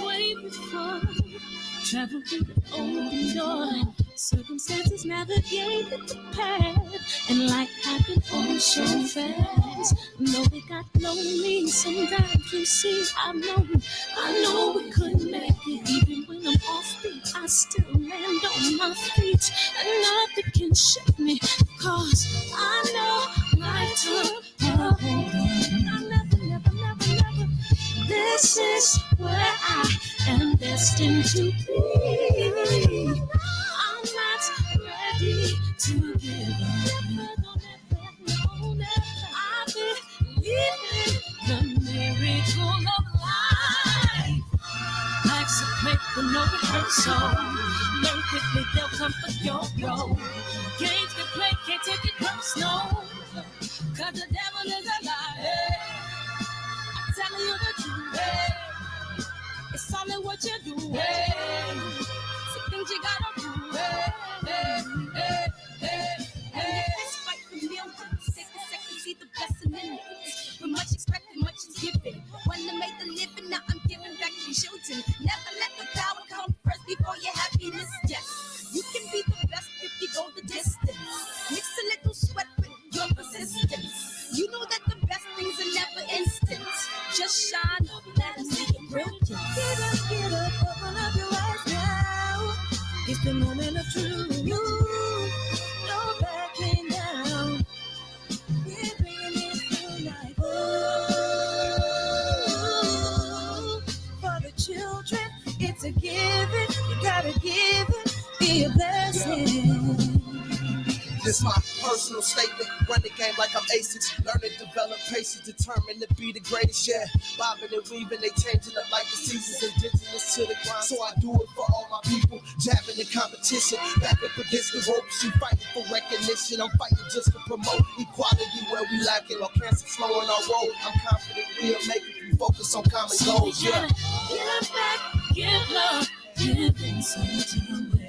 way before. Travel through the open door. Circumstances navigated the path, and life happened all so fast. No, it got lonely. Sometimes you see, I know we couldn't make it. Even when I'm off beat, I still land on my feet, and nothing can shake me, cause I know life took a hold of me. I never. This is where I am destined to be. I'm not ready to give up. No, I believe in the miracle of life. Life's a play for no rehearsal. Learn quickly, they'll come for your role. Games can play, can't take it personal. Cause the devil is a liar. I'm telling you the truth. It's all in what you do. Some things you gotta do. Fight for millions. Take a second, see the blessing in it. But much expected, much is given. One to make the living, now I'm giving back to children. Never let the power come first before your happiness. Yes, you can be the best if you go the distance. Mix a little sweat with your persistence. You know that the best things are never instant. Just shine up, let them see your brilliance. Get up, open up your eyes now. It's the moment of truth. No backing down. We're bringing it to life. Oh, for the children, it's a given. You gotta give it, be a blessing. This my personal statement. Run the game like I'm aces. Learn and develop patience, determined to be the greatest. Yeah, bobbing and weaving, they changing up like the seasons. Indigenous to the grind, so I do it for all my people. Jabbing the competition, back up against the ropes. You fighting for recognition. I'm fighting just to promote equality where we lack it. Or cancer slowing our road. I'm confident we'll make it. We focus on common goals. Yeah. Give back, give love, give inside away.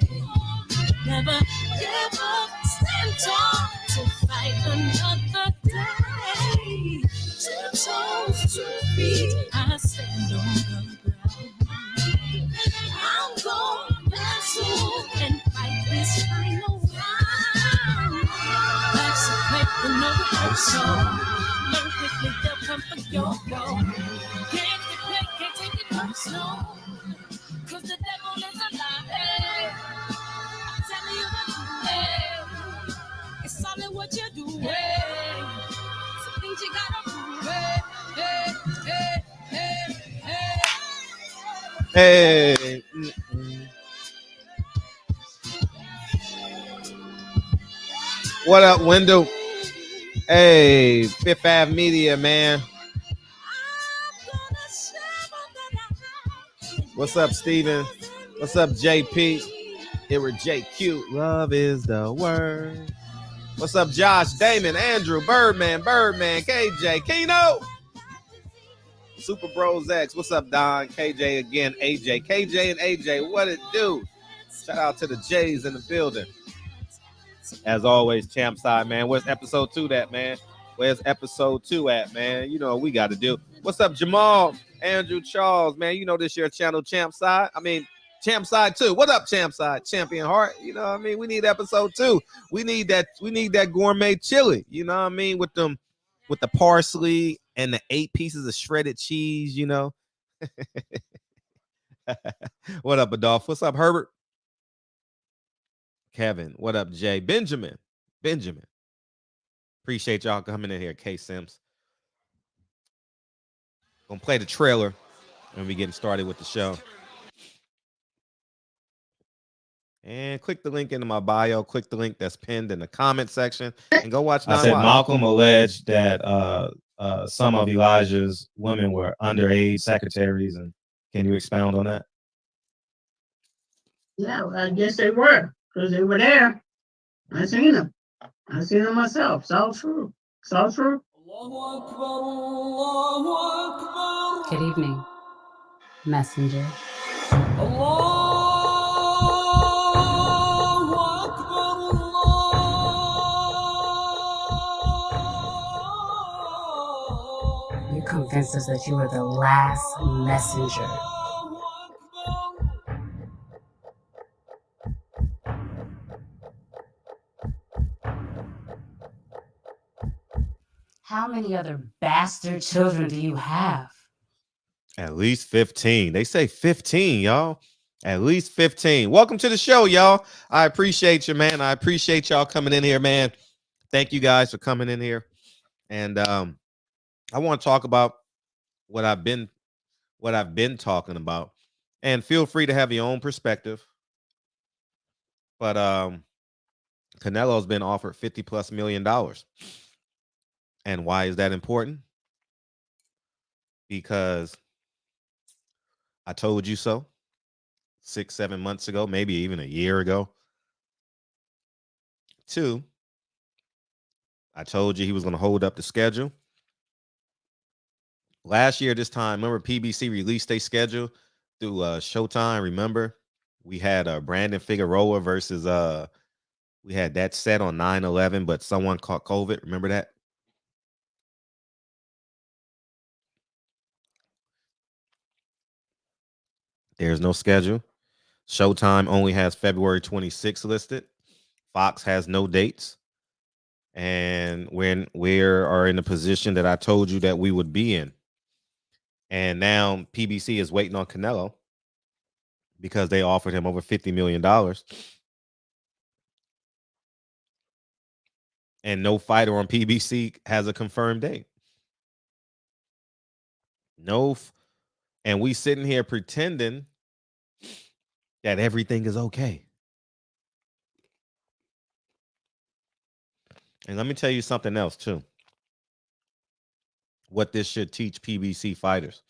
Never give up, stand tall to fight another day. 2 toes, 2 feet, I stand on the ground. I'm going back soon and fight this final round. Life's a play for no rehearsal. Learn quickly, they'll come for your goal. Can't get play, can't take it personal. Cause the devil is a liar. Tell you the truth, it's all in what you do. Some things you gotta do. Hey. What up, Wendell? Hey, Fifth Ave Media, man. What's up, Steven? What's up, JP? Here with JQ. Love is the word. What's up, Josh, Damon, Andrew, Birdman, KJ, Keno, Super Bros X. What's up, Don? KJ again, AJ. KJ and AJ, what it do? Shout out to the J's in the building. As always, Champ Side, man. Where's episode 2 at, man? Where's episode 2 at, man? You know what we got to do. What's up, Jamal, Andrew, Charles, man? You know this your channel, Champ Side. I mean, Champ Side 2. What up, Champ Side? Champion Heart. You know what I mean? We need episode 2. We need that gourmet chili. You know what I mean? With the parsley and the 8 pieces of shredded cheese, you know. What up, Adolph? What's up, Herbert? Kevin. What up, Jay? Benjamin. Appreciate y'all coming in here, K Sims. Gonna play the trailer and we getting started with the show. And click the link into my bio. Click the link that's pinned in the comment section and go watch. I said Malcolm alleged that some of Elijah's women were underage secretaries, and can you expound on that? Yeah, I guess they were, because they were there. I seen them myself. It's all true. Good evening, messenger. You convinced us that you were the last messenger How many other bastard children do you have? At least 15. They say 15, y'all. At least 15. Welcome to the show, y'all. I appreciate you, man. I appreciate y'all coming in here, man. Thank you guys for coming in here. And I want to talk about what I've been talking about. And feel free to have your own perspective. But Canelo's been offered $50+ million. And why is that important? Because I told you so 6-7 months ago, maybe even a year ago. 2, I told you he was going to hold up the schedule. Last year, this time, remember PBC released their schedule through Showtime. Remember, we had Brandon Figueroa versus we had that set on 9/11, but someone caught COVID. Remember that? There's no schedule. Showtime only has February 26th listed. Fox has no dates. And when we are in the position that I told you that we would be in. And now PBC is waiting on Canelo because they offered him over $50 million. And no fighter on PBC has a confirmed date. And we sitting here pretending that everything is okay. And let me tell you something else too. What this should teach PBC fighters.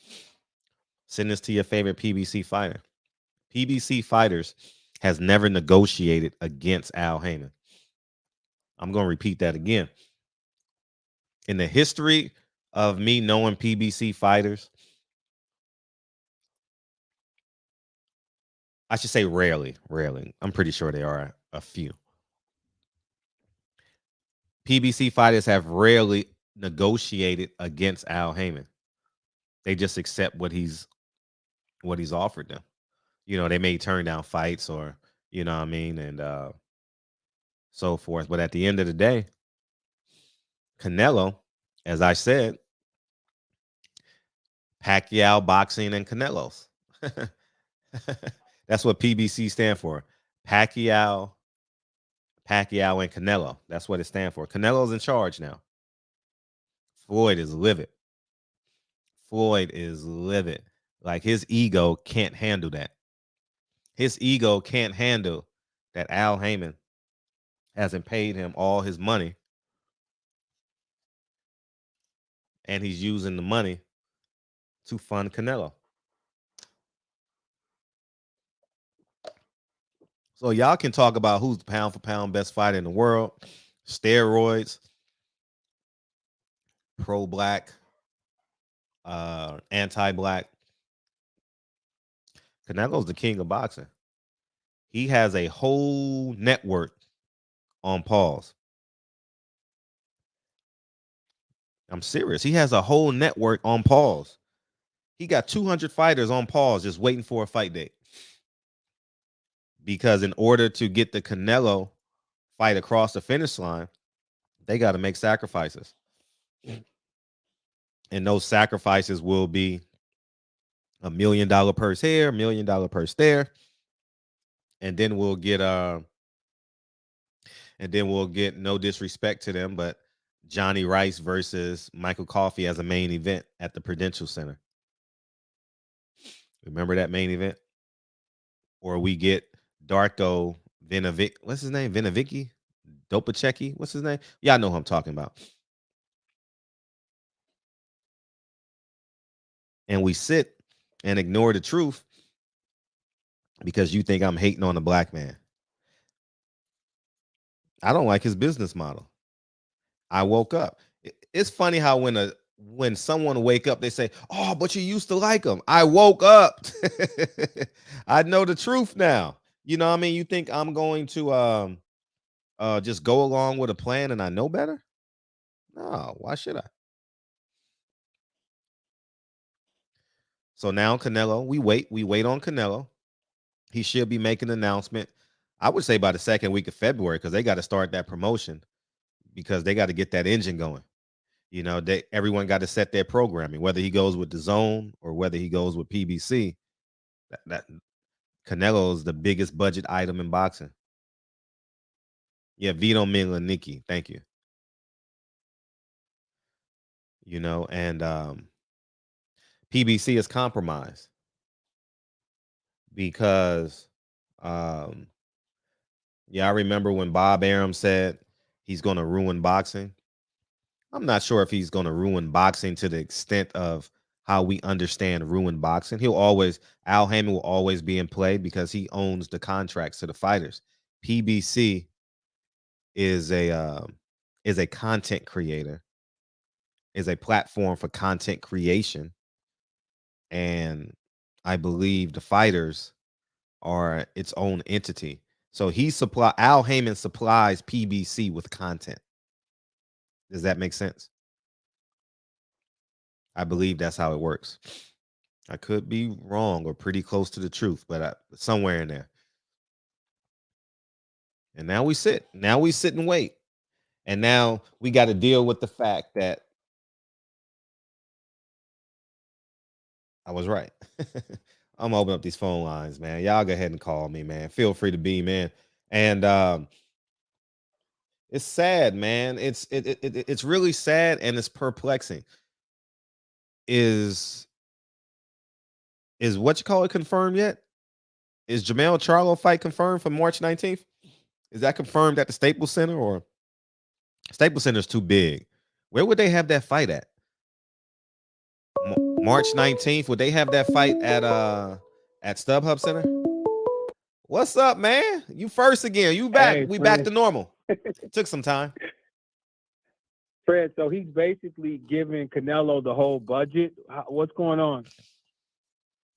Send this to your favorite PBC fighter. PBC fighters has never negotiated against Al Haymon. I'm going to repeat that again. In the history of me knowing PBC fighters, I should say rarely. I'm pretty sure there are a few. PBC fighters have rarely negotiated against Al Haymon. They just accept what he's offered them. You know, they may turn down fights or, you know what I mean, and so forth. But at the end of the day, Canelo, as I said, Pacquiao, boxing, and Canelos. That's what PBC stand for. Pacquiao, and Canelo. That's what it stands for. Canelo's in charge now. Floyd is livid. Like his ego can't handle that. His ego can't handle that Al Haymon hasn't paid him all his money. And he's using the money to fund Canelo. So y'all can talk about who's the pound for pound best fighter in the world, steroids, pro-black, anti-black. Canelo's the king of boxing. He has a whole network on pause. I'm serious. He has a whole network on pause. He got 200 fighters on pause just waiting for a fight date. Because in order to get the Canelo fight across the finish line, they got to make sacrifices. And those sacrifices will be $1 million purse here, $1 million purse there. And then we'll get no disrespect to them, but Johnny Rice versus Michael Coffey as a main event at the Prudential Center. Remember that main event? Or we get Darko Vinovic. What's his name? Vinovicki? Dopachecki? What's his name? Y'all know who I'm talking about. And we sit and ignore the truth because you think I'm hating on a black man. I don't like his business model. I woke up. It's funny how when someone wake up, they say, "Oh, but you used to like him." I woke up. I know the truth now. You know what I mean? You think I'm going to just go along with a plan and I know better? No, why should I? So now Canelo, we wait on Canelo. He should be making an announcement, I would say by the second week of February, because they got to start that promotion because they got to get that engine going. You know, everyone got to set their programming, whether he goes with the zone or whether he goes with PBC. That Canelo is the biggest budget item in boxing. Yeah, Vito Milaniki. Thank you. You know, and PBC is compromised because yeah, I remember when Bob Arum said he's going to ruin boxing. I'm not sure if he's going to ruin boxing to the extent of how we understand ruin boxing. Al Haymon will always be in play because he owns the contracts to the fighters. PBC is a content creator, is a platform for content creation, and I believe the fighters are its own entity. So Al Haymon supplies PBC with content. Does that make sense? I believe that's how it works. I could be wrong or pretty close to the truth, but somewhere in there. And now we sit and wait. And now we got to deal with the fact that I was right. I'm gonna open up these phone lines, man. Y'all go ahead and call me, man. Feel free to be, man. And it's sad, man. It's really sad and it's perplexing. Is what you call it confirmed yet? Is Jamel Charlo fight confirmed for March 19th? Is that confirmed at the Staples Center, or Staples Center is too big? Where would they have that fight at? March 19th. Would they have that fight at StubHub Center? What's up, man? You first again. You back. Hey, we Fred. back to normal. Took some time. Fred, so he's basically giving Canelo the whole budget. What's going on?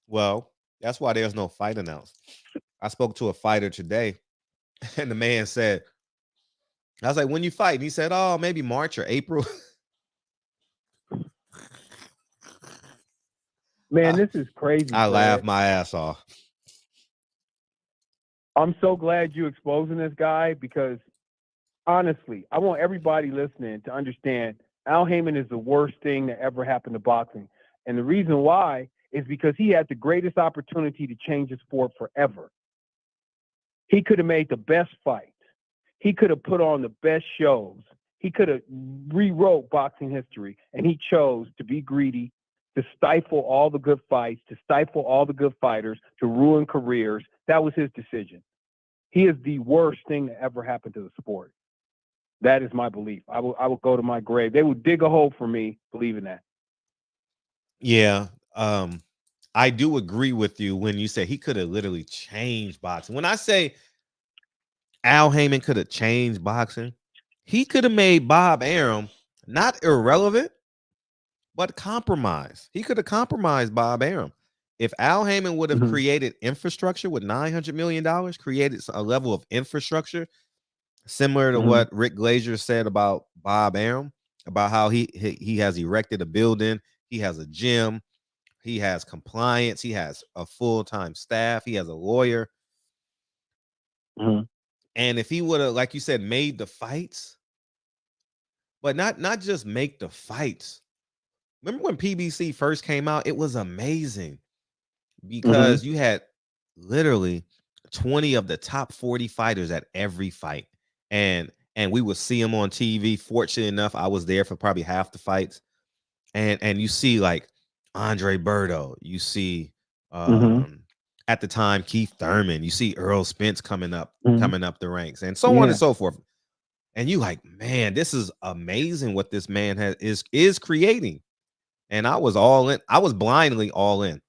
Well, that's why there's no fight announced. I spoke to a fighter today, and the man said, I was like, when you fight? And he said, oh, maybe March or April. Man, this is crazy. I Fred. laughed my ass off. I'm so glad you're exposing this guy because, honestly, I want everybody listening to understand Al Haymon is the worst thing that ever happened to boxing. And the reason why is because he had the greatest opportunity to change the sport forever. He could have made the best fights. He could have put on the best shows. He could have rewrote boxing history, and he chose to be greedy, to stifle all the good fights, to stifle all the good fighters, to ruin careers. That was his decision. He is the worst thing that ever happened to the sport. That is my belief. I will go to my grave. They would dig a hole for me believing that. Yeah. I do agree with you when you say he could have literally changed boxing. When I say Al Haymon could have changed boxing, he could have made Bob Arum not irrelevant, but compromise. He could have compromised Bob Arum. If Al Haymon would have created infrastructure with $900 million, created a level of infrastructure similar to what Rick Glazier said about Bob Arum, about how he has erected a building, he has a gym, he has compliance, he has a full-time staff, he has a lawyer. And if he would have, like you said, made the fights, but not just make the fights. Remember when PBC first came out? It was amazing because you had literally 20 of the top 40 fighters at every fight. And we would see them on TV. Fortunate enough, I was there for probably half the fights. And you see like Andre Berto, you see at the time Keith Thurman, you see Earl Spence coming up the ranks, and so on and so forth. And you like, man, this is amazing what this man is creating. And I was all in. I was blindly all in.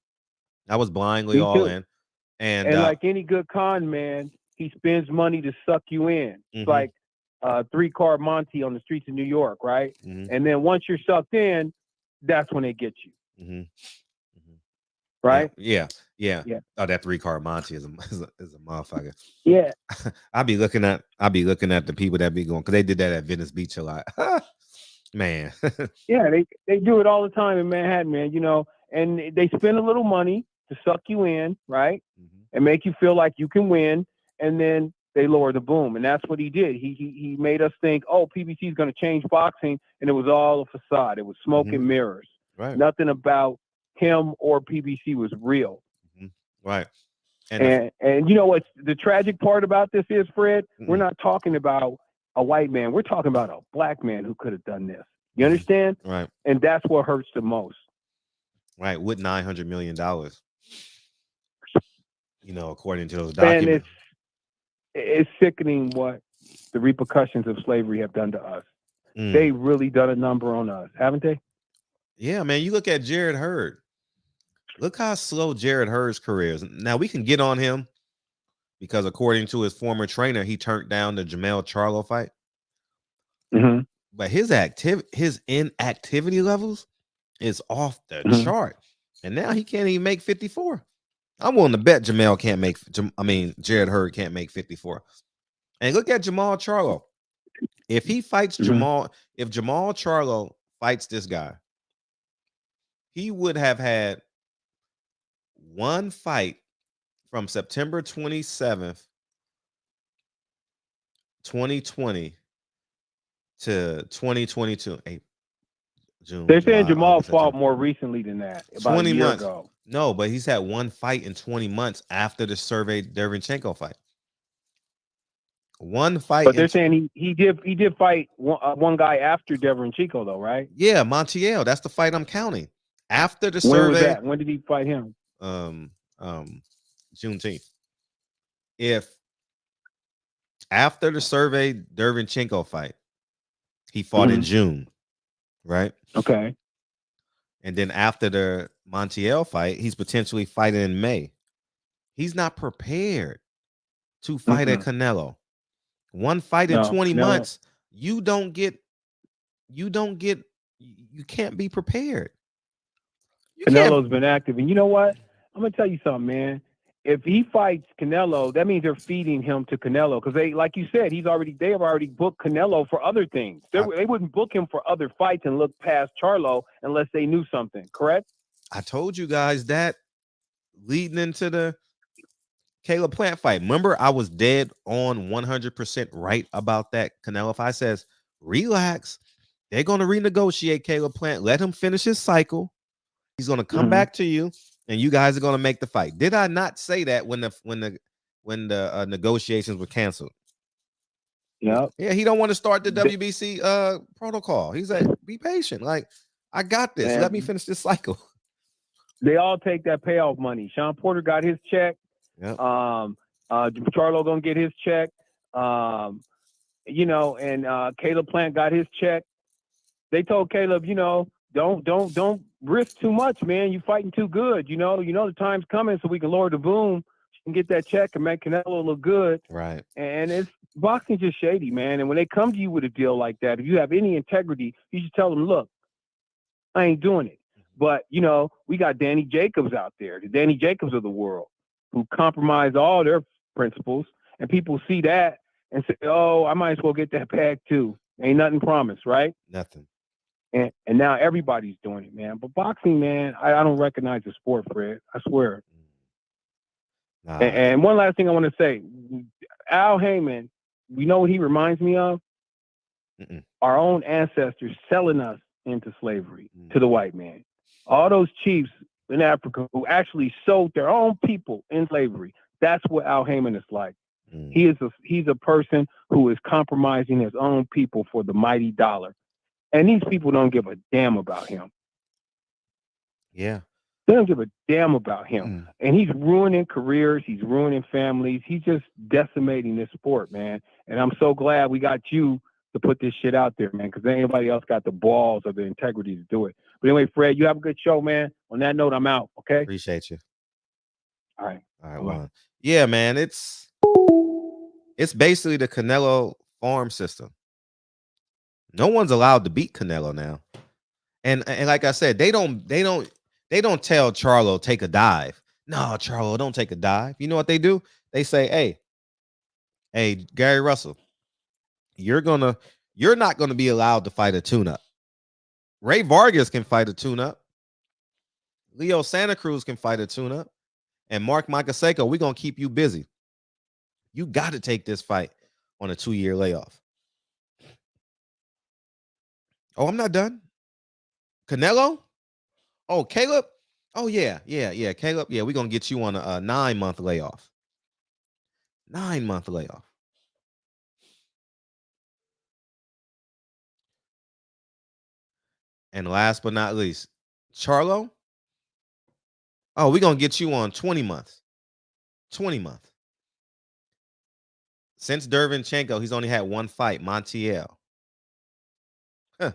And like any good con man, he spends money to suck you in. It's like 3-card Monty on the streets of New York, right? And then once you're sucked in, that's when they get you. Right? Yeah. Oh, that 3-card Monty is a motherfucker. Yeah. I'll be looking at the people that be going, because they did that at Venice Beach a lot. Man. Yeah, they do it all the time in Manhattan, man, you know, and they spend a little money to suck you in, right? And make you feel like you can win. And then they lowered the boom, and that's what he did. He made us think, oh, PBC is going to change boxing, and it was all a facade. It was smoke and mirrors. Right. Nothing about him or PBC was real. Right. And you know what the tragic part about this is, Fred? We're not talking about a white man. We're talking about a black man who could have done this. You understand? Right. And that's what hurts the most. Right. With $900 million, according to those documents. And it's sickening what the repercussions of slavery have done to us. They really done a number on us, haven't they? Yeah, man. You look at Jared Hurd. Look how slow Jared Hurd's career is. Now, we can get on him because according to his former trainer, he turned down the Jamel Charlo fight. But his inactivity levels is off the chart. And now he can't even make 54. I'm willing to bet Jared Hurd can't make 54. And look at Jamal Charlo. If he fights if Jamal Charlo fights this guy, he would have had one fight from September 27th, 2020 to 2022. June. They're saying Jamal fought more recently than that, about 20 a year months ago. No, but he's had one fight in 20 months after the Sergey Derevyanchenko fight. One fight. But they're saying he did fight one guy after Derevyanchenko, though, right? Yeah, Montiel. That's the fight I'm counting. After the When survey. was that? When did he fight him? Juneteenth. If after the Sergey Derevyanchenko fight, he fought in June, right? Okay. And then after the Montiel fight, he's potentially fighting in May. He's not prepared to fight at Canelo. One fight in 20 months, you can't be prepared. Canelo's been active. And you know what? I'm going to tell you something, man. If he fights Canelo, that means they're feeding him to Canelo. Because they, like you said, they have already booked Canelo for other things. They wouldn't book him for other fights and look past Charlo unless they knew something, correct? I told you guys that leading into the Caleb Plant fight. Remember, I was dead on 100% right about that Canelo fight. I says, relax. They're going to renegotiate Caleb Plant. Let him finish his cycle. He's going to come back to you, and you guys are going to make the fight. Did I not say that when the negotiations were canceled? Yeah. Yeah, he don't want to start the WBC protocol. He's like, be patient. Like, I got this. Let me finish this cycle. They all take that payoff money. Sean Porter got his check. Yep. Charlo gonna get his check. And Caleb Plant got his check. They told Caleb, don't risk too much, man. You fighting too good. The time's coming so we can lower the boom and get that check and make Canelo look good. Right. And it's boxing just shady, man. And when they come to you with a deal like that, if you have any integrity, you should tell them, look, I ain't doing it. But we got Danny Jacobs out there, the Danny Jacobs of the world, who compromise all their principles, and people see that and say, oh, I might as well get that bag too. Ain't nothing promised, right? Nothing. And now everybody's doing it, man. But boxing, man, I don't recognize the sport, Fred. I swear. Nah. And one last thing I want to say, Al Haymon, we know what he reminds me of? Our own ancestors selling us into slavery to the white man. All those chiefs in Africa who actually sold their own people in slavery. That's what Al Haymon is like. He's a person who is compromising his own people for the mighty dollar. And these people don't give a damn about him. Yeah. They don't give a damn about him. And he's ruining careers. He's ruining families. He's just decimating this sport, man. And I'm so glad we got you to put this shit out there, man, because anybody else got the balls or the integrity to do it. But anyway, Fred, you have a good show, man. On that note, I'm out, okay? Appreciate you. All right. Well, yeah, man, it's basically the Canelo farm system. No one's allowed to beat Canelo now. And like I said, they don't tell Charlo take a dive. No, Charlo, don't take a dive. You know what they do? They say, hey, Gary Russell, you're not gonna be allowed to fight a tune-up. Ray Vargas can fight a tune-up. Leo Santa Cruz can fight a tune-up. And Mark Macaseco, we're gonna keep you busy. You got to take this fight on a 2-year layoff. Oh, I'm not done. Canelo? Oh, Caleb? Oh, yeah. Caleb, yeah, we're going to get you on a 9-month layoff. 9-month layoff. And last but not least, Charlo? Oh, we're going to get you on 20 months. 20 months. Since Dervinchenko, he's only had one fight, Montiel. Huh.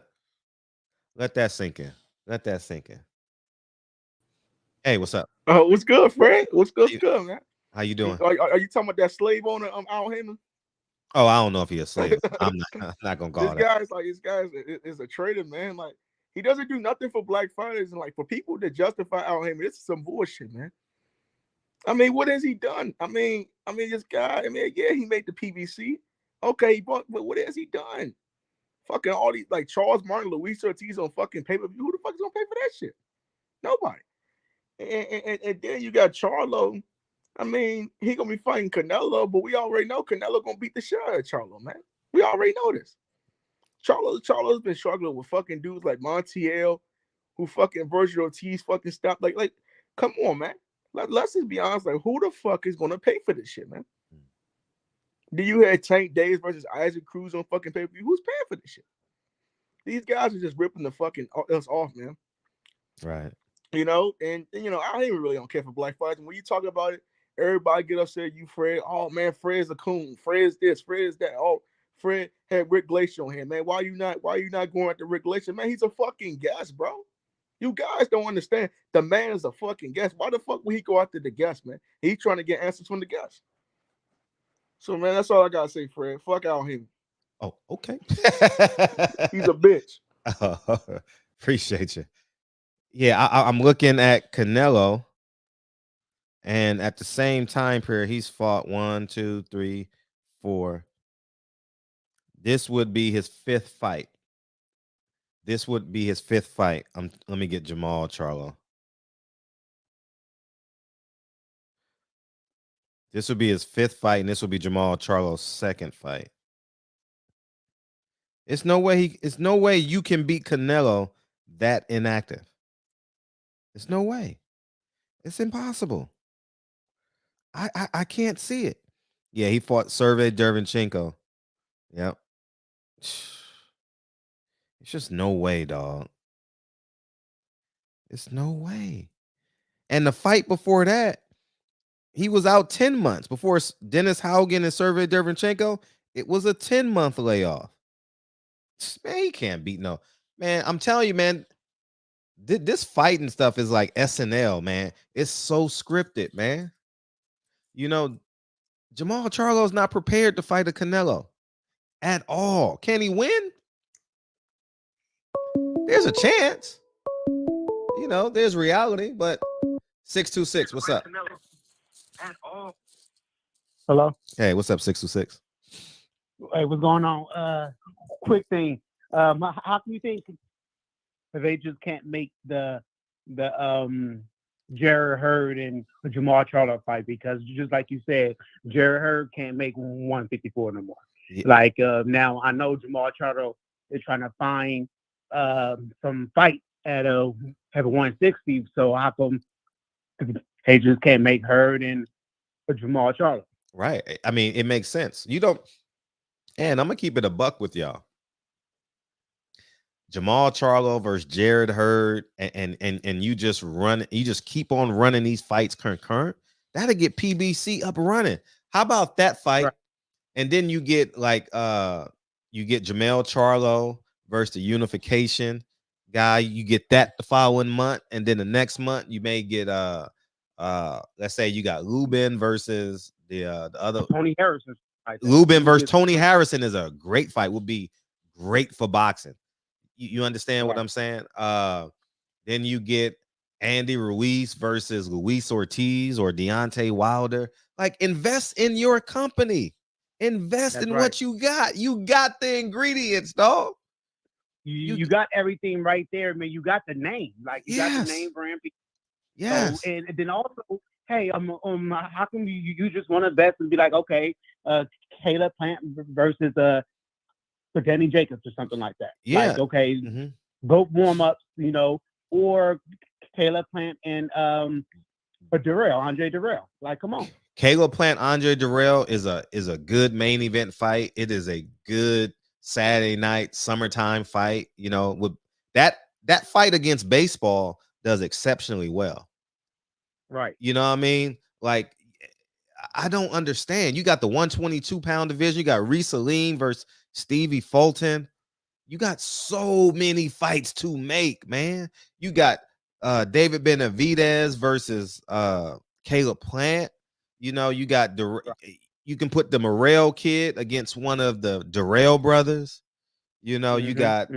Let that sink in. Let that sink in. Hey, what's up? What's good, Fred? What's good, man? How you doing? Are you talking about that slave owner, Al Haymon? Oh, I don't know if he's a slave. I'm not gonna call that. This guy is a traitor, man. Like, he doesn't do nothing for black fighters, and like for people to justify Al Haymon, this is some bullshit, man. I mean, what has he done? I mean, this guy. I mean, yeah, he made the PBC. Okay, but what has he done? Fucking all these like Charles Martin, Luis Ortiz on fucking pay-per-view. Who the fuck is gonna pay for that shit? Nobody. And then you got Charlo. I mean, he gonna be fighting Canelo, but we already know Canelo gonna beat the shit out of Charlo, man. We already know this. Charlo's been struggling with fucking dudes like Montiel, who fucking Virgil Ortiz fucking stopped. Like, come on, man. Let's just be honest. Like, who the fuck is gonna pay for this shit, man? Do you have Tank Davis versus Isaac Cruz on fucking pay-per-view? Who's paying for this shit? These guys are just ripping the fucking us off, man. Right. You know, and you know, I even really don't care for black fighters. And when you talk about it, everybody get upset. You Fred, oh man, Fred's a coon. Fred's this, Fred's that. Oh, Fred had Rick Glacier on him, man. Why you not going after Rick Glacier? Man, he's a fucking guest, bro. You guys don't understand. The man is a fucking guest. Why the fuck would he go after the guest, man? He's trying to get answers from the guest. So, man, that's all I gotta say, Fred. Fuck out him. Oh, okay. He's a bitch. Appreciate you. Yeah, I'm looking at Canelo, and at the same time period, he's fought 1, 2, 3, 4. This would be his 5th fight. Let me get Jamal Charlo. This would be his 5th fight, and this would be Jamal Charlo's 2nd fight. It's no way you can beat Canelo that inactive. There's no way. It's impossible. I can't see it. Yeah, he fought Sergey Dervinchenko. Yep. It's just no way, dog. It's no way. And the fight before that, he was out 10 months. Before Dennis Haugen and Sergey Dervinchenko, it was a 10-month layoff. Man, he can't beat no. Man, I'm telling you, man, this fighting stuff is like SNL, man. It's so scripted, man. You know, Jamal Charlo's not prepared to fight a Canelo at all. Can he win? There's a chance. You know, there's reality, but 626, what's up? At all. Hello. Hey, what's up, 626? Hey, what's going on? Quick thing. How can you think they just can't make the Jared Hurd and Jamal Charlo fight? Because just like you said, Jared Hurd can't make 154 no more. Yeah. Like now, I know Jamal Charlo is trying to find some fight at a 160. So how come they just can't make Hurd and Jamal Charlo? Right. I mean, it makes sense. You don't. And I'm gonna keep it a buck with y'all. Jamal Charlo versus Jared Hurd, and you just keep on running these fights concurrent. That'll get PBC up and running. How about that fight? Right. And then you get Jamal Charlo versus the unification guy. You get that the following month, and then the next month you may get let's say you got Lubin versus the other Tony Harrison. Lubin versus Tony Harrison is a great fight. Would be great for boxing. You understand what I'm saying? Then you get Andy Ruiz versus Luis Ortiz or Deontay Wilder. Like, invest in your company. Invest in what you got. You got the ingredients, dog. You got everything right there, man. You got the name. Like, you got the name for MP. Yes. So, and then also hey, how come you just want to bet and be like, okay, Caleb Plant versus Danny Jacobs or something like that. Yeah. Like, okay, Mm-hmm. both warm ups, you know, or Caleb Plant and Andre Durrell. Like, come on. Caleb Plant, Andre Durrell is a good main event fight. It is a good Saturday night summertime fight. You know, with that fight against baseball does exceptionally well. Right. You know what I mean? Like, I don't understand. You got the 122-pound division. You got Reese Salim versus Stevie Fulton. You got so many fights to make, man. You got David Benavidez versus Caleb Plant. You know, you got you can put the Morrell kid against one of the Durrell brothers. You know, you got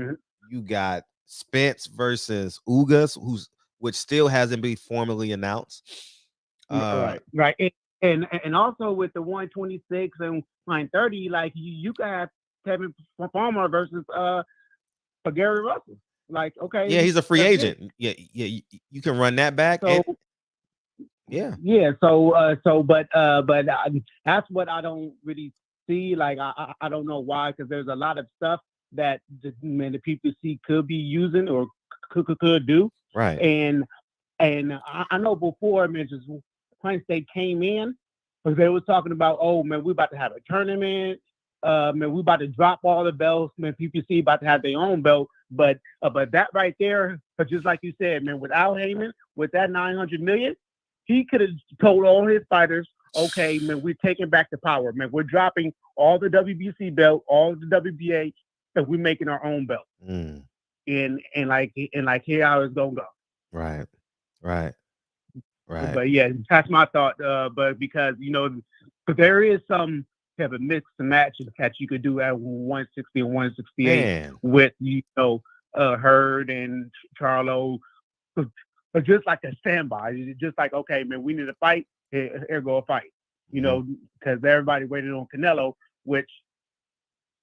Spence versus Ugas, which still hasn't been formally announced. Right. And also with the 126 and 130, like you got Kevin Palmer versus Gary Russell. Like, okay, yeah, he's a free agent. Yeah, you can run that back. So, yeah. So, but that's what I don't really see. Like, I don't know why, because there's a lot of stuff that the PPC could be using or could do. Right. And I know before, man, just once they came in, because they were talking about, oh man, we about to have a tournament. Man, we about to drop all the belts. Man, PPC about to have their own belt. But that right there, just like you said, man, with Al Haymon, with that $900 million, he could have told all his fighters, okay, man, we're taking back the power, man. We're dropping all the WBC belt, all the WBA, and we're making our own belt. Mm. And like here how it's gonna go. Right. But yeah, that's my thought. But because there is some have a mix and match that you could do at 160 and 168 with Hurd and Charlo, but just like a standby, just like, okay, man, we need a fight. Here go a fight. Because everybody waited on Canelo, which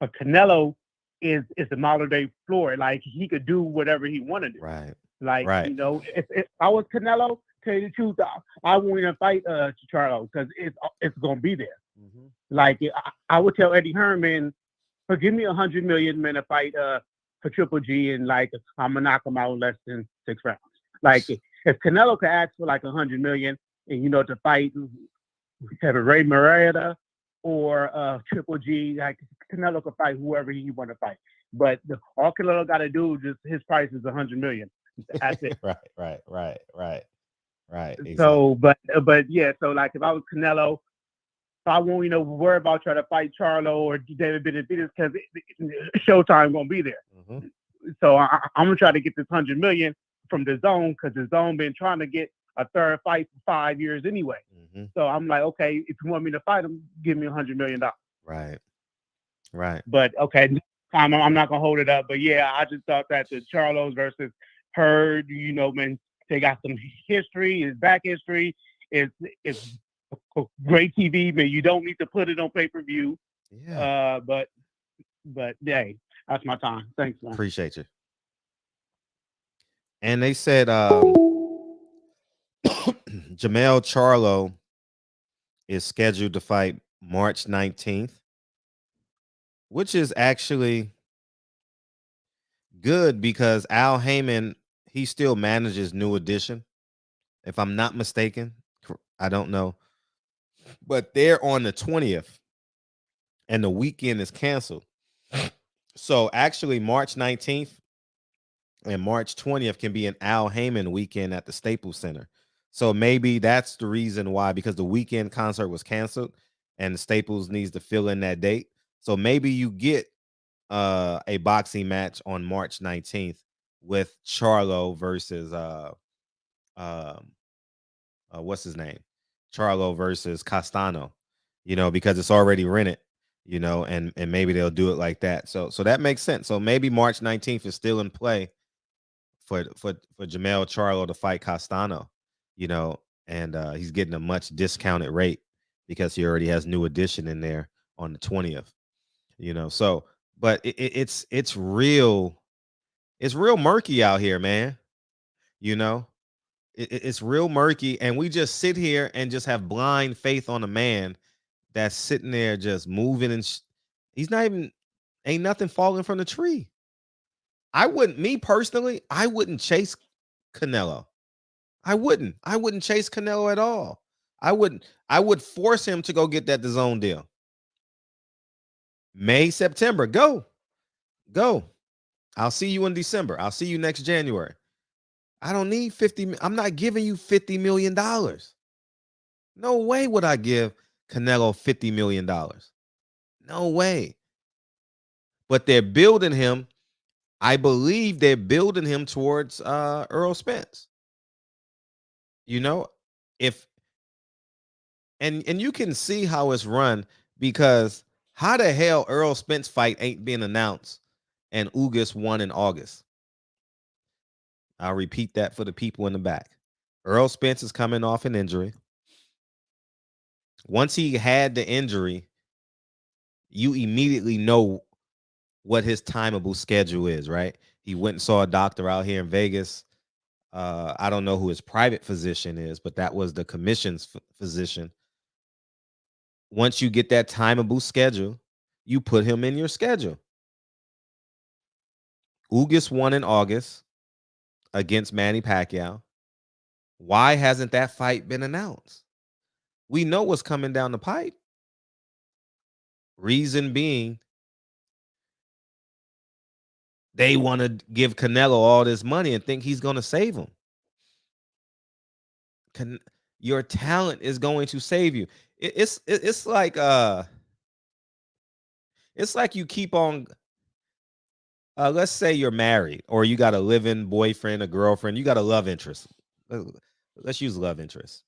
Canelo is the modern day Floyd. Like, he could do whatever he wanted to. Right. Like, if I was Canelo, tell you the truth, I won't even fight Charlo because it's gonna be there. Mm-hmm. Like, I would tell Eddie Herman, give me $100 million, man, to fight for Triple G, and like I'm gonna knock him out in less than 6 rounds. Like, if Canelo could ask for like $100 million and to fight have a Ray Moretta or Triple G, like Canelo could fight whoever he want to fight. But all Canelo got to do, just his price is $100 million. That's it. Right. Exactly. So, but yeah, so like if I was Canelo, I won't worry about trying to fight Charlo or David Benavidez because Showtime gonna be there. Mm-hmm. So I'm gonna try to get this $100 million from the Zone, because the Zone been trying to get a third fight for 5 years anyway. Mm-hmm. So I'm like, okay, if you want me to fight him, give me $100 million. Right. But okay, I'm not gonna hold it up. But yeah, I just thought that the Charlos versus Hurd, man, they got some history. It's back history. It's great TV, man. You don't need to put it on pay-per-view. Yeah. But hey, that's my time. Thanks, man. Appreciate you. And they said Jamel Charlo is scheduled to fight March 19th, which is actually good because Al Haymon, he still manages New Edition, if I'm not mistaken. I don't know. But they're on the 20th and the weekend is canceled. So actually March 19th and March 20th can be an Al Haymon weekend at the Staples Center. So maybe that's the reason why, because the weekend concert was canceled and the Staples needs to fill in that date. So maybe you get a boxing match on March 19th with Charlo versus what's his name? Charlo versus Castano, because it's already rented, and maybe they'll do it like that. So that makes sense. So maybe March 19th is still in play for Jamel Charlo to fight Castano, and he's getting a much discounted rate because he already has New Edition in there on the 20th, so, but it's real murky out here, man. It's real murky, and we just sit here and just have blind faith on a man that's sitting there just moving, and he's not even, ain't nothing falling from the tree. Me personally, I wouldn't chase Canelo. I wouldn't chase Canelo at all. I would force him to go get that DAZN deal. May, September, go. I'll see you in December. I'll see you next January. I don't need 50. I'm not giving you $50 million. No way would I give Canelo $50 million. No way. But they're building him. I believe they're building him towards Earl Spence. You know, and you can see how it's run, because how the hell Earl Spence fight ain't been announced and Ugas won in August? I'll repeat that for the people in the back. Earl Spence is coming off an injury. Once he had the injury, you immediately know what his timeable schedule is, right? He went and saw a doctor out here in Vegas. I don't know who his private physician is, but that was the commission's physician. Once you get that timeable schedule, you put him in your schedule. Ugas won in August against Manny Pacquiao. Why hasn't that fight been announced? We know what's coming down the pipe. Reason being, they want to give Canelo all this money and think he's going to save him. Your talent is going to save you. It's like you keep on. Let's say you're married, or you got a live-in boyfriend, a girlfriend. You got a love interest. Let's use love interest,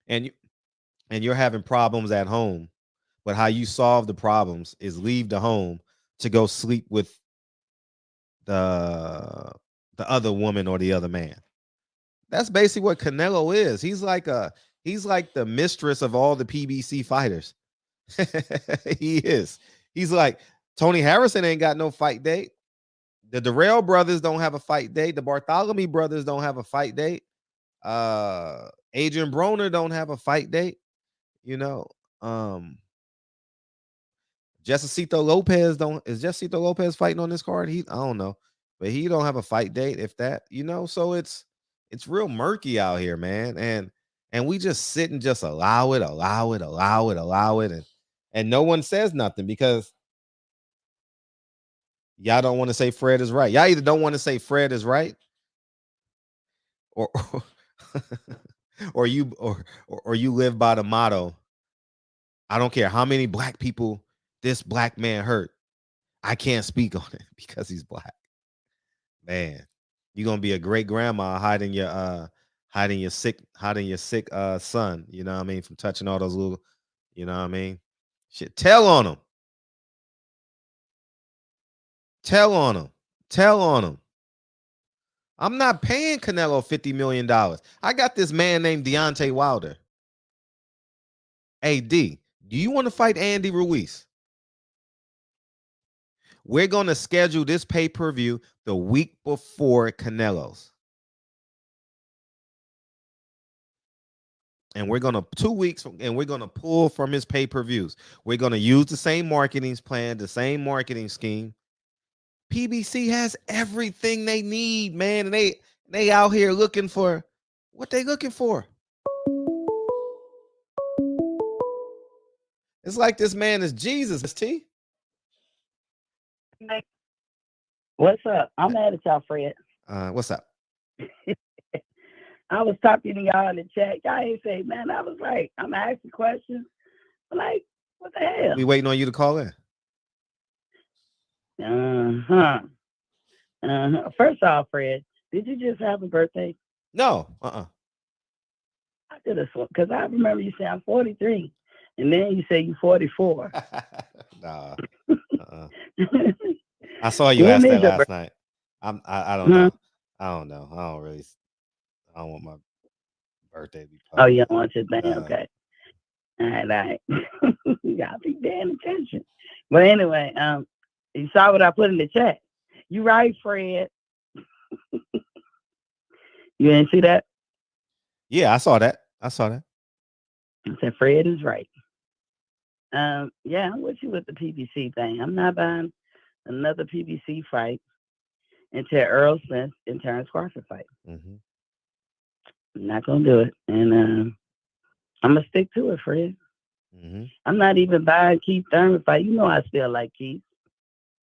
and you're having problems at home. But how you solve the problems is leave the home to go sleep with the other woman or the other man. That's basically what Canelo is. He's like the mistress of all the PBC fighters. He is. He's like, Tony Harrison ain't got no fight date. The Darrell brothers don't have a fight date. The Bartholomew brothers don't have a fight date. Adrian Broner don't have a fight date. You know, Jessicito Lopez is Jessicito Lopez fighting on this card? I don't know, but he don't have a fight date, if that, you know. So it's real murky out here, man. And we just sit and just allow it, and no one says nothing, because y'all don't want to say Fred is right. Y'all either don't want to say Fred is right, or or you live by the motto, I don't care how many black people this black man hurt, I can't speak on it because he's black. Man, you're gonna be a great grandma hiding your sick son, you know what I mean, from touching all those little, you know what I mean? Shit, tell on him. I'm not paying Canelo $50 million. I got this man named Deontay Wilder. Hey, D, do you want to fight Andy Ruiz? We're going to schedule this pay-per-view the week before Canelo's. And we're going to 2 weeks, and we're going to pull from his pay-per-views. We're going to use the same marketing plan, the same marketing scheme. PBC has everything they need, man. And they out here looking for what they looking for. It's like this man is Jesus, T. What's up? I'm mad at y'all, Fred. What's up? I was talking to y'all in the chat. Y'all ain't say, man, I was like, I'm asking questions. I'm like, what the hell? We waiting on you to call in. First off, Fred, did you just have a birthday? No. I did a because I remember you saying I'm 43, and then you say you 44. Nah. I saw you ask that last night. I don't know. I don't know. I don't want my birthday to be public. Oh, you don't want your thing? Okay. All right. Y'all be paying attention. But anyway, you saw what I put in the chat. You right, Fred. You didn't see that? Yeah, I saw that. I said Fred is right. Yeah, I'm with you with the PBC thing. I'm not buying another PBC fight until Earl Smith and Terrence Crawford fight. Mm-hmm. I'm not gonna do it, and I'm gonna stick to it, Fred. Mm-hmm. I'm not even buying Keith Thurman fight. You know I still like Keith.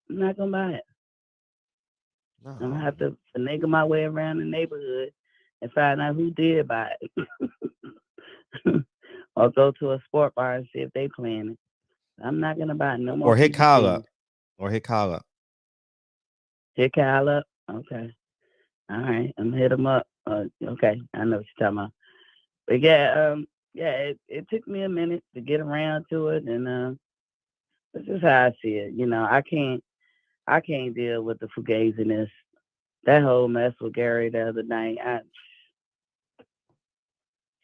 I'm not gonna buy it. No. I'm gonna have to finagle my way around the neighborhood and find out who did buy it, or go to a sport bar and see if they playing it. I'm not gonna buy no more. Or hit Kyle PBCs. up. Or hit Kyle up. Hit Kyle up. Okay. All right. I'm gonna hit him up. Okay. I know what you're talking about. But yeah, it took me a minute to get around to it, and this is how I see it. You know, I can't deal with the fugaziness. That whole mess with Gary the other night.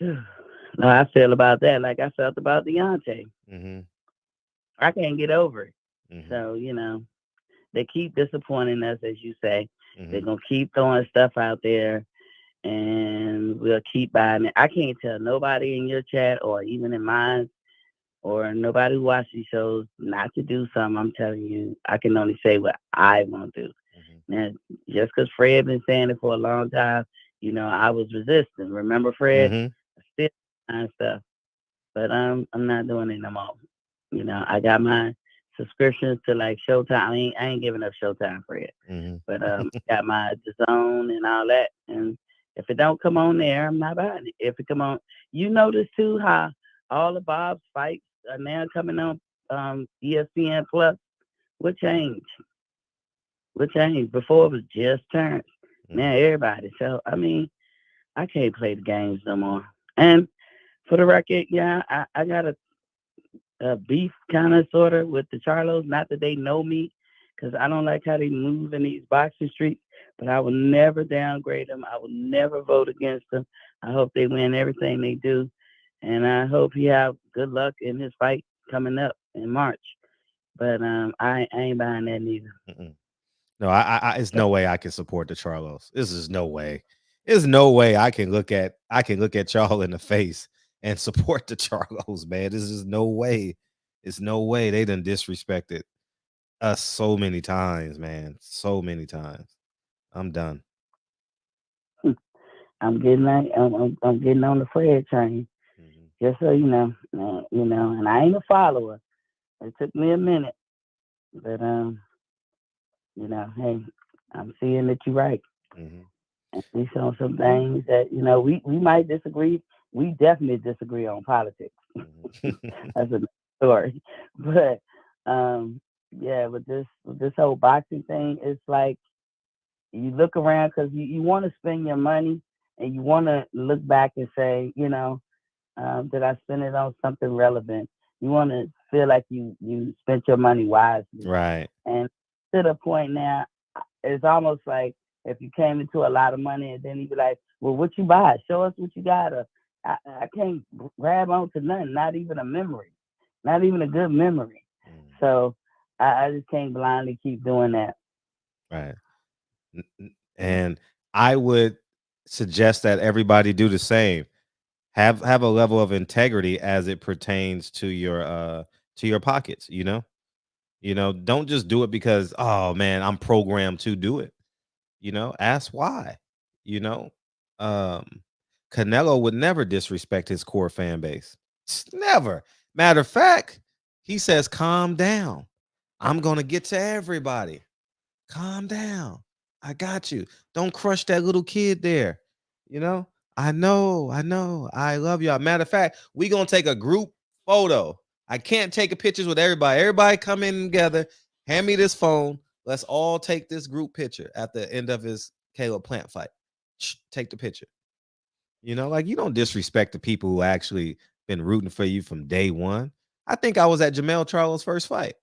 No, I feel about that like I felt about Deontay. Mm-hmm. I can't get over it. Mm-hmm. So, you know, they keep disappointing us, as you say. Mm-hmm. They're going to keep throwing stuff out there, and we'll keep buying it. I can't tell nobody in your chat or even in mine or nobody who watches these shows not to do something. I'm telling you, I can only say what I want to do. Mm-hmm. Now, just because Fred been saying it for a long time, you know, I was resistant. Remember, Fred? Mm-hmm. Still and stuff. But I'm not doing it no more. You know, I got my subscriptions to like Showtime. I ain't giving up Showtime, Fred. Mm-hmm. But got my DAZN and all that. And if it don't come on there, I'm not buying it. If it come on, you notice too how all of Bob's fights are now coming on ESPN Plus. What changed? Before it was just Terrence. Mm-hmm. Now everybody. So I mean, I can't play the games no more. And for the record, yeah, I got a beef kind of sort of with the Charlos. Not that they know me, because I don't like how they move in these boxing streets, but I will never downgrade them. I will never vote against them. I hope they win everything they do, and I hope he have good luck in his fight coming up in March. But I ain't buying that neither. Mm-mm. No, I it's no way I can support the Charlos. This is no way. There's no way I can look at y'all in the face and support the Charlos, man. This is no way. It's no way. They done disrespected us so many times, man. So many times. I'm done. I'm getting I'm getting on the Fred train. Mm-hmm. Just so you know, and I ain't a follower. It took me a minute, but you know, hey, I'm seeing that you're right. Mm-hmm. And we saw some things that, you know, we might disagree. We definitely disagree on politics. Mm-hmm. That's a story. But yeah, with this whole boxing thing, it's like you look around because you want to spend your money and you want to look back and say, you know, did I spend it on something relevant? You want to feel like you spent your money wisely. Right. And to the point now, it's almost like if you came into a lot of money and then you'd be like, well, what you buy? Show us what you got. I can't grab onto nothing, not even a memory, not even a good memory. So I just can't blindly keep doing that. Right. And I would suggest that everybody do the same. Have a level of integrity as it pertains to your pockets, you know? Don't just do it because, oh man, I'm programmed to do it. Ask why. You know, Canelo would never disrespect his core fan base. Never. Matter of fact, he says, calm down. I'm going to get to everybody. Calm down. I got you. Don't crush that little kid there. I know. I love y'all. Matter of fact, we going to take a group photo. I can't take a pictures with everybody. Everybody come in together. Hand me this phone. Let's all take this group picture at the end of his Caleb Plant fight. Take the picture. Like you don't disrespect the people who actually been rooting for you from day one. I think I was at Jamel Charlo's first fight,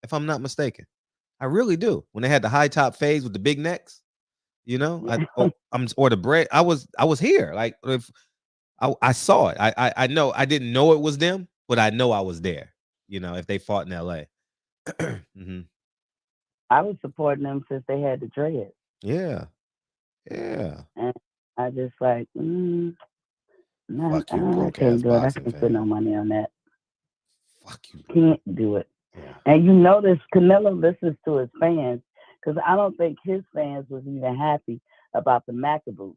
if I'm not mistaken. I really do. When they had the high top fades with the big necks, or the bread. I was here. Like if I saw it, I know I didn't know it was them, but I know I was there. If they fought in LA. Mm-hmm. I was supporting them since they had the dreads. Yeah. And I just like, Fuck you, I broke can't ass do it. I boxing can't put fan. no money on that. Fuck you. Can't do it. Yeah. And you notice Canelo listens to his fans because I don't think his fans was even happy about the Macaboo.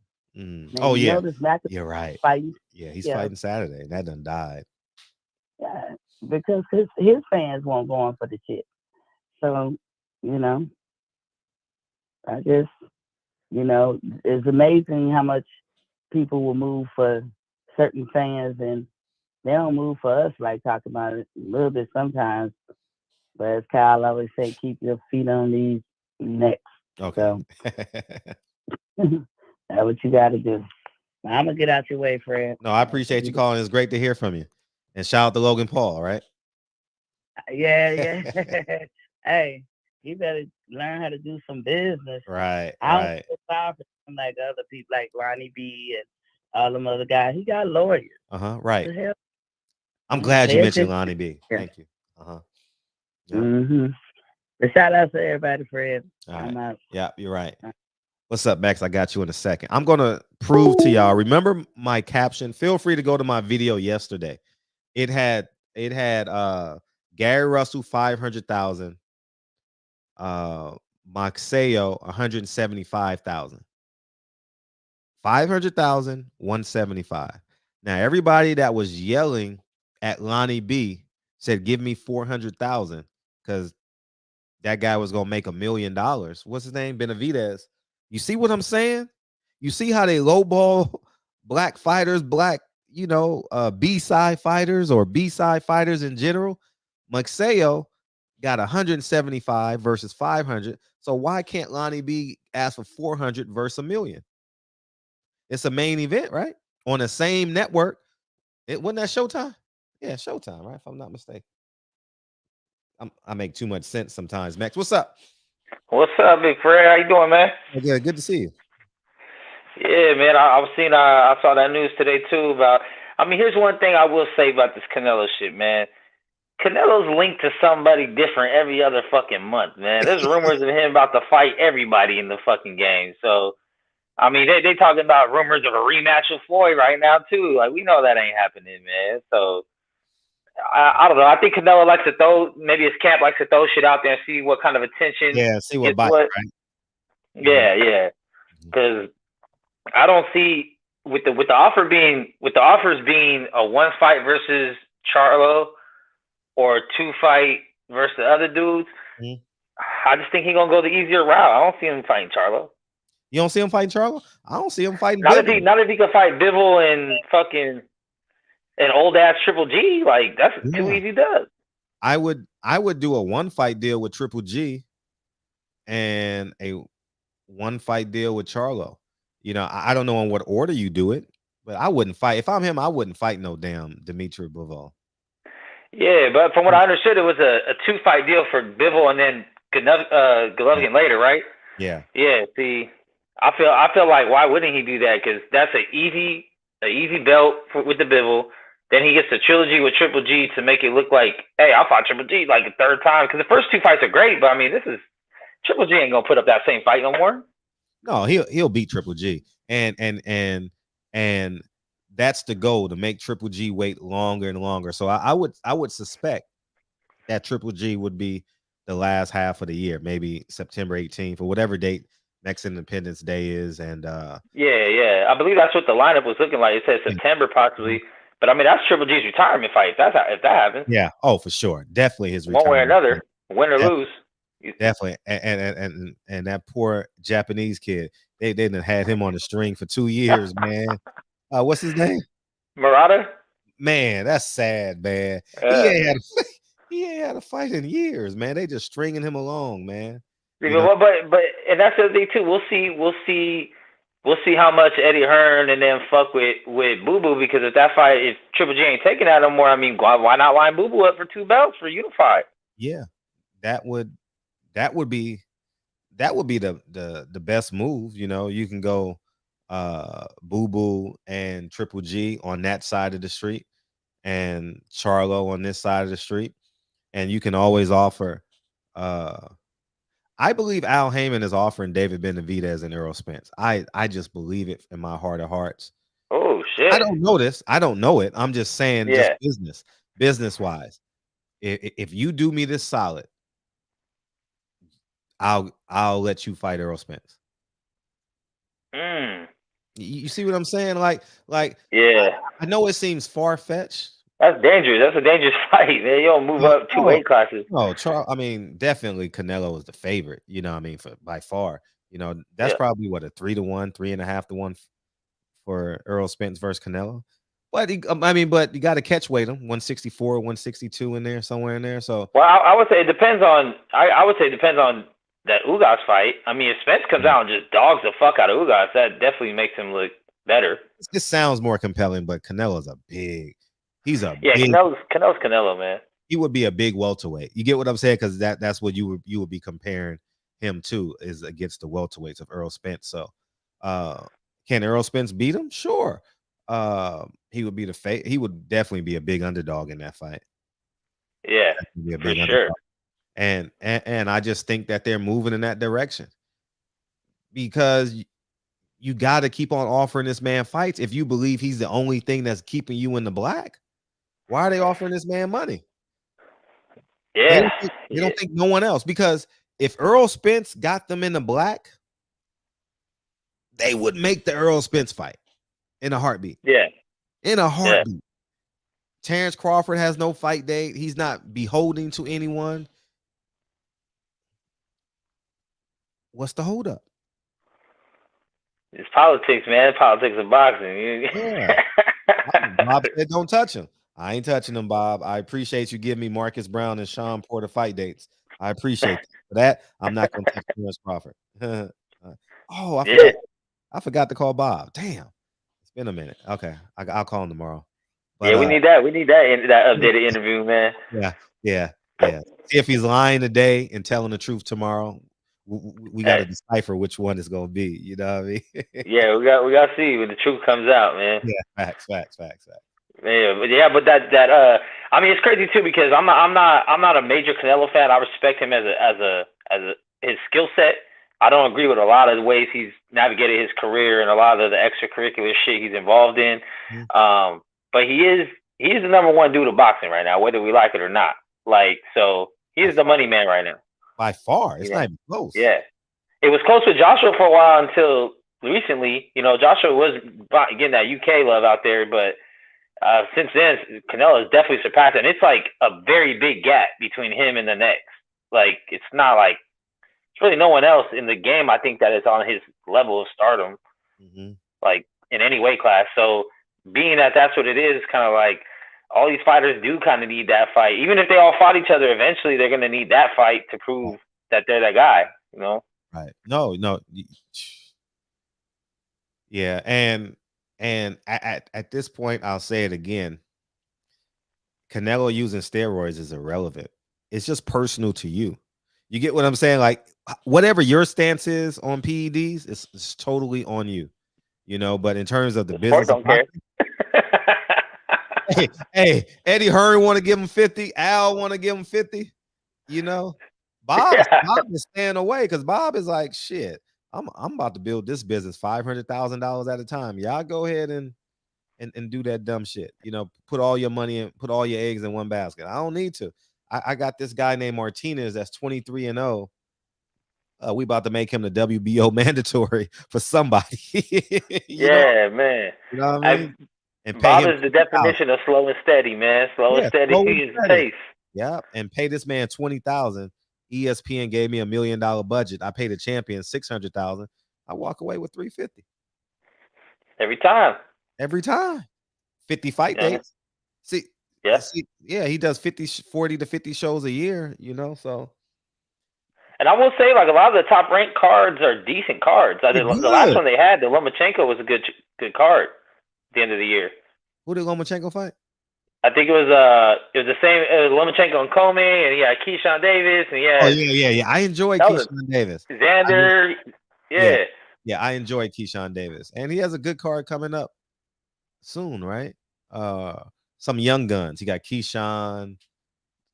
Oh you yeah, notice Macaboo you're right. fighting, Yeah, he's yeah, fighting Saturday. That done died. yeah, because his fans won't go on for the shit. So, you know, I guess, it's amazing how much people will move for certain fans and they don't move for us, like talking about it a little bit sometimes. But as Kyle always say, keep your feet on these necks. Okay. So that's what you got to do. I'm gonna get out your way, Fred. No, I appreciate you calling. It's great to hear from you. And shout out to Logan Paul, right? Yeah. Hey, you better learn how to do some business. Right. I don't feel sorry for him like other people, like Ronnie B and all them other guys. He got lawyers. Right. What the hell? I'm glad you mentioned attention. Lonnie B. Yeah. Thank you. Yep. But shout out to everybody, Fred. I'm out. Yeah, you're right. What's up, Max? I got you in a second. I'm gonna prove to y'all. Remember my caption? Feel free to go to my video yesterday. It had Gary Russell 500,000, Moxeo 175,000. 500,000, 175. Now, everybody that was yelling at Lonnie B said, give me 400,000 because that guy was going to make $1 million. What's his name? Benavidez. You see what I'm saying? You see how they lowball black fighters, B-side fighters or B-side fighters in general? Moxeo got 175 versus 500. So why can't Lonnie B ask for 400 versus $1 million? It's a main event, right? On the same network. It wasn't that Showtime? Yeah, Showtime, right? If I'm not mistaken. I make too much sense sometimes. Max, what's up? What's up, Big Fred? How you doing, man? Okay, good to see you. Yeah, man. I saw that news today too about. Here's one thing I will say about this Canelo shit, man. Canelo's linked to somebody different every other fucking month, man. There's rumors of him about to fight everybody in the fucking game. So, they talking about rumors of a rematch with Floyd right now too. Like, we know that ain't happening, man. So, I don't know. I think Canelo likes to maybe his camp likes to throw shit out there and see what kind of attention. Yeah, see what bites, right? Yeah. Because I don't see with the offers being a one fight versus Charlo or a 2-fight versus the other dudes. I just think he's gonna go the easier route. I don't see him fighting Charlo. You don't see him fighting Charlo? I don't see him fighting. Not if he can fight Bivol and fucking an old ass Triple G. Like, that's too easy dubs. I would do a 1-fight deal with Triple G and a 1-fight deal with Charlo. I don't know in what order you do it, but I wouldn't fight. If I'm him, I wouldn't fight no damn Dimitri Bivol. Yeah, but from what I understood, it was a 2-fight deal for Bivol and then Golovkin later, right? Yeah. Yeah. See, I feel like why wouldn't he do that? Because that's an easy belt with the Bivol. Then he gets the trilogy with Triple G to make it look like, hey, I fought Triple G like a third time. Because the first 2 fights are great, but this is Triple G ain't gonna put up that same fight no more. No, he'll beat Triple G, and that's the goal, to make Triple G wait longer and longer. So I would suspect that Triple G would be the last half of the year, maybe September 18th or whatever date next Independence Day is, and yeah, I believe that's what the lineup was looking like. It said September possibly, but that's Triple G's retirement fight. If that happens, yeah, oh for sure, definitely his one way or retirement. another, win or lose. Definitely, and that poor Japanese kid, they didn't had him on the string for 2 years, man. What's his name? Murata. Man, that's sad, man. He ain't had a fight in years, man. They just stringing him along, man. But and that's the other thing too. We'll see how much Eddie Hearn and then fuck with Boo Boo, because if Triple G ain't taking that no more, why not line Boo Boo up for 2 belts for Unified? Yeah, that would be the best move. You can go Boo Boo and Triple G on that side of the street and Charlo on this side of the street, and you can always offer I believe Al Heyman is offering David Benavidez and Errol Spence. I just believe it in my heart of hearts. Oh shit! I don't know this. I don't know it. I'm just saying, Yeah. just business wise. If you do me this solid, I'll let you fight Errol Spence. You see what I'm saying? Like, yeah. I know it seems far fetched. That's dangerous. That's a dangerous fight, man. You don't move up 2 weight classes. No, I mean, definitely Canelo is the favorite. You know what I mean? By far. You know, that's probably what, a 3-1, 3.5-1 for Errol Spence versus Canelo. But but you got to catch weight him 164, 162 in there, somewhere in there. So well, I would say it depends on. I would say it depends on that Ugas fight. I mean, if Spence comes out and just dogs the fuck out of Ugas, that definitely makes him look better. This sounds more compelling, but Canelo's he's a big, Canelo's Canelo, man. He would be a big welterweight. You get what I'm saying? Because that's what you would be comparing him to, is against the welterweights of Errol Spence. So can Errol Spence beat him? Sure. He would be he would definitely be a big underdog in that fight. Yeah, be a big underdog. And I just think that they're moving in that direction, because you got to keep on offering this man fights. If you believe he's the only thing that's keeping you in the black, why are they offering this man money? Yeah, they don't think no one else, because if Errol Spence got them in the black, they would make the Errol Spence fight in a heartbeat. Yeah, in a heartbeat. Yeah. Terrence Crawford has no fight date. He's not beholden to anyone. What's the holdup? It's politics, man. Politics of boxing. Yeah. Bob said don't touch him. I ain't touching him, Bob. I appreciate you giving me Marcus Brown and Sean Porter fight dates. I appreciate that. For that, I'm not going to touch Terrence Crawford. I forgot to call Bob. Damn. It's been a minute. Okay. I'll call him tomorrow. But, yeah, we need that. We need that updated interview, man. Yeah. See if he's lying today and telling the truth tomorrow. We got to decipher which one it's gonna be. You know what I mean? Yeah, we got to see when the truth comes out, man. Yeah, facts. Yeah, but that I mean, it's crazy too, because I'm not a major Canelo fan. I respect him as his skill set. I don't agree with a lot of the ways he's navigated his career and a lot of the extracurricular shit he's involved in. Mm-hmm. But he is the number one dude of boxing right now, whether we like it or not. Like, so he's the money man right now. By far. It's not even close. Yeah. It was close with Joshua for a while until recently. You know, Joshua was getting that UK love out there, but since then, Canelo has definitely surpassed it. And it's like a very big gap between him and the next. Like, it's not like, it's really no one else in the game, I think, that is on his level of stardom, like, in any weight class. So, being that that's what it is, kind of like, all these fighters do kind of need that fight. Even if they all fought each other, eventually they're going to need that fight to prove that they're that guy, you know? Right. No. Yeah. And at this point, I'll say it again. Canelo using steroids is irrelevant. It's just personal to you. You get what I'm saying? Like, whatever your stance is on PEDs, it's totally on you, you know? But in terms of the business, don't care. Hey, Eddie Hearn want to give him 50. Al want to give him 50. You know, Bob is staying away, because Bob is like, shit, I'm about to build this business $500,000 at a time. Y'all go ahead and do that dumb shit. You know, put all your money in, put all your eggs in one basket. I don't need to. I got this guy named Martinez that's 23-0. We about to make him the WBO mandatory for somebody. Yeah, man. You know what I mean? And Bob is the definition of slow and steady, man. Slow and steady is pace. Yeah, and pay this man $20,000. ESPN gave me $1 million budget. I pay the champion $600,000. I walk away with $350 every time. 50 fight dates. See, he does 40 to 50 shows a year. You know, so. And I will say, like, a lot of the top ranked cards are decent cards. The last one they had, the Lomachenko, was a good card. The end of the year. Who did Lomachenko fight? I think it was the same. It was Lomachenko and Comey, and he had Keyshawn Davis, and yeah. I enjoyed Keyshawn Davis. Xander, yeah, I enjoyed Keyshawn Davis, and he has a good card coming up soon, right? Some young guns. He got Keyshawn,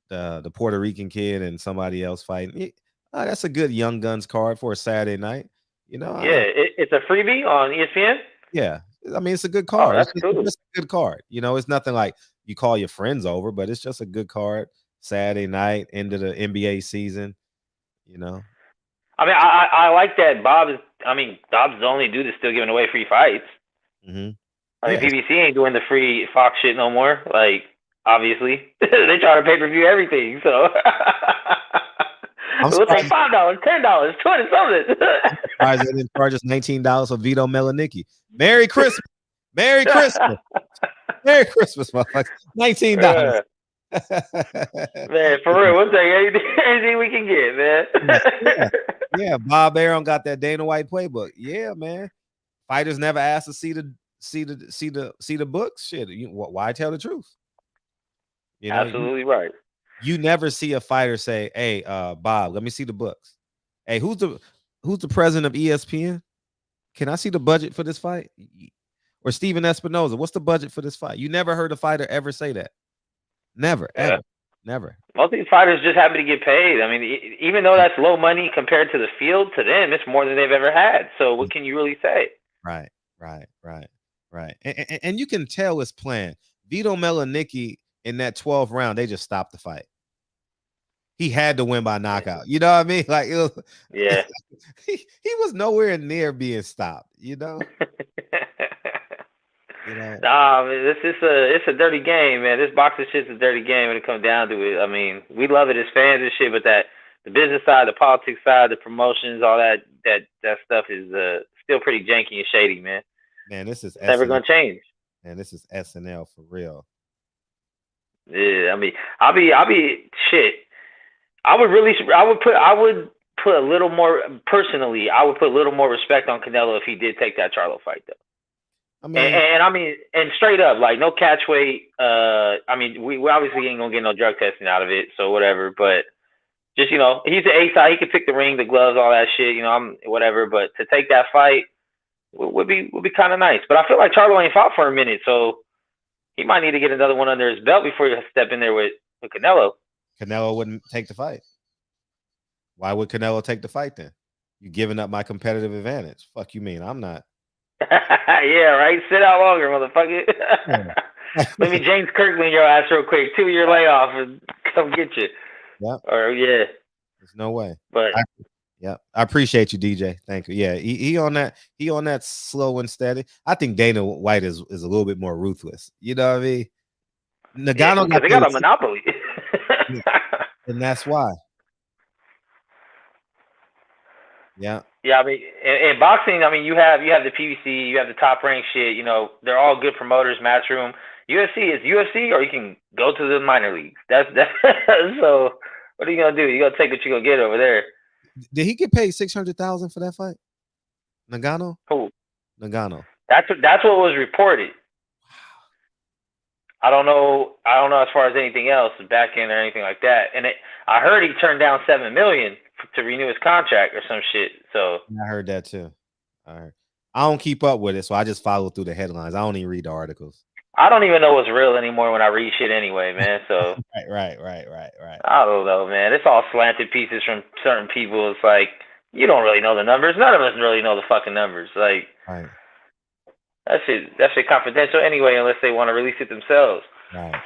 the Puerto Rican kid, and somebody else fighting. That's a good Young Guns card for a Saturday night. You know, Yeah, it's a freebie on ESPN. yeah. I mean, it's a good Oh, card. that's It's cool. just a good card. You know, it's nothing like you call your friends over, but it's just a good card. Saturday night, end of the NBA season. You know, I mean, I like that Bob's the only dude that's still giving away free fights. mm-hmm. I mean, Yeah. PBC ain't doing the free Fox shit no more. Like, obviously, they try to pay-per-view everything. So we'll take $5, $10, 20 something. They didn't charge us $19 for Vito Melanicki. Merry Christmas. Merry Christmas. Merry Christmas, motherfucker. $19. Man, for real, we'll take anything we can get, man. Yeah, Bob Arum got that Dana White playbook. Yeah, man. Fighters never asked to see the books. Shit, why tell the truth? You know, absolutely right. You never see a fighter say, "Hey, Bob, let me see the books." Hey, who's the president of ESPN? Can I see the budget for this fight? Or Steven Espinoza, what's the budget for this fight? You never heard a fighter ever say that. Never, ever, never. Most of these fighters just happy to get paid. I mean, even though that's low money compared to the field, to them, it's more than they've ever had. So what can you really say? Right. And you can tell it's planned. Vito Melanicki in that 12th round, they just stopped the fight. He had to win by knockout. You know what I mean? Like, it was, yeah, he was nowhere near being stopped. You know. Nah, man, it's a dirty game, man. This boxing shit's a dirty game when it comes down to it. I mean, we love it as fans and shit, but the business side, the politics side, the promotions, all that stuff is still pretty janky and shady, man. Man, this is never gonna change. Man, this is SNL for real. Yeah, I mean, I'll be shit. I would put a little more personally. I would put a little more respect on Canelo if he did take that Charlo fight, though. I mean, and straight up, like no catch weight. I mean, we obviously ain't gonna get no drug testing out of it, so whatever. But just he's the A side. He could pick the ring, the gloves, all that shit. I'm whatever. But to take that fight would be kind of nice. But I feel like Charlo ain't fought for a minute, so he might need to get another one under his belt before he step in there with Canelo. Canelo wouldn't take the fight. Why would Canelo take the fight then? You giving up my competitive advantage. Fuck you mean? I'm not. Yeah, right. Sit out longer, motherfucker. Let me James Kirkland your ass real quick. 2-year layoff and come get you. Yep. Or yeah. There's no way. But I appreciate you, DJ. Thank you. Yeah, he on that. He on that slow and steady. I think Dana White is a little bit more ruthless. You know what I mean? Nagano they got a monopoly. And that's why. Yeah. Yeah, I mean, in boxing, I mean, you have the PBC, you have the top rank shit. They're all good promoters. Matchroom. UFC is UFC, or you can go to the minor leagues. That's so. What are you gonna do? You gonna take what you gonna get over there. Did he get paid $600,000 for that fight? Nagano? Who? Nagano. That's what was reported. I don't know as far as anything else, back end or anything like that. And I heard he turned down $7 million to renew his contract or some shit. So I heard that too. I don't keep up with it, so I just follow through the headlines. I don't even read the articles. I don't even know what's real anymore when I read shit anyway, man. So right. I don't know, man. It's all slanted pieces from certain people. It's like you don't really know the numbers. None of us really know the fucking numbers. Like right. That shit confidential anyway, unless they want to release it themselves. Right.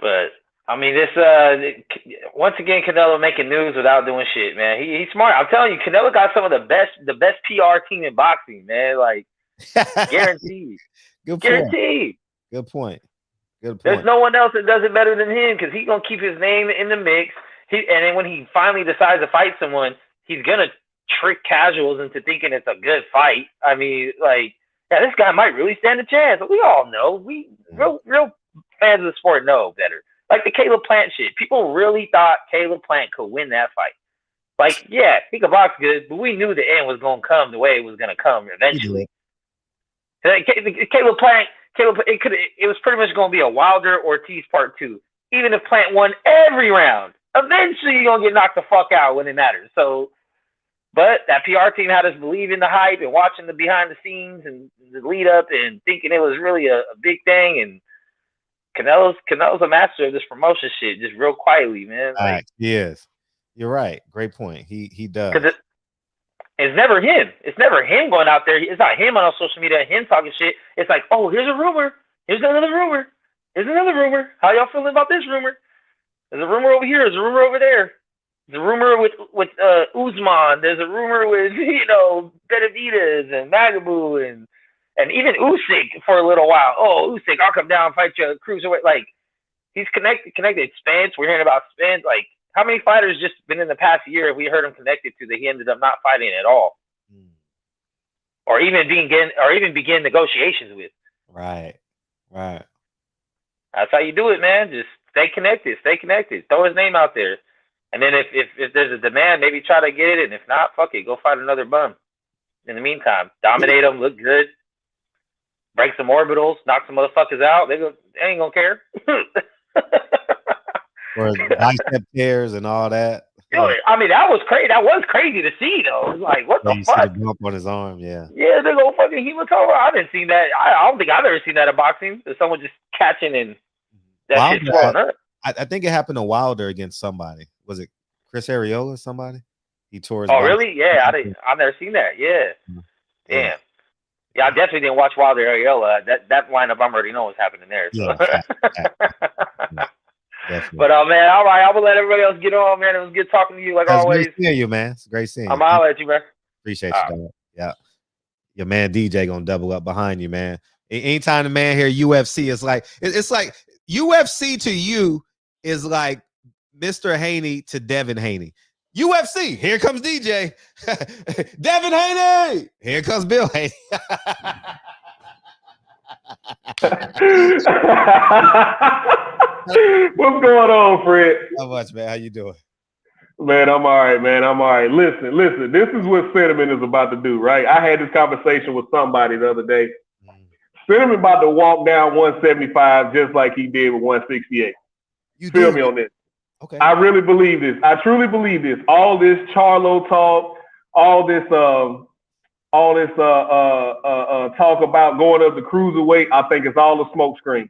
But I mean, this once again, Canelo making news without doing shit, man. He's smart. I'm telling you, Canelo got some of the best PR team in boxing, man. Like guaranteed. Guaranteed. Good point. There's no one else that does it better than him because he's gonna keep his name in the mix. And then when he finally decides to fight someone, he's gonna trick casuals into thinking it's a good fight. I mean, like, yeah, this guy might really stand a chance. We all know. We real fans of the sport know better. Like the Caleb Plant shit. People really thought Caleb Plant could win that fight. Like, yeah, he could box good, but we knew the end was gonna come the way it was gonna come eventually. Caleb Plant, it was pretty much gonna be a Wilder Ortiz part 2. Even if Plant won every round, eventually you're gonna get knocked the fuck out when it matters. So, but that PR team had us believe in the hype and watching the behind the scenes and the lead up and thinking it was really a big thing. And Canelo's a master of this promotion shit, just real quietly, man. Like, he is. You're right. Great point. He does. Because it's never him. It's never him going out there. It's not him on social media, him talking shit. It's like, oh, here's a rumor. Here's another rumor. Here's another rumor. How y'all feeling about this rumor? There's a rumor over here. There's a rumor over there. There's a rumor with Usman. There's a rumor with Benavidez and Magaboo and even Usyk for a little while. Oh, Usyk, I'll come down and fight you cruiserweight. Like, he's connected. Spence. We're hearing about Spence. Like, how many fighters just been in the past year we heard him connected to that he ended up not fighting at all, or even begin negotiations with? Right. That's how you do it, man. Just stay connected. Throw his name out there, and then if there's a demand, maybe try to get it, and if not, fuck it, go fight another bum. In the meantime, dominate them, look good, break some orbitals, knock some motherfuckers out. They ain't gonna care. Or bicep tears and all that. Dude, I mean, that was crazy. That was crazy to see, though. It's like, what the fuck? The bump on his arm, yeah. Yeah, they're going fucking hematoma. I didn't see that. I don't think I've ever seen that in boxing. Someone just catching and that shit swelling up. I think it happened to Wilder against somebody. Was it Chris Arreola? Somebody? He tore his. Oh, really? Yeah, I've never seen that. Yeah. Damn. Yeah, I definitely didn't watch Wilder Arreola. That lineup, I'm already know what's happening there. So. Yeah. But man, all right, I will let everybody else get on, man. It was good talking to you, like always. Great seeing you, man. It's great seeing you. I'm out at you, man. Appreciate you, dog. Yeah. Your man DJ gonna double up behind you, man. Anytime the man hear UFC, it's like UFC to you is like Mr. Haney to Devin Haney. UFC, here comes DJ. Devin Haney, here comes Bill Haney. What's going on, Fred? How much, man? How you doing? Man, I'm all right, man. I'm all right. Listen. This is what Cinnamon is about to do, right? I had this conversation with somebody the other day. Cinnamon about to walk down 175 just like he did with 168. You feel me on this? Okay. I really believe this. I truly believe this. All this Charlo talk, all this talk about going up the cruiserweight, I think it's all a smoke screen.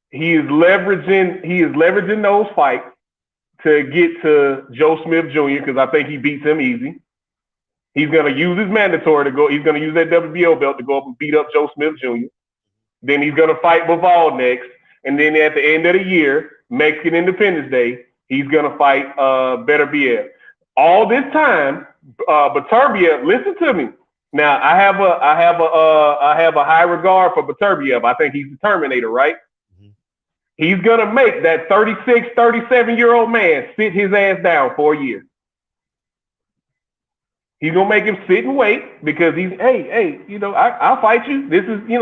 He is leveraging those fights to get to Joe Smith Jr. because I think he beats him easy. He's going to use his mandatory to go. He's going to use that WBO belt to go up and beat up Joe Smith Jr. Then he's going to fight Bivol next. And then at the end of the year, Mexican Independence Day, he's going to fight Beterbiev. All this time, Beterbiev, listen to me. Now, I have a high regard for Beterbiev. I think he's the Terminator, right? He's going to make that 36, 37-year-old man sit his ass down for a year. He's going to make him sit and wait because I'll fight you.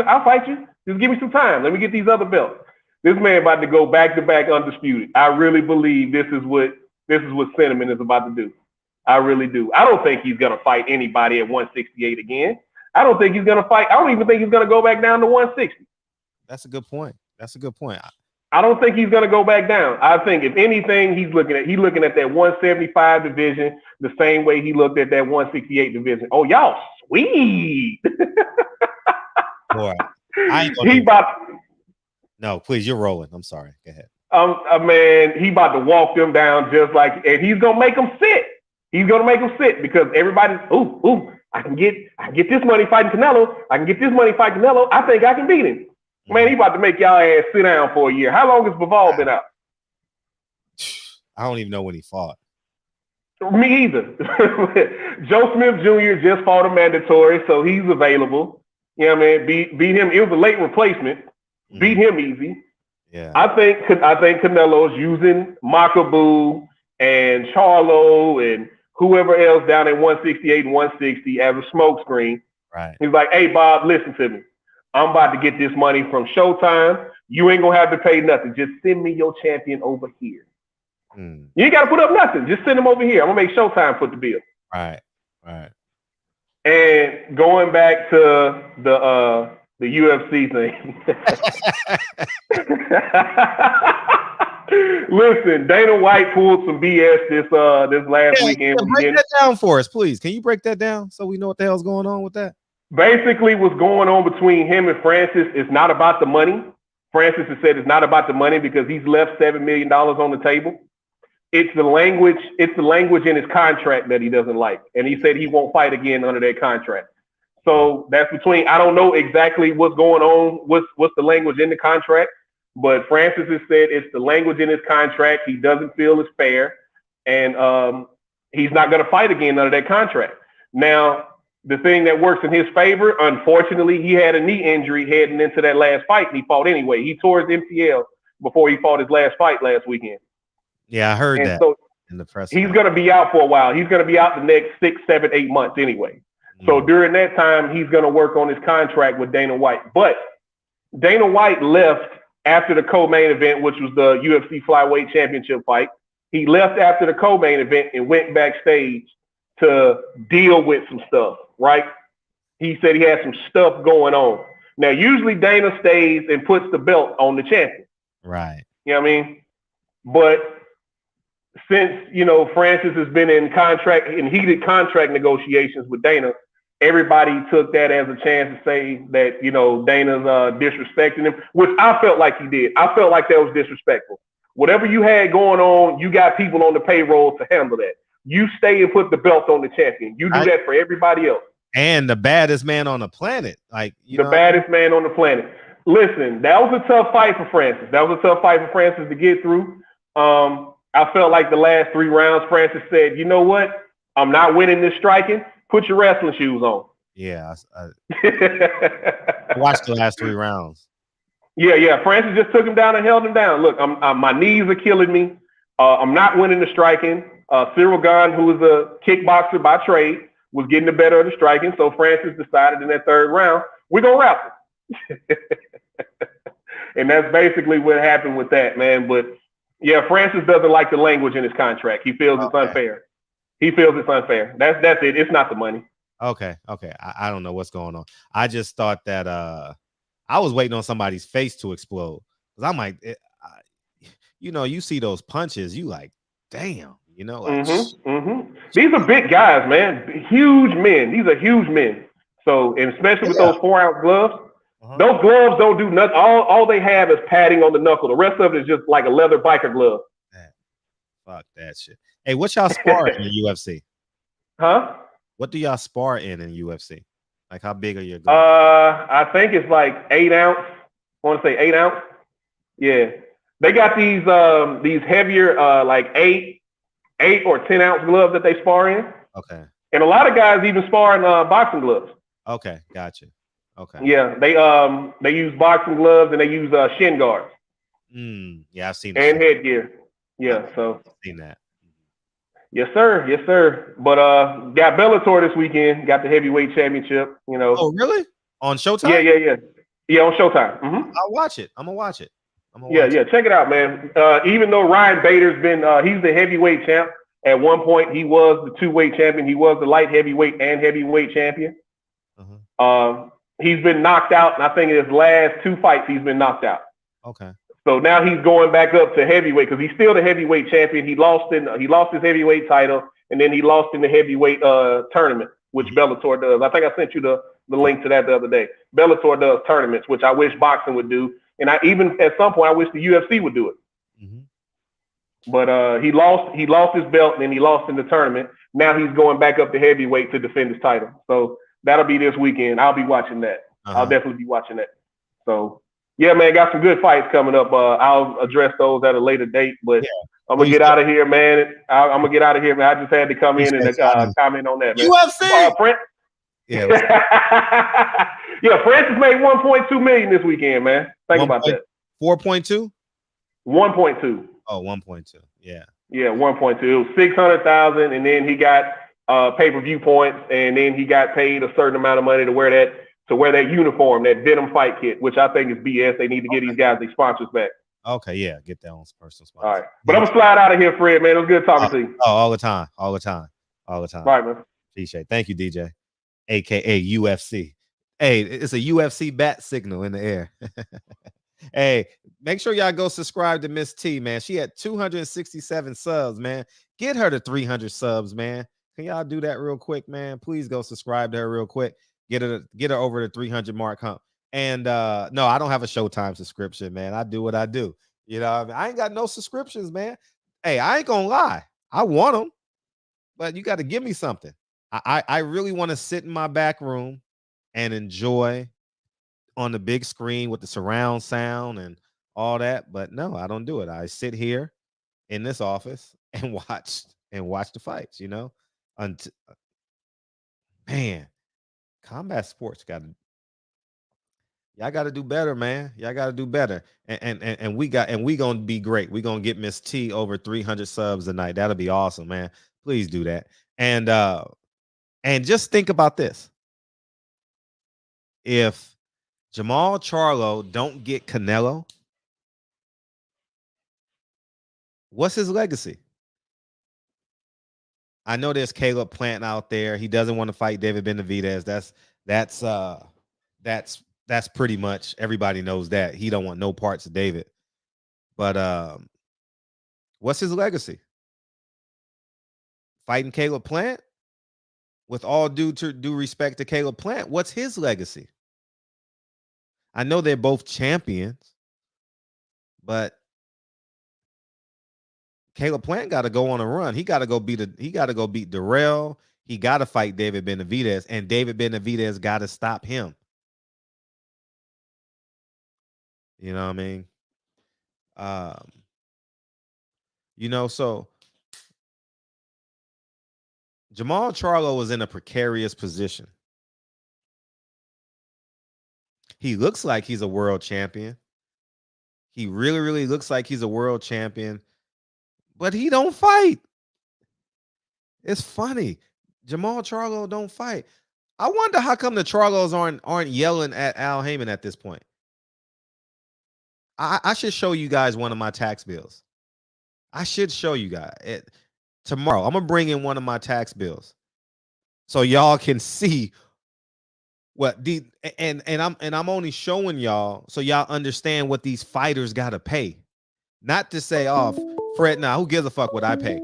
I'll fight you. Just give me some time. Let me get these other belts. This man about to go back-to-back undisputed. I really believe this is what Cinnamon is about to do. I really do. I don't think he's going to fight anybody at 168 again. I don't think he's going to fight. I don't even think he's going to go back down to 160. That's a good point. I don't think he's going to go back down. I think if anything, he's looking at that 175 division the same way he looked at that 168 division. Oh, y'all sweet. Boy, No, please, you're rolling. I'm sorry. Go ahead. Man, he about to walk them down just like, and he's gonna make them sit. He's gonna make them sit because everybody's, I can get this money fighting Canelo. I can get this money fighting Canelo. I think I can beat him. Man, he about to make y'all ass sit down for a year. How long has Bivol been out? I don't even know when he fought. Me either. Joe Smith Jr. just fought a mandatory, so he's available. You know what I mean? Beat him. It was a late replacement. Beat him easy. Yeah. I think Canelo's using Macaboo and Charlo and whoever else down at 168 and 160 as a smokescreen. Right. He's like, hey, Bob, listen to me. I'm about to get this money from Showtime. You ain't going to have to pay nothing. Just send me your champion over here. You ain't got to put up nothing. Just send him over here. I'm going to make Showtime foot the bill. Right. And going back to the UFC thing. Listen, Dana White pulled some BS this last weekend. Break that down for us, please. Can you break that down so we know what the hell's going on with that? Basically, what's going on between him and Francis is not about the money. Francis has said it's not about the money because he's left $7 million on the table. It's the language. It's the language in his contract that he doesn't like, and he said he won't fight again under that contract. So that's between. I don't know exactly what's going on. What's the language in the contract? But Francis has said it's the language in his contract. He doesn't feel it's fair, and he's not going to fight again under that contract. Now, the thing that works in his favor, unfortunately, he had a knee injury heading into that last fight, and he fought anyway. He tore his MCL before he fought his last fight last weekend. Yeah, I heard And that so in the press. he's going to be out for a while. He's going to be out the next 6, 7, 8 months anyway. So during that time, he's going to work on his contract with Dana White. But Dana White left after the co-main event, which was the UFC Flyweight Championship fight. He left after the co-main event and went backstage to deal with some stuff, right? He said he had some stuff going on. Now, usually Dana stays and puts the belt on the champion. Right. You know what I mean? But since, Francis has been in heated contract negotiations with Dana, everybody took that as a chance to say that, Dana's disrespecting him, which I felt like he did. I felt like that was disrespectful. Whatever you had going on, you got people on the payroll to handle that. You stay and put the belt on the champion. You do that for everybody else. And the baddest man on the planet. Baddest man on the planet. Listen, that was a tough fight for Francis. To get through. I felt like the last 3 rounds, Francis said, you know what? I'm not winning this striking. Put your wrestling shoes on. Yeah. I watched the last 3 rounds. Yeah. Francis just took him down and held him down. Look, my knees are killing me. I'm not winning the striking. Cyril Gahn, who is a kickboxer by trade, was getting the better of the striking. So Francis decided in that 3rd round, we're going to wrestle. And that's basically what happened with that, man. But yeah, Francis doesn't like the language in his contract. He feels it's unfair. That's it. It's not the money. Okay. I don't know what's going on. I just thought that I was waiting on somebody's face to explode. Because I'm like, you see those punches, you like, damn, These are big guys, man. Huge men. These are huge men. So, and especially with those 4-ounce gloves, those gloves don't do nothing. All they have is padding on the knuckle. The rest of it is just like a leather biker glove. Fuck that shit. Hey, what y'all spar in the UFC? Huh? What do y'all spar in UFC? Like, how big are your gloves? I think it's like 8 ounce. I want to say 8 ounce. Yeah. They got these heavier, like 8 or 10 ounce gloves that they spar in. Okay. And a lot of guys even spar in boxing gloves. Okay, gotcha. Okay. Yeah, they use boxing gloves and they use shin guards. Yeah, I've seen that. And headgear. Yeah, so I've seen that. Yes, sir. But got Bellator this weekend. Got the heavyweight championship. Oh, really? On Showtime? Yeah, on Showtime. Mm-hmm. I'll watch it. I'm gonna watch it. Check it out, man. Even though Ryan Bader's been, he's the heavyweight champ. At one point, he was the 2-weight champion. He was the light heavyweight and heavyweight champion. He's been knocked out, and I think in his last 2 fights, he's been knocked out. Okay. So now he's going back up to heavyweight because he's still the heavyweight champion. He lost his heavyweight title, and then he lost in the heavyweight tournament, which Bellator does. I think I sent you the link to that the other day. Bellator does tournaments, which I wish boxing would do, and even at some point I wish the UFC would do it. But he lost his belt, and then he lost in the tournament. Now he's going back up to heavyweight to defend his title. So that'll be this weekend. I'll be watching that. I'll definitely be watching that. So. Yeah, man, got some good fights coming up. I'll address those at a later date, but I'm gonna get out of here, man. I'm gonna get out of here, man. I just had to come in and comment on that, man. UFC. Yeah, Francis made 1.2 million this weekend, man. Think about that. 4.2. 1.2. Oh, 1.2. Yeah. Yeah, 1.2. It was 600,000, and then he got pay-per-view points, and then he got paid a certain amount of money to wear that uniform, that Venom fight kit, which I think is BS. They need to get these guys their sponsors back. Okay, yeah, get that on personal sponsor. All right. But I'm going to slide out of here, Fred, man. It was good talking to you. Oh, all the time. All right, man. Appreciate it. Thank you, DJ. AKA UFC. Hey, it's a UFC bat signal in the air. Hey, make sure y'all go subscribe to Miss T, man. She had 267 subs, man. Get her to 300 subs, man. Can y'all do that real quick, man? Please go subscribe to her real quick. Get her over the 300 mark, huh? And no, I don't have a Showtime subscription, man. I do what I do. I ain't got no subscriptions, man. Hey, I ain't gonna lie. I want them, but you got to give me something. I really want to sit in my back room and enjoy on the big screen with the surround sound and all that. But no, I don't do it. I sit here in this office and watch the fights, you know. Man, combat sports y'all got to do better, man. Y'all got to do better. And we gonna be great. We gonna get Miss T over 300 subs tonight. That'll be awesome, man. Please do that. And just think about this. If Jamal Charlo don't get Canelo, what's his legacy? I know there's Caleb Plant out there. He doesn't want to fight David Benavidez. That's pretty much everybody knows that. He don't want no parts of David. But what's his legacy? Fighting Caleb Plant? With all due respect to Caleb Plant, what's his legacy? I know they're both champions, but Caleb Plant got to go on a run. He got to go beat Darrell. He got to fight David Benavidez, and David Benavidez got to stop him. You know what I mean? So Jamal Charlo was in a precarious position. He looks like he's a world champion. He really, really looks like he's a world champion, but he don't fight. It's funny. Jamal Charlo don't fight. I wonder how come the Charlos aren't yelling at Al Haymon at this point. I should show you guys one of my tax bills. I should show you guys it tomorrow. I'm gonna bring in one of my tax bills so y'all can see what and I'm only showing y'all so y'all understand what these fighters gotta pay. Not to say, oh, Fred, now who gives a fuck what I pay,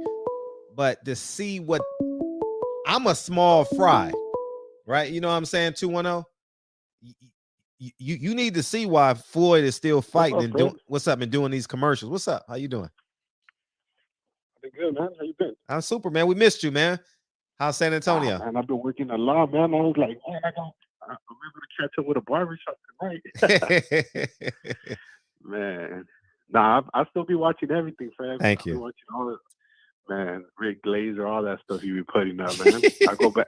but to see what I'm a small fry, right? You know what I'm saying? 210. You need to see why Floyd is still fighting and doing what's up and doing these commercials. What's up? How you doing? Been good, man. How you been? I'm super, man. We missed you, man. How's San Antonio? Man, I've been working a lot, man. I was like, man, I'm able to catch up with a barbershop tonight. Man, nah, I still be watching everything, Fred. Thank you. Be watching all it, man. Rick Glazer, all that stuff you be putting up, man. I go back.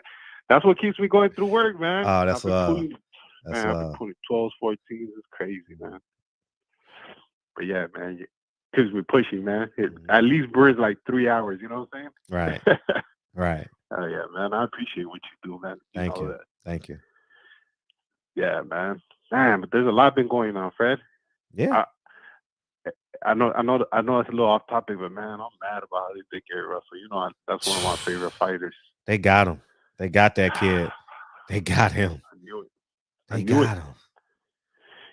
That's what keeps me going through work, man. Oh, that's love. I've been putting 12s, 14s. It's crazy, man. But yeah, man, it keeps me pushing, man. It at least burns like 3 hours. You know what I'm saying? Right. Right. Oh yeah, man. I appreciate what you do, man. Thank you. Thank you. Yeah, man. Man, but there's a lot been going on, Fred. Yeah. I know it's a little off topic, but man, I'm mad about how they did Gary Russell. You know, that's one of my favorite fighters. They got him. They got that kid. They got him. I knew it. They got him.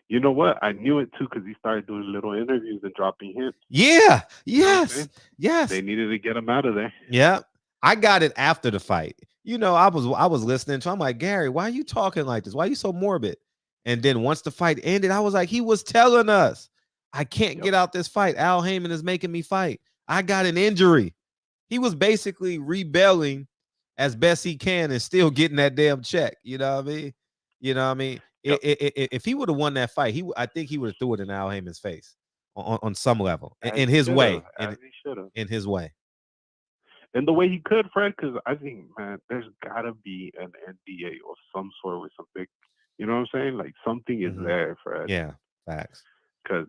You know what? I knew it too because he started doing little interviews and dropping hints. Yeah. Yes. Yes. They needed to get him out of there. Yeah. I got it after the fight. You know, I was listening to him. I'm like, Gary, why are you talking like this? Why are you so morbid? And then once the fight ended, I was like, he was telling us, I can't get out this fight. Al Haymon is making me fight. I got an injury. He was basically rebelling as best he can and still getting that damn check. You know what I mean? You know what I mean? Yep. If he would have won that fight, I think he would have threw it in Al Haymon's face on some level, in his way. In his way. And the way he could, Fred, because I think, man, there's got to be an NDA of some sort with some big, you know what I'm saying? Like something is there, Fred. Yeah, facts. Because,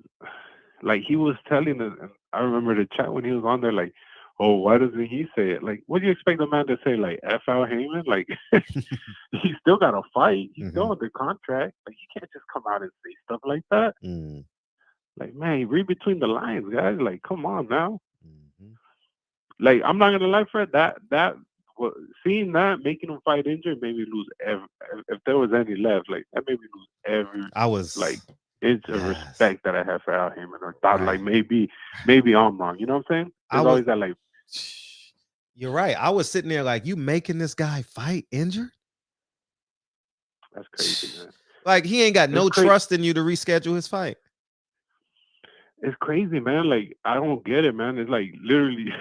like, he was telling us, and I remember the chat when he was on there, like, oh, why doesn't he say it? Like, what do you expect a man to say? Like, F. Al Haymon? Like, he still got to fight. He's still under contract. Like, he can't just come out and say stuff like that. Like, man, read between the lines, guys. Like, come on now. Like, I'm not gonna lie, Fred. Seeing that, making him fight injured, made me lose if there was any left. Like, that made me lose every. I was like inch of respect that I had for Al Haymon, or thought like maybe I'm wrong. You know what I'm saying? There's always that like. You're right. I was sitting there like, you making this guy fight injured? That's crazy, man. Like, he ain't got no trust in you to reschedule his fight. It's crazy, man. Like, I don't get it, man. It's like literally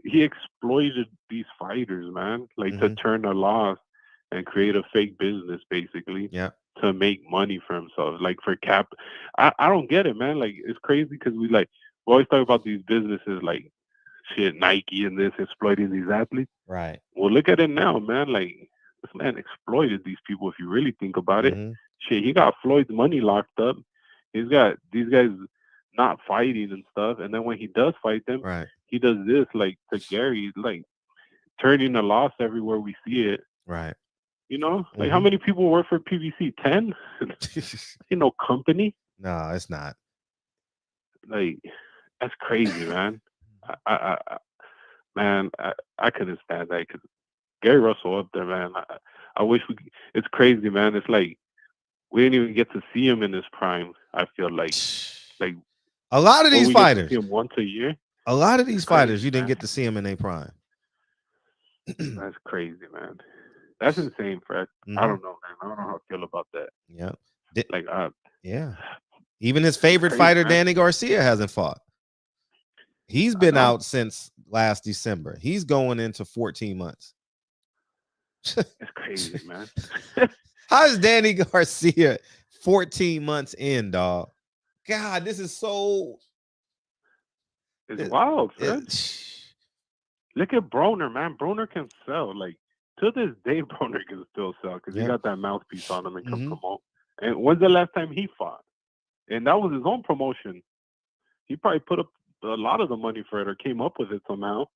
he exploited these fighters, man, like to turn a loss and create a fake business basically to make money for himself. Like for cap. I don't get it, man. Like it's crazy because we always talk about these businesses like shit, Nike and this exploiting these athletes. Right. Well, look at it now, man. Like this man exploited these people if you really think about it. Shit, he got Floyd's money locked up. He's got these guys not fighting and stuff. And then when he does fight them, he does this like to Gary, like turning a loss everywhere we see it. Right. You know, like how many people work for PBC? 10? You know, company. No, it's not. Like that's crazy, man. I couldn't stand that because Gary Russell up there, man. I wish it's crazy, man. It's like we didn't even get to see him in his prime. I feel like a lot of these fighters see him once a year. A lot of these fighters, you didn't get to see them in their prime. That's crazy, man. That's insane, Fred. I don't know, man. I don't know how I feel about that. Yeah. Yeah. Even his favorite fighter, Danny Garcia, hasn't fought. He's been out since last December. He's going into 14 months. It's crazy, man. How is Danny Garcia 14 months in, dog? God, this is so... It's wild, Fred. Look at Broner, man. Broner can sell. Like, to this day, Broner can still sell because he got that mouthpiece on him and can promote. And when's the last time he fought? And that was his own promotion. He probably put up a lot of the money for it or came up with it somehow.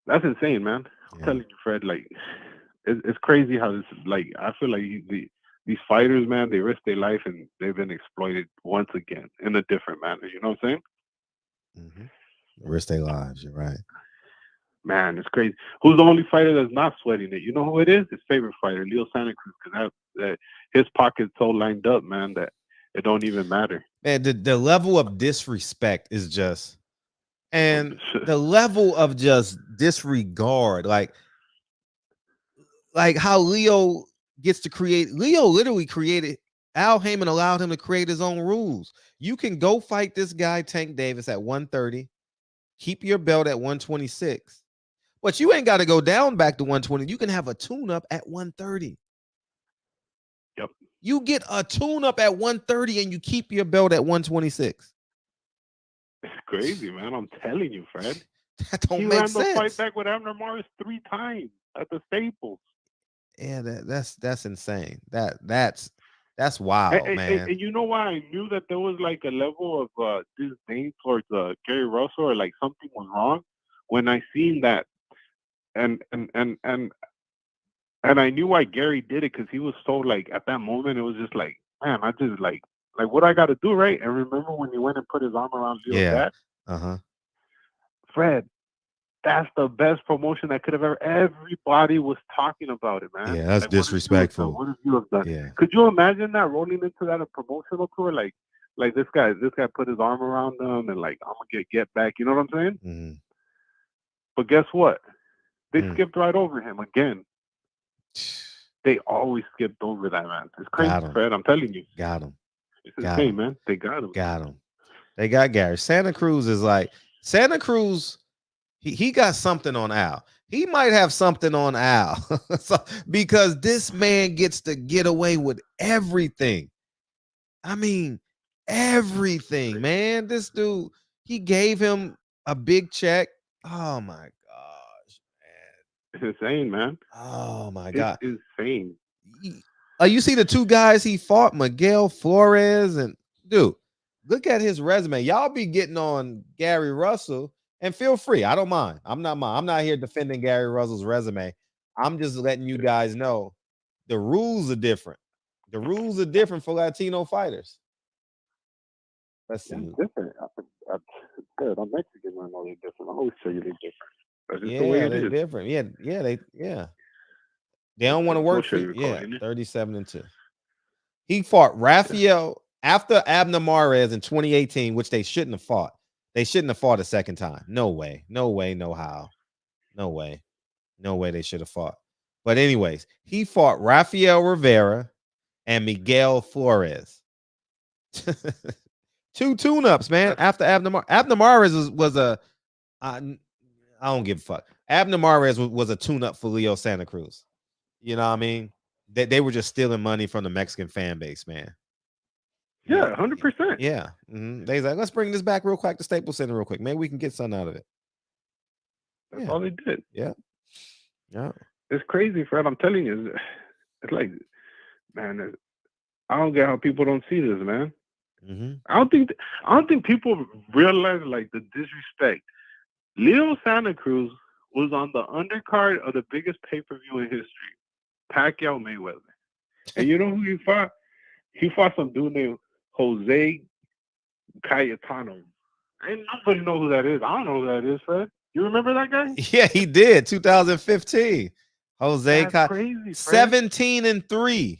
That's insane, man. I'm telling you, Fred, like, it's crazy how this, like, I feel like these fighters, man, they risk their life and they've been exploited once again in a different manner. You know what I'm saying? Risk their lives. You're right. Man, it's crazy. Who's the only fighter that's not sweating it? You know who it is? His favorite fighter, Leo Santa Cruz, because that his pocket's so lined up, man, that it don't even matter. Man, the level of disrespect is just, and the level of just disregard, like how Leo gets to create. Leo literally created. Al Haymon allowed him to create his own rules. You can go fight this guy, Tank Davis, at 130. Keep your belt at 126. But you ain't got to go down back to 120. You can have a tune-up at 130. Yep. You get a tune-up at 130 and you keep your belt at 126. It's crazy, man. I'm telling you, Fred. That don't make sense. He ran the fight back with Abner Morris 3 times at the Staples. Yeah, that's insane. That's wild, man. And you know why I knew that there was like a level of disdain towards Gary Russell, or like something was wrong when I seen that, and I knew why Gary did it, because he was so, like, at that moment it was just like, man, I just like what I got to do, right? And remember when he went and put his arm around Leo's dad? Fred, that's the best promotion that could have ever. Everybody was talking about it, man. Yeah, that's like, disrespectful. What have you have done? Yeah. Could you imagine that rolling into that a promotional tour? Like this guy put his arm around them and like, I'm gonna get back. You know what I'm saying? But guess what? They skipped right over him again. They always skipped over that, man. It's crazy, Fred. I'm telling you. Got him. It's insane, man. They got him. Got him. They got Gary. Santa Cruz is like Santa Cruz. He got something on Al. He might have something on Al because this man gets to get away with everything. I mean, everything, man. This dude, he gave him a big check. Oh my gosh, man. It's insane, man. Oh my God. It's insane. You see the 2 guys he fought, Miguel Flores, and dude, look at his resume. Y'all be getting on Gary Russell. And feel free. I don't mind. I'm not here defending Gary Russell's resume. I'm just letting you guys know the rules are different. The rules are different for Latino fighters. Let's see. It's different. It's good. I'm Mexican. I know they're different. I always say they're different. That's just Yeah, the way they're different. Yeah. They don't want to work for you. Yeah, 37-2. He fought Rafael after Abner Mares in 2018, which they shouldn't have fought. They shouldn't have fought a second time. No way. No way. No how. No way. No way they should have fought. But anyways, he fought Rafael Rivera and Miguel Flores. 2 tune-ups, man. After Abner Mares was a I don't give a fuck. Abner Mares was a tune-up for Leo Santa Cruz. You know what I mean? They were just stealing money from the Mexican fan base, man. Yeah, 100%. Yeah. They like, let's bring this back real quick to Staples Center real quick. Maybe we can get something out of it. That's all they did. Yeah. Yeah. It's crazy, Fred. I'm telling you, it's like, man, I don't get how people don't see this, man. I don't think people realize like the disrespect. Leo Santa Cruz was on the undercard of the biggest pay-per-view in history, Pacquiao Mayweather. And you know who he fought? He fought some dude named Jose Cayetano. Ain't nobody know who that is. I don't know who that is, Fred. You remember that guy? Yeah, he did. 2015. Jose That's crazy, Fred. 17-3.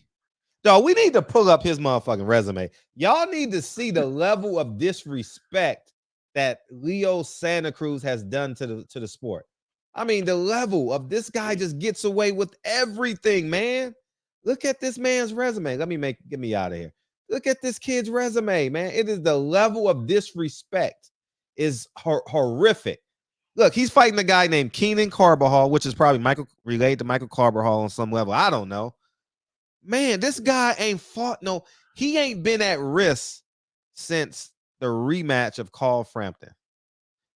Dog, we need to pull up his motherfucking resume. Y'all need to see the level of disrespect that Leo Santa Cruz has done to the sport. I mean, the level of this guy just gets away with everything, man. Look at this man's resume. Get me out of here. Look at this kid's resume, man. It is the level of disrespect is horrific. Look, he's fighting a guy named Keenan Carbajal, which is probably related to Michael Carbajal on some level. I don't know. Man, this guy ain't fought he ain't been at risk since the rematch of Carl Frampton.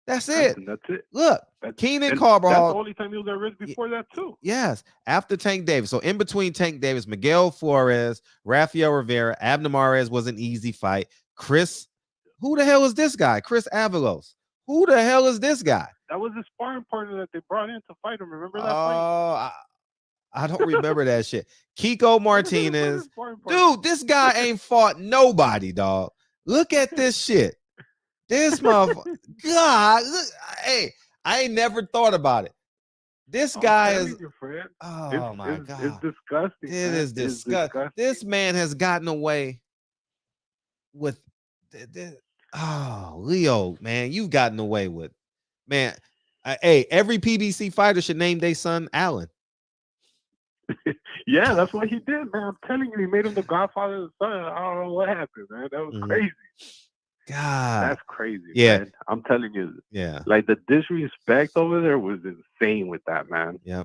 That's it. That's it. Look, Keenan Carbajal. That's the only time he was at risk before that, too. Yes, after Tank Davis. So in between Tank Davis, Miguel Flores, Rafael Rivera, Abner Mares was an easy fight. Who the hell is this guy? Chris Avalos. Who the hell is this guy? That was the sparring partner that they brought in to fight him. Remember that fight? I don't remember that shit. Kiko Martinez. Dude, this guy ain't fought nobody, dog. Look at this shit. This motherfucker. God, look. Hey, I ain't never thought about it. This guy is. Oh my God. It's disgusting. It is disgusting. This man has gotten away with. Leo, man, you've gotten away with. Man, hey, every PBC fighter should name their son Allen. Yeah, that's what he did, man. I'm telling you, he made him the godfather of the son. I don't know what happened, man. That was crazy. God, that's crazy. Yeah, man. I'm telling you. Yeah, like the disrespect over there was insane with that, man. Yeah,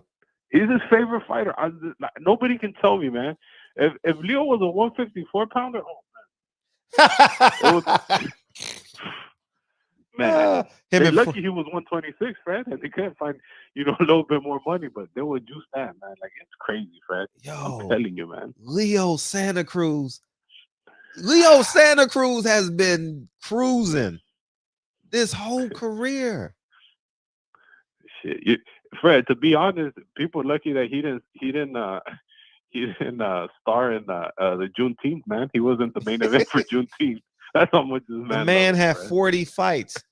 he's his favorite fighter. Nobody can tell me, man. If Leo was a 154 pounder, man, they're lucky he was 126, Fred, and they couldn't find, a little bit more money, but they would juice that, man. Like, it's crazy, Fred. I'm telling you, man. Leo Santa Cruz has been cruising this whole career. Shit, Fred. To be honest, people are lucky that he didn't star in the Juneteenth, man. He wasn't the main event for Juneteenth. That's how much this man. The man had 40 fights.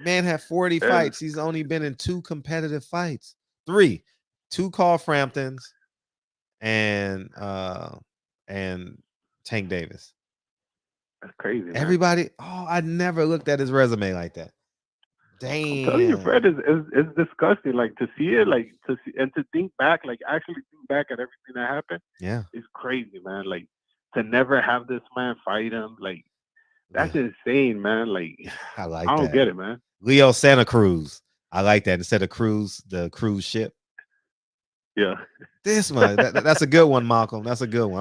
Man had 40 fights. He's only been in 2 competitive fights. 2 Carl Framptons and Tank Davis. That's crazy, man. Everybody, I never looked at his resume like that. Damn. I'm telling you, Fred, it's disgusting. Like to see it, and to think back, like actually think back at everything that happened. Yeah, it's crazy, man. Like to never have this man fight him, like that's insane, man. Like I don't get it, man. Leo Santa Cruz. I like that instead of cruise, the cruise ship. Yeah, this one that's a good one, Malcolm. That's a good one.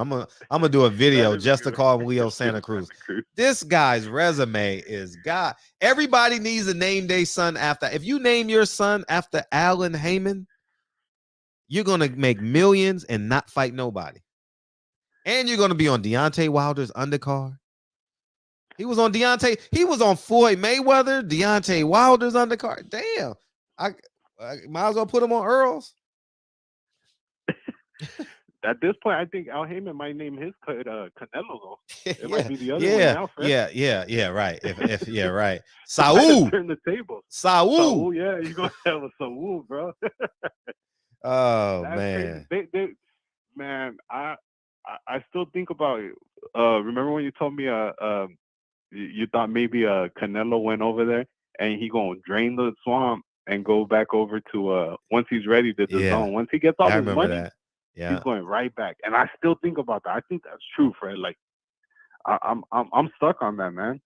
I'm gonna do a video just to call him Leo Santa Cruz. This guy's resume is God. Everybody needs to name their son after. If you name your son after Alan Haymon, you're gonna make millions and not fight nobody. And you're gonna be on Deontay Wilder's undercard. He was on Floyd Mayweather, Deontay Wilder's undercard. Damn, I might as well put him on Earl's. At this point, I think Al Haymon might name his Canelo though. It might be the other way now, Fred. Yeah, right. If right. Saul. Turn the tables. Saul. Yeah, you're gonna have a Saul, bro. Oh man. Man, I still think about it. Remember when you told me you thought maybe Canelo went over there and he gonna drain the swamp and go back over to once he's ready to the zone. Once he gets all his money, he's going right back. And I still think about that. I think that's true, Fred. Like I'm stuck on that, man.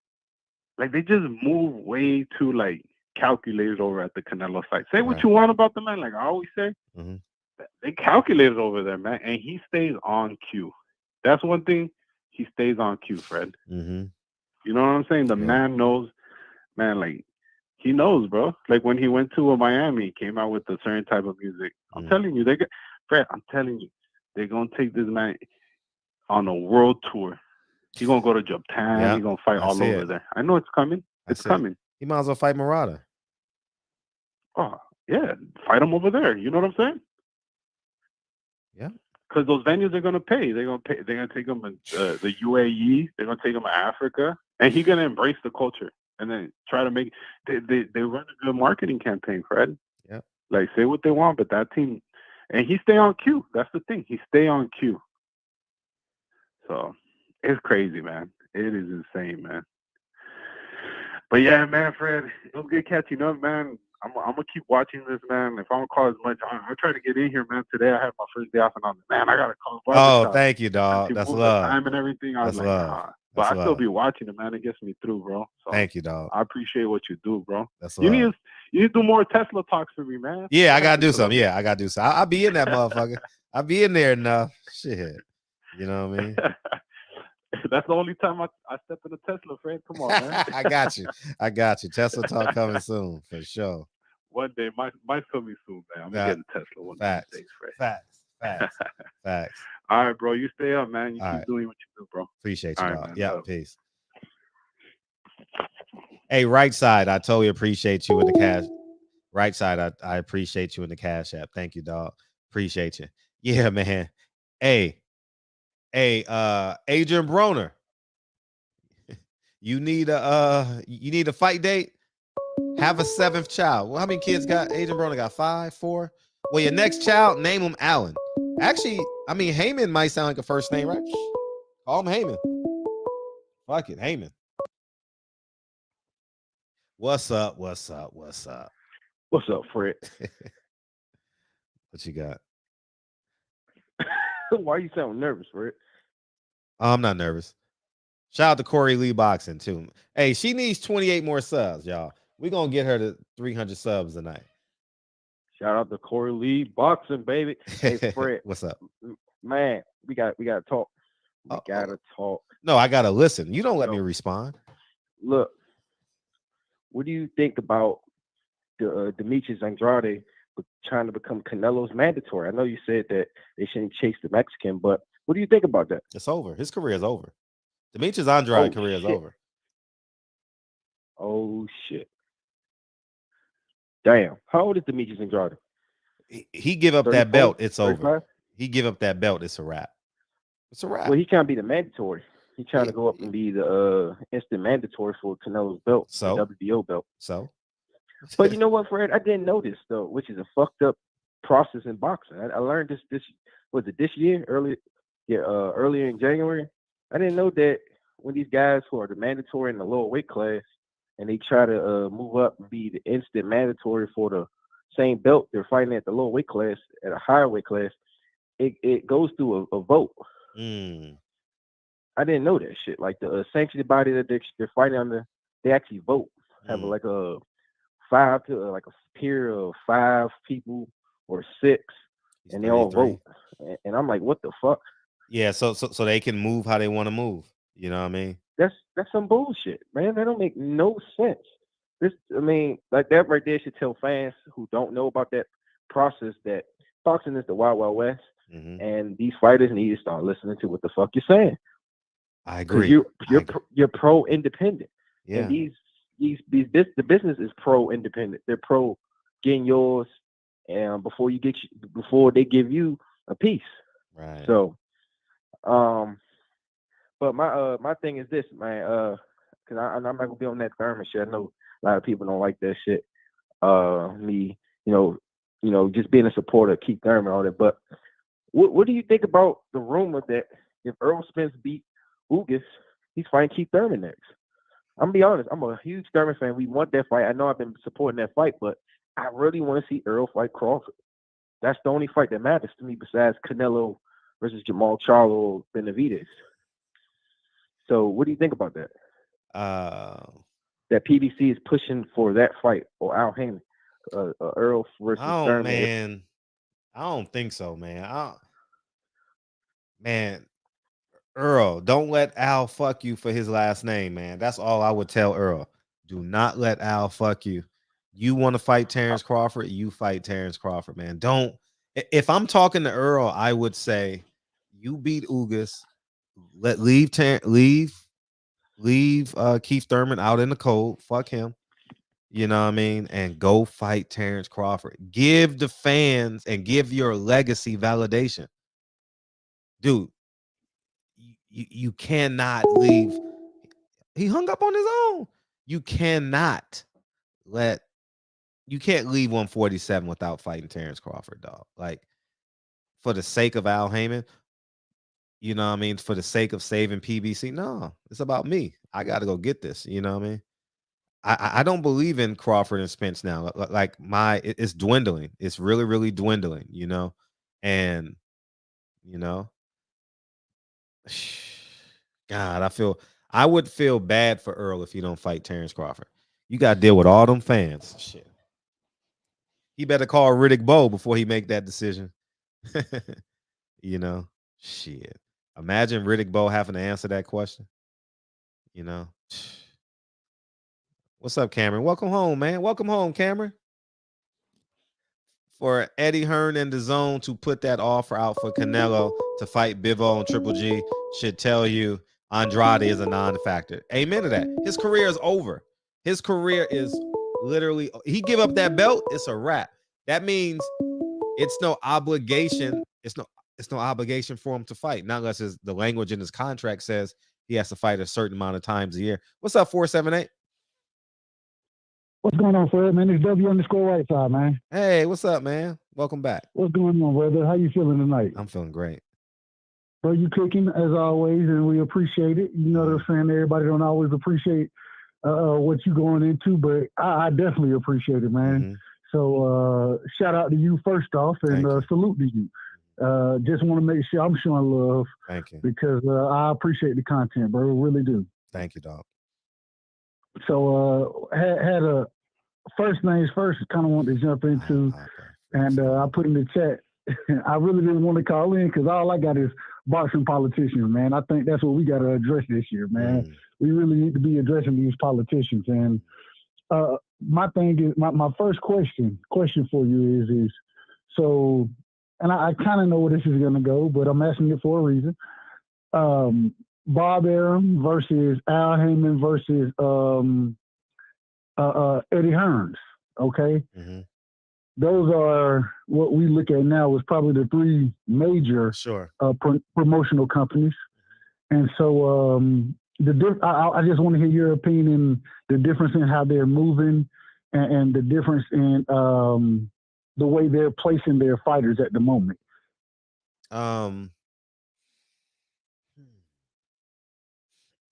like they just move way too like calculated over at the Canelo site. Say what Right. you want about the man, like I always say, Mm-hmm. they calculated over there, man, and he stays on cue. That's one thing. He stays on cue, Fred. Mm-hmm. You know what I'm saying? The man knows, man, like he knows, bro. Like when he went to Miami, he came out with a certain type of music. I'm telling you, Fred, I'm telling you, they're gonna take this man on a world tour. He's gonna go to Japan. Yeah, He's gonna fight I all see over it. there. I know it's coming. It's coming. He might as well fight Murata. Oh yeah, fight him over there. You know what I'm saying? Yeah. Because those venues are gonna pay. They're gonna pay. They're gonna take him in the UAE. They're gonna take him to Africa, and he's gonna embrace the culture and then try to make. They run a good marketing campaign, Fred. Yeah. Like say what they want, but that team, and he stay on cue. That's the thing. He stay on cue. So it's crazy, man. It is insane, man. But yeah, man, Fred, it was good catching up, man. I'm gonna keep watching this, man. If I don't call as much, I'll try to get in here, man. Today I had my first day off, and I'm like, man, I gotta call. Oh, thank you, dog. That's move love. the time and everything. I was That's like, love. nah. But That's I still love. be watching it, man. It gets me through, bro. So Thank you, dog. I appreciate what you do, bro. That's you love. need to do more Tesla talks for me, man. Yeah, I gotta do something. Yeah, I gotta do something. I'll be in that motherfucker. I'll be in there enough. Shit. You know what I mean? That's the only time I step in a Tesla, Fred. Come on, man. I got you. I got you. Tesla talk coming soon for sure. One day, might coming soon, man. I'm gonna get a Tesla one of these days, Fred. Facts. All right, bro. You stay up, man. You All keep right. doing what you do, bro. Appreciate you, All right, dog. man. Yeah, Love. peace. Hey, right side, I totally appreciate you in the cash. Right side, I appreciate you in the Cash App. Thank you, dog. Appreciate you. Yeah, man. Hey, Adrian Broner. You need a fight date? Have a 7th child. Well, how many kids got Adrian Broner? Got 5, 4? Well, your next child, name him Allen. Actually, I mean, Haymon might sound like a first name, right? Call him Haymon. Fuck it, Haymon. What's up? What's up, Fred? What you got? Why you sound nervous, Fred? I'm not nervous. Shout out to Corey Lee Boxing, too. Hey, she needs 28 more subs, y'all. We're going to get her to 300 subs tonight. Shout out to Corey Lee Boxing, baby. Hey, Fred. What's up? Man, we got to talk. We got to talk. No, I got to listen. You don't let me respond. Look, what do you think about the Demetrius Andrade trying to become Canelo's mandatory? I know you said that they shouldn't chase the Mexican, but what do you think about that? It's over. His career is over. Demetrius Andrade's career is over. Oh, shit. Damn. How old is Demetrius Andrade? He give up 34, that belt, it's 35? over. He give up that belt, it's a wrap. It's a wrap. Well, he can't be the mandatory. He's trying to go up and be the instant mandatory for Canelo's belt, so the WBO belt. So, but you know what, Fred? I didn't know this though, which is a fucked up process in boxing. I learned this was it this year, earlier in January. I didn't know that when these guys who are the mandatory in the lower weight class and they try to move up and be the instant mandatory for the same belt they're fighting at the lower weight class at a higher weight class, it goes through a vote. I didn't know that shit. Like the sanctioned body that they're fighting under, they actually vote. Have like a 5 to like a peer of 5 people or 6, and they all vote. And I'm like, what the fuck? Yeah, so they can move how they want to move. You know what I mean? That's some bullshit, man. That don't make no sense. Like that right there should tell fans who don't know about that process that boxing is the Wild Wild West, and these fighters need to start listening to what the fuck you're saying. I agree. You're pro independent. Yeah. And the business is pro independent. They're pro getting yours, and before they give you a piece. Right. So, but my thing is this, man. Because I'm not gonna be on that Thurman shit. I know a lot of people don't like that shit. Me, you know, just being a supporter of Keith Thurman and all that. But what do you think about the rumor that if Errol Spence beat Ugas, he's fighting Keith Thurman next? I'm gonna be honest. I'm a huge Thurman fan. We want that fight. I know I've been supporting that fight, but I really want to see Errol fight Crawford. That's the only fight that matters to me besides Canelo versus Jamal Charlo or Benavidez. So what do you think about that? that PBC is pushing for that fight or Al Haymon, Earl versus Oh Thurman. man, I don't think so, man. Man, Earl, don't let Al fuck you for his last name, man. That's all I would tell Earl. Do not let Al fuck you. You want to fight Terrence Crawford, you fight Terrence Crawford, man. Don't. If I'm talking to Earl, I would say you beat Ugas. Leave Keith Thurman out in the cold. Fuck him. You know what I mean? And go fight Terrence Crawford. Give the fans and give your legacy validation. Dude, you cannot leave. He hung up on his own. You can't leave 147 without fighting Terrence Crawford, dog. Like, for the sake of Al Haymon, you know what I mean? For the sake of saving PBC, no, it's about me. I got to go get this. You know what I mean? I don't believe in Crawford and Spence now. Like, it's dwindling. It's really, really dwindling, you know? And, you know, God, I would feel bad for Earl if he don't fight Terrence Crawford. You got to deal with all them fans. Shit. He better call Riddick Bowe before he make that decision. You know, shit. Imagine Riddick Bowe having to answer that question. You know. What's up, Cameron? Welcome home, man. Welcome home, Cameron. For Eddie Hearn and the Zone to put that offer out for Canelo to fight Bivol and Triple G should tell you Andrade is a non-factor. Amen to that. His career is over. His career is literally, he give up that belt, it's a wrap. That means it's no obligation. It's no obligation for him to fight, not unless the language in his contract says he has to fight a certain amount of times a year. What's up, 478? What's going on, Fred? Man, it's W_Whiteside, man. Hey, what's up, man? Welcome back. What's going on, brother? How you feeling tonight? I'm feeling great. Bro, you cooking as always, and we appreciate it. You know what I'm saying? Everybody don't always appreciate what you going into, but I definitely appreciate it, man. Mm-hmm. So shout out to you first off, and salute to you. Just want to make sure I'm showing love. Thank you. Because I appreciate the content, bro. Really do. Thank you, dog. So had a first things first, kind of wanted to jump into, and I put in the chat. I really didn't want to call in because all I got is boxing politicians, man. I think that's what we got to address this year, man. We really need to be addressing these politicians. And my thing is, my first question for you is so, and I kind of know where this is going to go, but I'm asking it for a reason. Bob Arum versus Al Haymon versus Eddie Hearns, okay? Mm-hmm. Those are what we look at now as probably the three major promotional companies. And so I just want to hear your opinion in the difference in how they're moving and the difference in the way they're placing their fighters at the moment.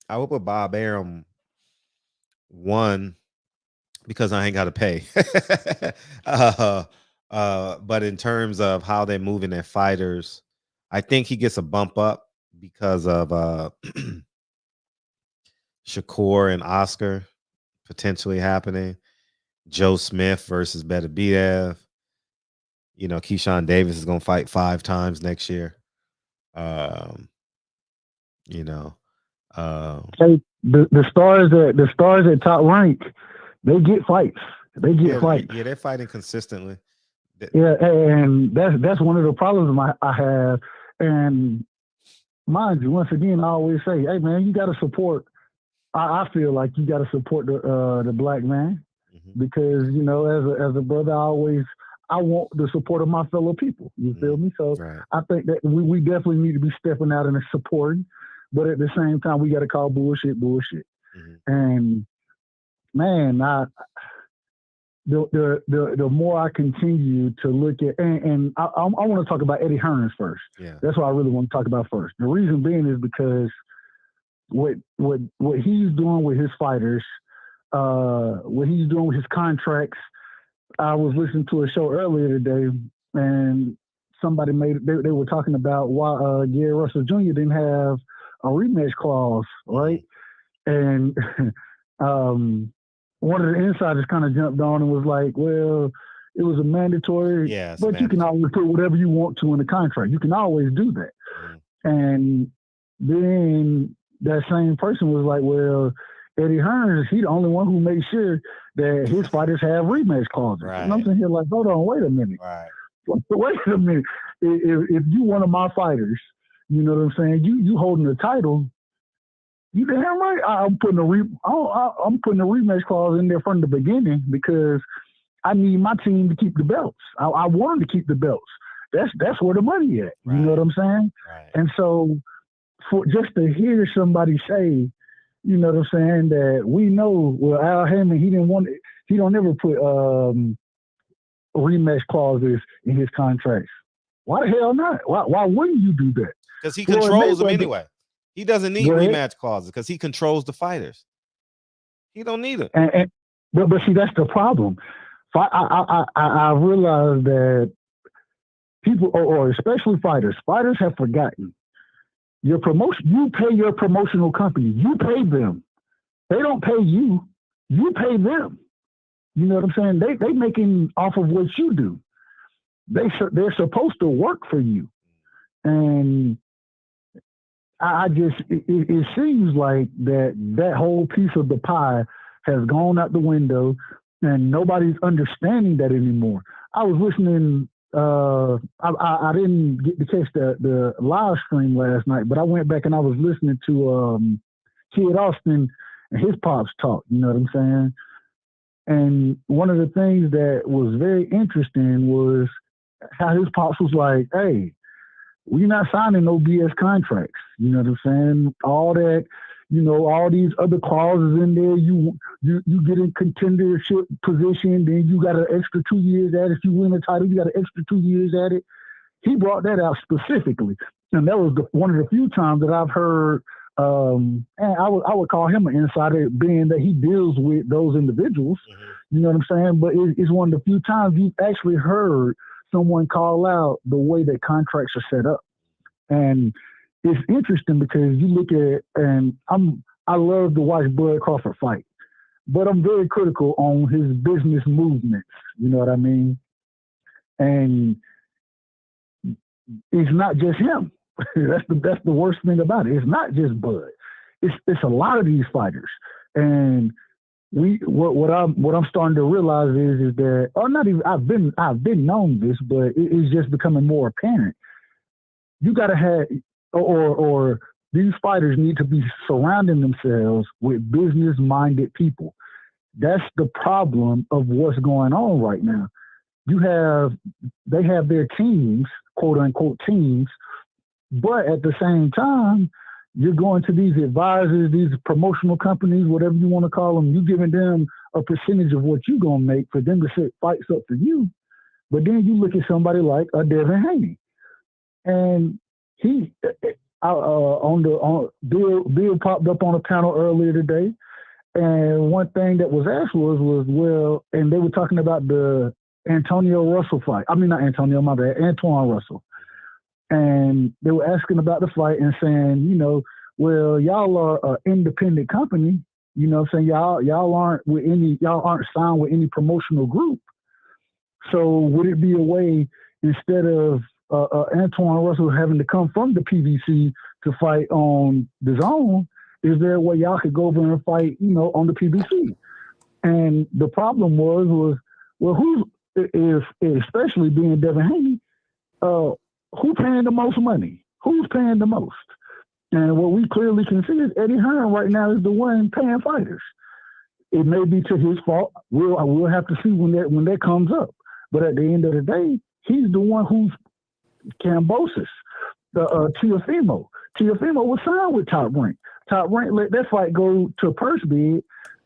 I would put Bob Arum 1 because I ain't got to pay. But in terms of how they're moving their fighters, I think he gets a bump up because of Shakur and Oscar potentially happening. Joe Smith versus Beterbiev. You know, Keyshawn Davis is going to fight 5 times next year. You know. The stars at top rank, they get fights. They get fights. Yeah, they're fighting consistently. Yeah, and that's one of the problems I have. And mind you, once again, I always say, hey man, you got to support. I feel like you got to support the black man because you know, as a brother, I want the support of my fellow people. You feel me? So I think that we definitely need to be stepping out and supporting. But at the same time, we got to call bullshit. And man, the more I continue to look at, and I want to talk about Eddie Hearns first. Yeah, that's what I really want to talk about first. The reason being is because what he's doing with his fighters, what he's doing with his contracts. I was listening to a show earlier today, and somebody they were talking about why Gary Russell Jr. didn't have a rematch clause, right? And one of the insiders kind of jumped on and was like, well, it was a mandatory, but you can always put whatever you want to in the contract. You can always do that. And then that same person was like, well, Eddie Hearns, he's the only one who made sure that his fighters have rematch clauses. Right. And I'm sitting here like, hold on, wait a minute. Right. Wait a minute. If you one of my fighters, you know what I'm saying? You holding the title. You damn right. I'm putting a rematch clause in there from the beginning because I need my team to keep the belts. I want them to keep the belts. That's where the money at. You know what I'm saying? Right. And so, for just to hear somebody say, you know what I'm saying, that we know, well, Al Haymon, he don't ever put rematch clauses in his contracts. Why the hell not? Why wouldn't you do that? Because he controls them anyway. He doesn't need rematch clauses because he controls the fighters. He don't need it. But see, that's the problem. I realize that people, or especially fighters have forgotten your promotion. You pay your promotional company. You pay them. They don't pay you. You pay them. You know what I'm saying? They making off of what you do. They're supposed to work for you, and I just it seems like that whole piece of the pie has gone out the window, and nobody's understanding that anymore. I was listening. I didn't get to catch the live stream last night, but I went back and I was listening to Kid Austin and his pops talk. You know what I'm saying? And one of the things that was very interesting was how his pops was like, "Hey, we're not signing no BS contracts." You know what I'm saying? All that, you know, all these other clauses in there. You get in contendership position, then you got an extra 2 years at it. If you win the title, you got an extra 2 years at it. He brought that out specifically, and that was one of the few times that I've heard. And I would call him an insider, being that he deals with those individuals. You know what I'm saying? But it's one of the few times you've actually heard someone call out the way that contracts are set up. And it's interesting because you look at, and I love to watch Bud Crawford fight, but I'm very critical on his business movements. You know what I mean? And it's not just him. That's the worst thing about it. It's not just Bud. It's a lot of these fighters. And what I'm starting to realize is that, or not even, I've been known this, but it's just becoming more apparent. You gotta have, or these fighters need to be surrounding themselves with business-minded people. That's the problem of what's going on right now. They have their teams, quote unquote teams, but at the same time, you're going to these advisors, these promotional companies, whatever you want to call them, you're giving them a percentage of what you're going to make for them to set fights up for you. But then you look at somebody like a Devin Haney, and he, Bill popped up on a panel earlier today, and one thing that was asked was well, and they were talking about the Antonio Russell fight. I mean, not Antonio, my bad, Antoine Russell. And they were asking about the fight and saying, you know, well, y'all are an independent company. You know what I'm saying? Y'all aren't signed with any promotional group. So would it be a way, instead of Antoine Russell having to come from the PBC to fight on the zone, is there a way y'all could go over and fight, you know, on the PBC? And the problem was, well, especially being Devin Haney, who paying the most money? Who's paying the most? And what we clearly can see is Eddie Hearn right now is the one paying fighters. It may be to his fault. We'll have to see when that comes up. But at the end of the day, he's the one who's Cambosis, Teofimo. Teofimo was signed with Top Rank. Top Rank let that fight go to purse bid.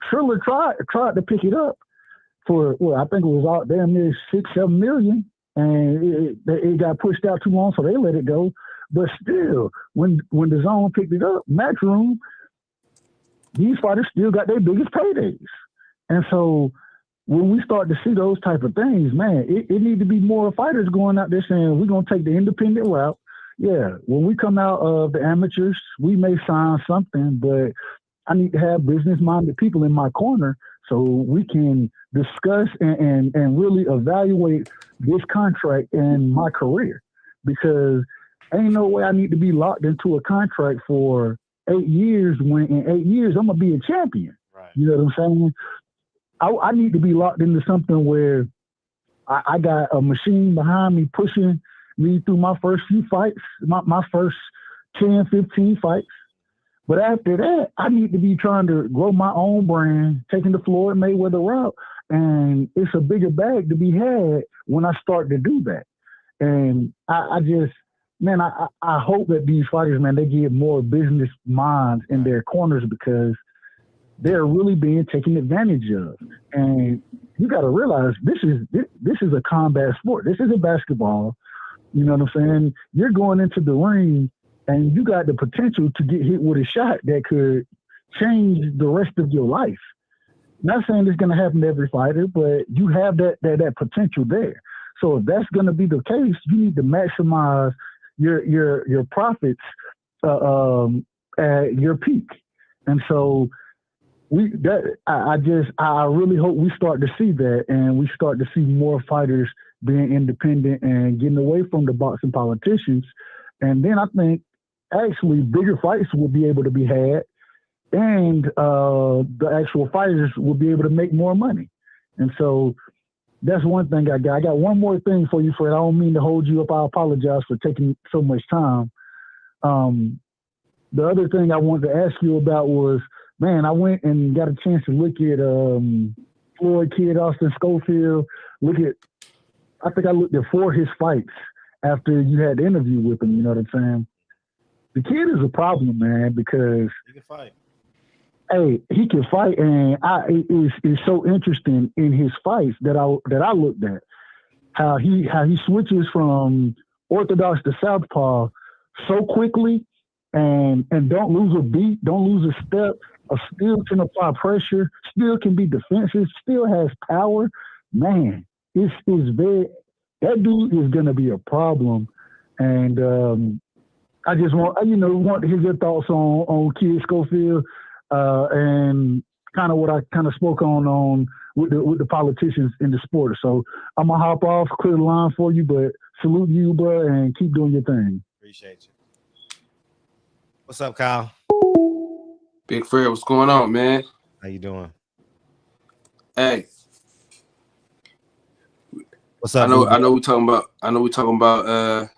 Triller tried to pick it up for, well, I think it was out damn near $6-7 million. And it got pushed out too long, so they let it go. But still, when the zone picked it up, Matchroom, these fighters still got their biggest paydays. And so when we start to see those type of things, man, it need to be more fighters going out there saying, we're going to take the independent route. Yeah, when we come out of the amateurs, we may sign something, but I need to have business-minded people in my corner so we can discuss and really evaluate this contract and my career, because ain't no way I need to be locked into a contract for 8 years when in 8 years I'm gonna be a champion. Right. You know what I'm saying? I need to be locked into something where I got a machine behind me pushing me through my first few fights, my first 10, 15 fights. But after that, I need to be trying to grow my own brand, taking the Floyd Mayweather route. And it's a bigger bag to be had when I start to do that. And I hope that these fighters, man, they get more business minds in their corners, because they're really being taken advantage of. And you got to realize this is a combat sport. This isn't basketball. You know what I'm saying? You're going into the ring and you got the potential to get hit with a shot that could change the rest of your life. Not saying it's going to happen to every fighter, but you have that potential there. So if that's going to be the case, you need to maximize your profits at your peak. And so I really hope we start to see that, and we start to see more fighters being independent and getting away from the boxing politicians. And then I think actually bigger fights will be able to be had, and the actual fighters will be able to make more money. And so that's one thing I got. I got one more thing for you, Fred. I don't mean to hold you up. I apologize for taking so much time. The other thing I wanted to ask you about was, man, I went and got a chance to look at Floyd Kid Austin Schofield. I think I looked at 4 of his fights after you had the interview with him. You know what I'm saying? The kid is a problem, man, because he can fight. Hey, he can fight, and it's so interesting in his fights that I looked at how he switches from orthodox to southpaw so quickly, and don't lose a beat, don't lose a step. Still can apply pressure, still can be defensive, still has power. Man, it's very, that dude is gonna be a problem. And I just want to hear your thoughts on Kid Schofield, and kind of what I kind of spoke on with the politicians in the sport. So I'm gonna hop off, clear the line for you, but salute you, bro, and keep doing your thing. Appreciate you. What's up, Kyle? Big Fred, what's going on, man? How you doing? Hey, what's up? I know we're talking about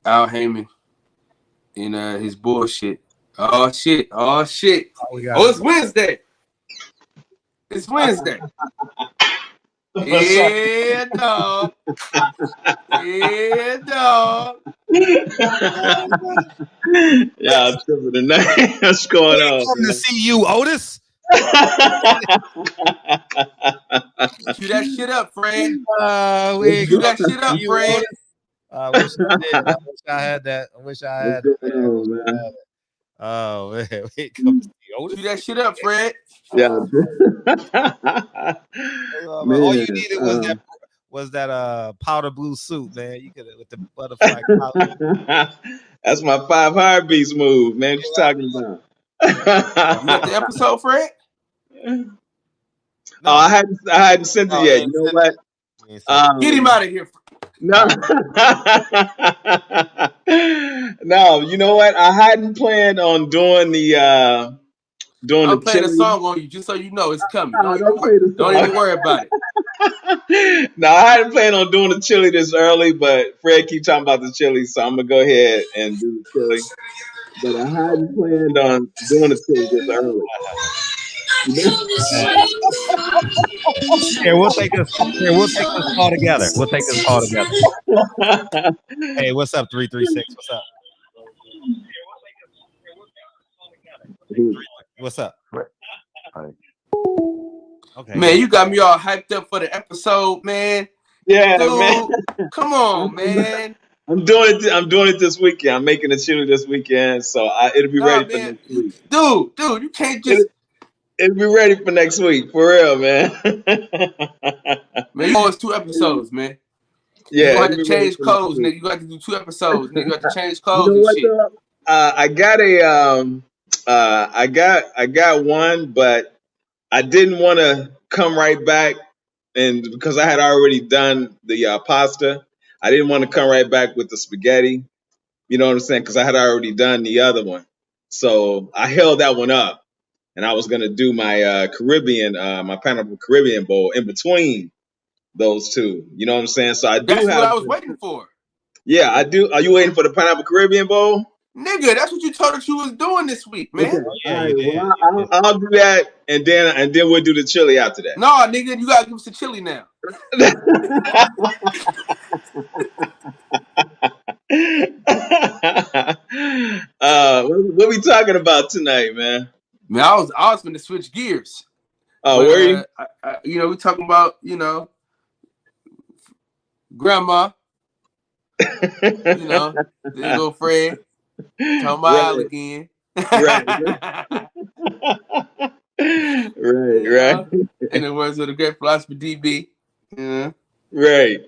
Al Haymon and his bullshit. Oh shit! It's Wednesday. It's Wednesday. Yeah, dog. Yeah, dog. Yeah, I'm tripping tonight. What's going on? Come to see you, Otis. Chew that shit up, Fred. Chew that shit up, Fred. I wish I did. I wish I had that. Man. Oh man, we come to see Otis. Chew that shit up, Fred. Yeah. All you needed was that powder blue suit, man. You could with the butterfly collar. That's my 5 heartbeats move, man. What you talking about? You got the episode, Fred? No. Oh, I hadn't sent it yet. You know what? Get him out of here. No. No, you know what? I hadn't planned on doing the I'm playing a song on you just so you know it's coming. Don't even worry about it. No, I hadn't planned on doing the chili this early, but Fred keep talking about the chili, so I'm gonna go ahead and do the chili. But I hadn't planned on doing the chili this early. Here, we'll take this call together. Hey, what's up, 336? What's up? What's up? Okay. Man, you got me all hyped up for the episode, man. Yeah, dude, man. Come on, man. I'm doing it this weekend. I'm making the chili this weekend, so it'll be ready for next week. Dude, you can't just. It'll be ready for next week, for real, man. Man, you always 2 episodes, man. Yeah, you have to change codes, nigga. You got to do 2 episodes, nigga. You got to change codes you know and shit. I got one, but I didn't want to come right back, and because I had already done the pasta, I didn't want to come right back with the spaghetti. You know what I'm saying? Because I had already done the other one, so I held that one up, and I was gonna do my Caribbean, my pineapple Caribbean bowl in between those two. You know what I'm saying? So I do That's what have. I was waiting for. Yeah, I do. Are you waiting for the pineapple Caribbean bowl? Nigga, that's what you told us you was doing this week, man. Okay. All right. Well, I'll do that, and then we'll do the chili after that. No, nigga, you gotta give us the chili now. What we talking about tonight, man? Man, I was gonna switch gears. Oh, But, where you? We talking about, grandma, there go Fred, talking about Al again. Right. Right. In the words of the great philosopher DB. Yeah. Right.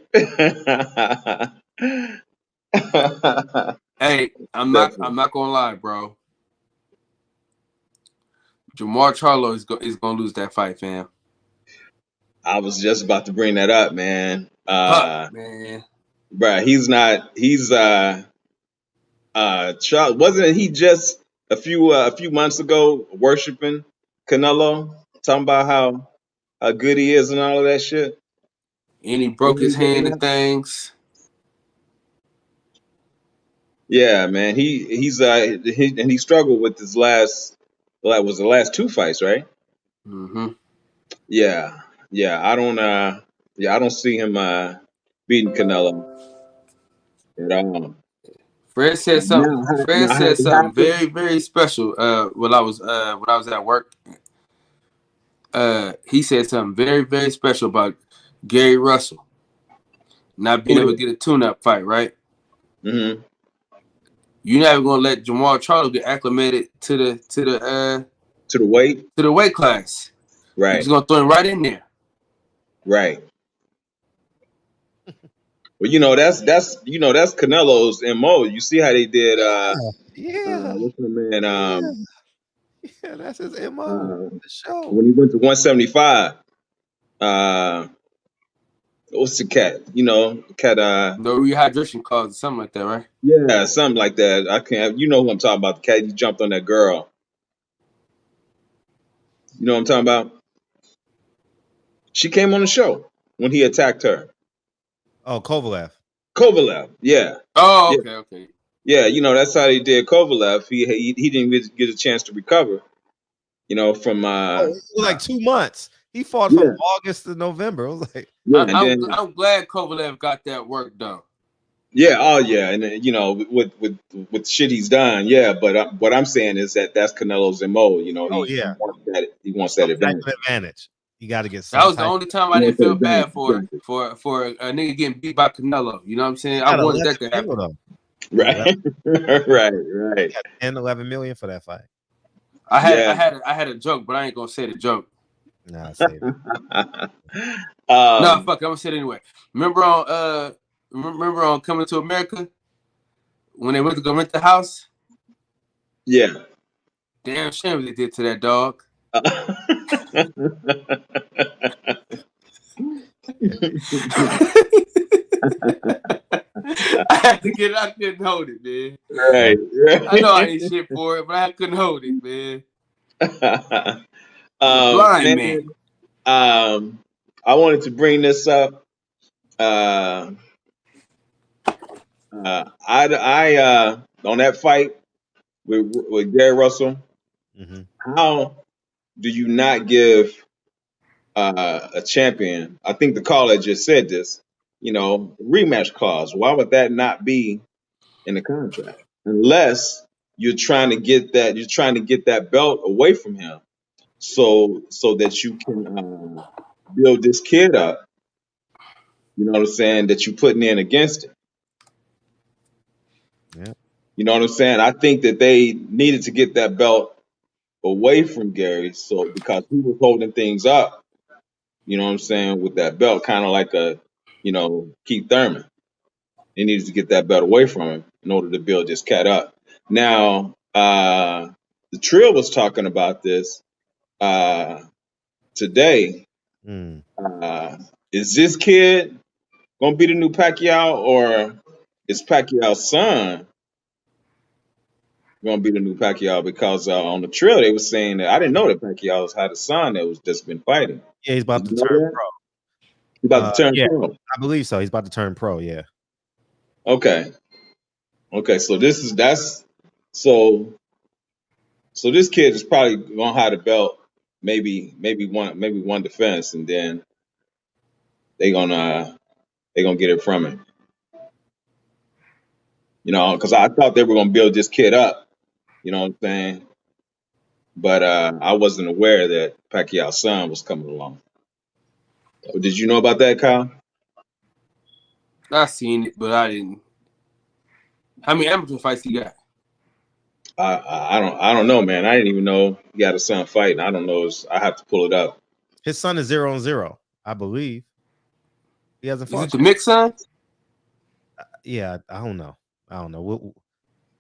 Hey, I'm not gonna lie, bro. Charlo is gonna lose that fight, fam. I was just about to bring that up, man. Fuck, man. Bruh, he's wasn't he just a few months ago worshiping Canelo, talking about how good he is and all of that shit? And he broke his hand and things. Yeah, man. He struggled with his last two fights, right? Mm-hmm. Yeah. I don't see him beating Canelo at all. Fred said something. Fred said something very, very special. When I was at work, he said something very, very special about Gary Russell not being able to get a tune-up fight, right? Mm-hmm. You're not even gonna let Charlo get acclimated to the weight class. Right. You're just gonna throw him right in there. Right. Well, that's Canelo's MO. You see how they did what's my man? Yeah, that's his MO. The show. When he went to 175. What's the cat? No rehydration clause, something like that, right? Yeah, something like that. I can't. You know who I'm talking about? The cat. He jumped on that girl. You know what I'm talking about? She came on the show when he attacked her. Oh, Kovalev. Yeah. Oh, okay. Yeah, that's how they did Kovalev. He didn't get a chance to recover. From it was like 2 months. He fought from August to November. I was like, I'm glad Kovalev got that work done. Yeah, oh yeah, and with shit he's done, yeah. But what I'm saying is that's Canelo's MO. He wants that advantage. You got to get. That was the only time I didn't feel bad for a nigga getting beat by Canelo. You know what I'm saying? I wanted that to happen. Though. Right. Right. He got 10, 11 million for that fight. I had a joke, but I ain't gonna say the joke. Nah, say it. No, fuck it, I'm gonna say it anyway. Remember on Coming to America when they went to go rent the house? Yeah. Damn shame what they did to that dog. I had to get it. I couldn't hold it, man. Right. I know I ain't shit for it, but I couldn't hold it, man. Blind man. I wanted to bring this up. I on that fight with Gary Russell. Mm-hmm. How do you not give a champion? I think the caller just said this. Rematch clause. Why would that not be in the contract? Unless you're trying to get that belt away from him, so that you can build this kid up. You know what I'm saying? That you're putting in against him. Yeah. You know what I'm saying? I think that they needed to get that belt away from Gary, because he was holding things up. You know what I'm saying? With that belt, kind of like Keith Thurman. They needed to get that belt away from him in order to build this cat up. Now, the Trill was talking about this. today. Is this kid gonna be the new Pacquiao, or is Pacquiao's son gonna be the new Pacquiao? Because on the trail they were saying that I didn't know that Pacquiao's had a son that was just been fighting. Yeah, he's about Did to you know turn that? pro. He's about to turn Yeah, pro. I believe so. He's about to turn pro. Yeah. Okay. So so this kid is probably gonna have the belt, maybe one defense, and then they gonna get it from him. You know, because I thought they were gonna build this kid up. You know what I'm saying? But I wasn't aware that Pacquiao's son was coming along. Did you know about that, Kyle? I seen it, but I didn't. How many amateur fights he got? I don't know, man. I didn't even know he got a son fighting. I don't know. I have to pull it up. His son is 0-0, I believe. He hasn't fought. Is it the mixed son? Yeah, I don't know.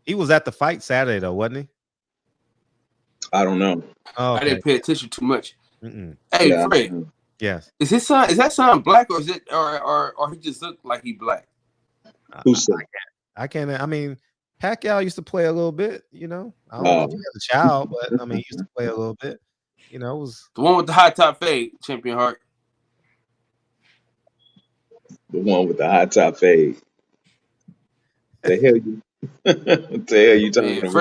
He was at the fight Saturday though, wasn't he? I don't know. Oh, I didn't pay attention too much. Mm-mm. Hey, Yeah. Fred. Yes. Is his son? Is that son black, or is it, or he just look like he black? I can't. I mean, Pacquiao used to play a little bit. You know, I don't know if he has a child, but I mean, he used to play a little bit. You know, it was The one with the high top fade, Champion Heart. The one with the high top fade. The hell you? What the hell you talking Man, about?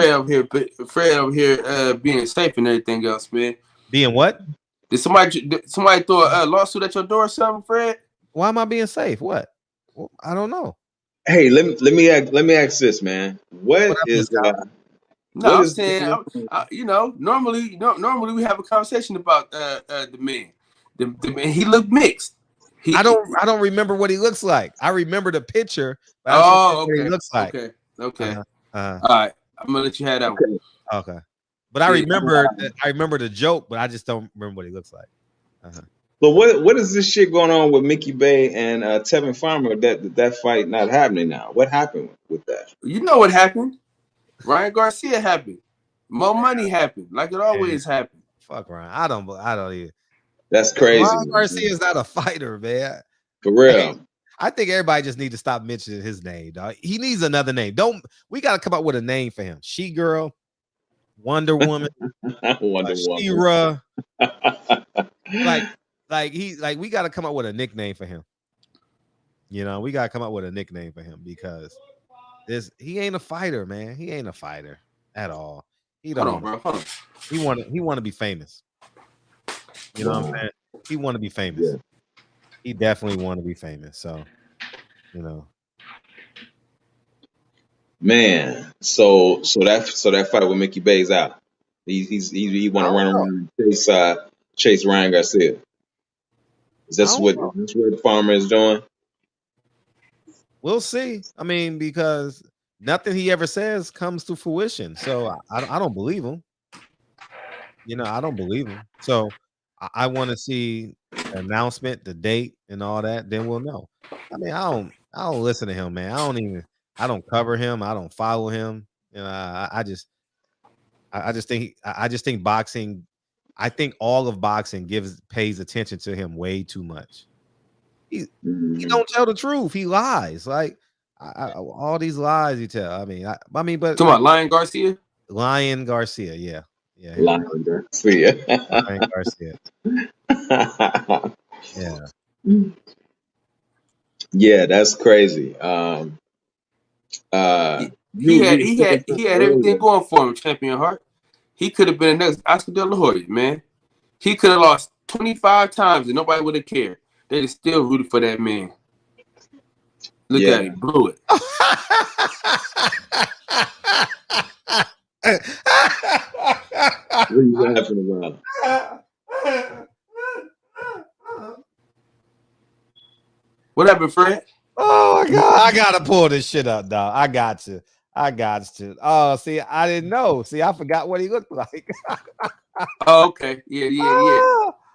Fred over here, being safe and everything else, man. Being what? Did somebody throw a lawsuit at your door or something, Fred? Why am I being safe? What? Well, I don't know. Hey, let me ask this, man. What is No, what I'm is saying, you know, normally we have a conversation about the man. The man, he looked mixed. I don't remember what he looks like. I remember the picture. But I don't remember what he looks like. Okay. All right, I'm gonna let you have that one. Okay. But I remember the joke, but I just don't remember what he looks like. So what is this shit going on with Mickey Bay and Tevin Farmer that fight not happening now? What happened with that? You know what happened? Ryan Garcia happened. More money happened, like it always happened. Fuck Ryan. I don't either. That's crazy. Ryan Garcia is not a fighter, man. For real. I think everybody just needs to stop mentioning his name, dog. He needs another name. We got to come up with a name for him. She-Girl, Wonder Woman, She-Ra. like we got to come up with a nickname for him. You know, we got to come up with a nickname for him because he ain't a fighter, man. He ain't a fighter at all. He don't. Hold on, bro. Hold on. He want to be famous. You know what I'm saying? He want to be famous. Yeah. He definitely want to be famous. So, you know. Man, so that fight with Mickey Bay's out. He want to run around and chase Ryan Garcia. Is this what the Farmer is doing? We'll see. I mean, because nothing he ever says comes to fruition. So I don't believe him. You know, I don't believe him. So I want to see the announcement, the date, and all that. Then we'll know. I mean, I don't listen to him, man. I don't cover him. I don't follow him. You know, I just think boxing. I think all of boxing pays attention to him way too much. He don't tell the truth. He lies. Like all these lies he tell. I mean, but talking about Lion Garcia. Lion Garcia, yeah. Lion Garcia. Lion Garcia. Yeah. Yeah, that's crazy. He had everything going for him, Champion Heart. He could have been the next Oscar De La Hoya, man. He could have lost 25 times and nobody would have cared. They'd have still rooted for that man. Look at him, blew it. What are you laughing about? What happened, Fred? Oh my God, I gotta pull this shit up, dog. I got to. Oh, see, I didn't know. See, I forgot what he looked like. Oh, okay. Yeah.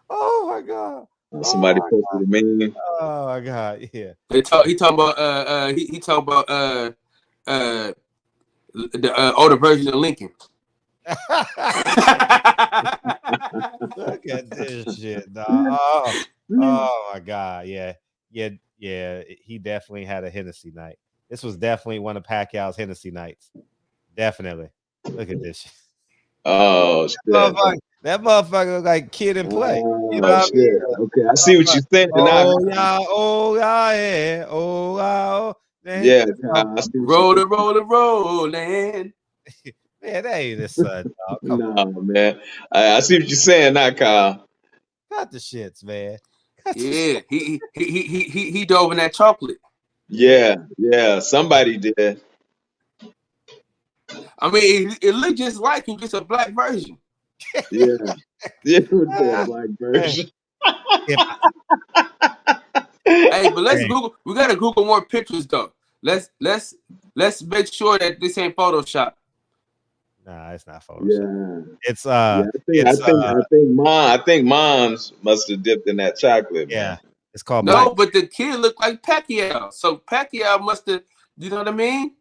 Oh my God. Somebody posted a meme. Oh my God, yeah. He talking about the older version of Lincoln. Look at this shit, dog. Oh my God. Yeah. He definitely had a Hennessy night. This was definitely one of Pacquiao's Hennessy nights. Definitely. Look at this shit. Oh shit. That motherfucker look like Kid and Play. You know Oh what I shit. mean? Okay, I see what you're saying now. Yeah, I see what you're rolling. Man, that ain't his son, dog. Come on. No, man. I see what you're saying now, Kyle. Cut the shits, man. Yeah, he dove in that chocolate. Yeah, somebody did. I mean, it looked just like him, just a black version. Yeah, it would be a black version. Hey, but let's Google. We gotta Google more pictures though. Let's make sure that this ain't Photoshop. Nah, it's not Photoshop. Yeah, It's I think moms must have dipped in that chocolate. Yeah, man. it's called No, but the kid looked like Pacquiao. So Pacquiao must have, you know what I mean?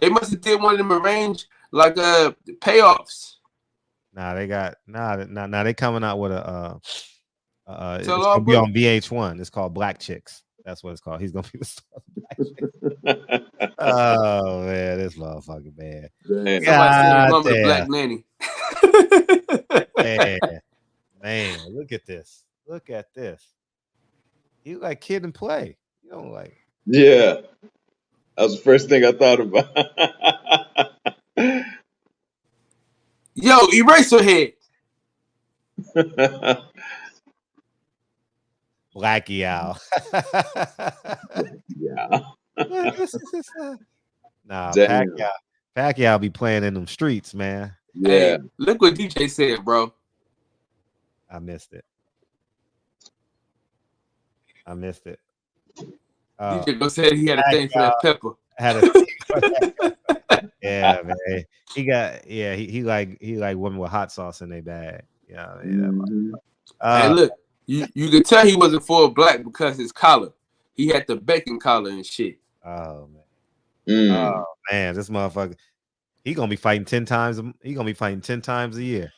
They must have did one of them arranged like payoffs. Nah, they got they coming out with a it's Tell gonna all be bro. on VH1. It's called Black Chicks. That's what it's called. He's gonna be the star of Black Chicks. Oh man, this motherfucker, man. Somebody said his mama the black nanny. Man, look at this. Look at this. You like Kid and Play. You don't like. Yeah, that was the first thing I thought about. Yo, Eraserhead. Blackie Owl. Yeah. Nah, Damn. Pacquiao be playing in them streets, man. Yeah. Hey, look what DJ said, bro. I missed it. DJ go said he had a thing for that pepper. Yeah, man. He like women with hot sauce in their bag. Yeah. Hey, look, you could tell he wasn't full black because his collar. He had the bacon collar and shit. Oh man. Oh man, this motherfucker. He gonna be fighting 10 times. He gonna be fighting 10 times a year.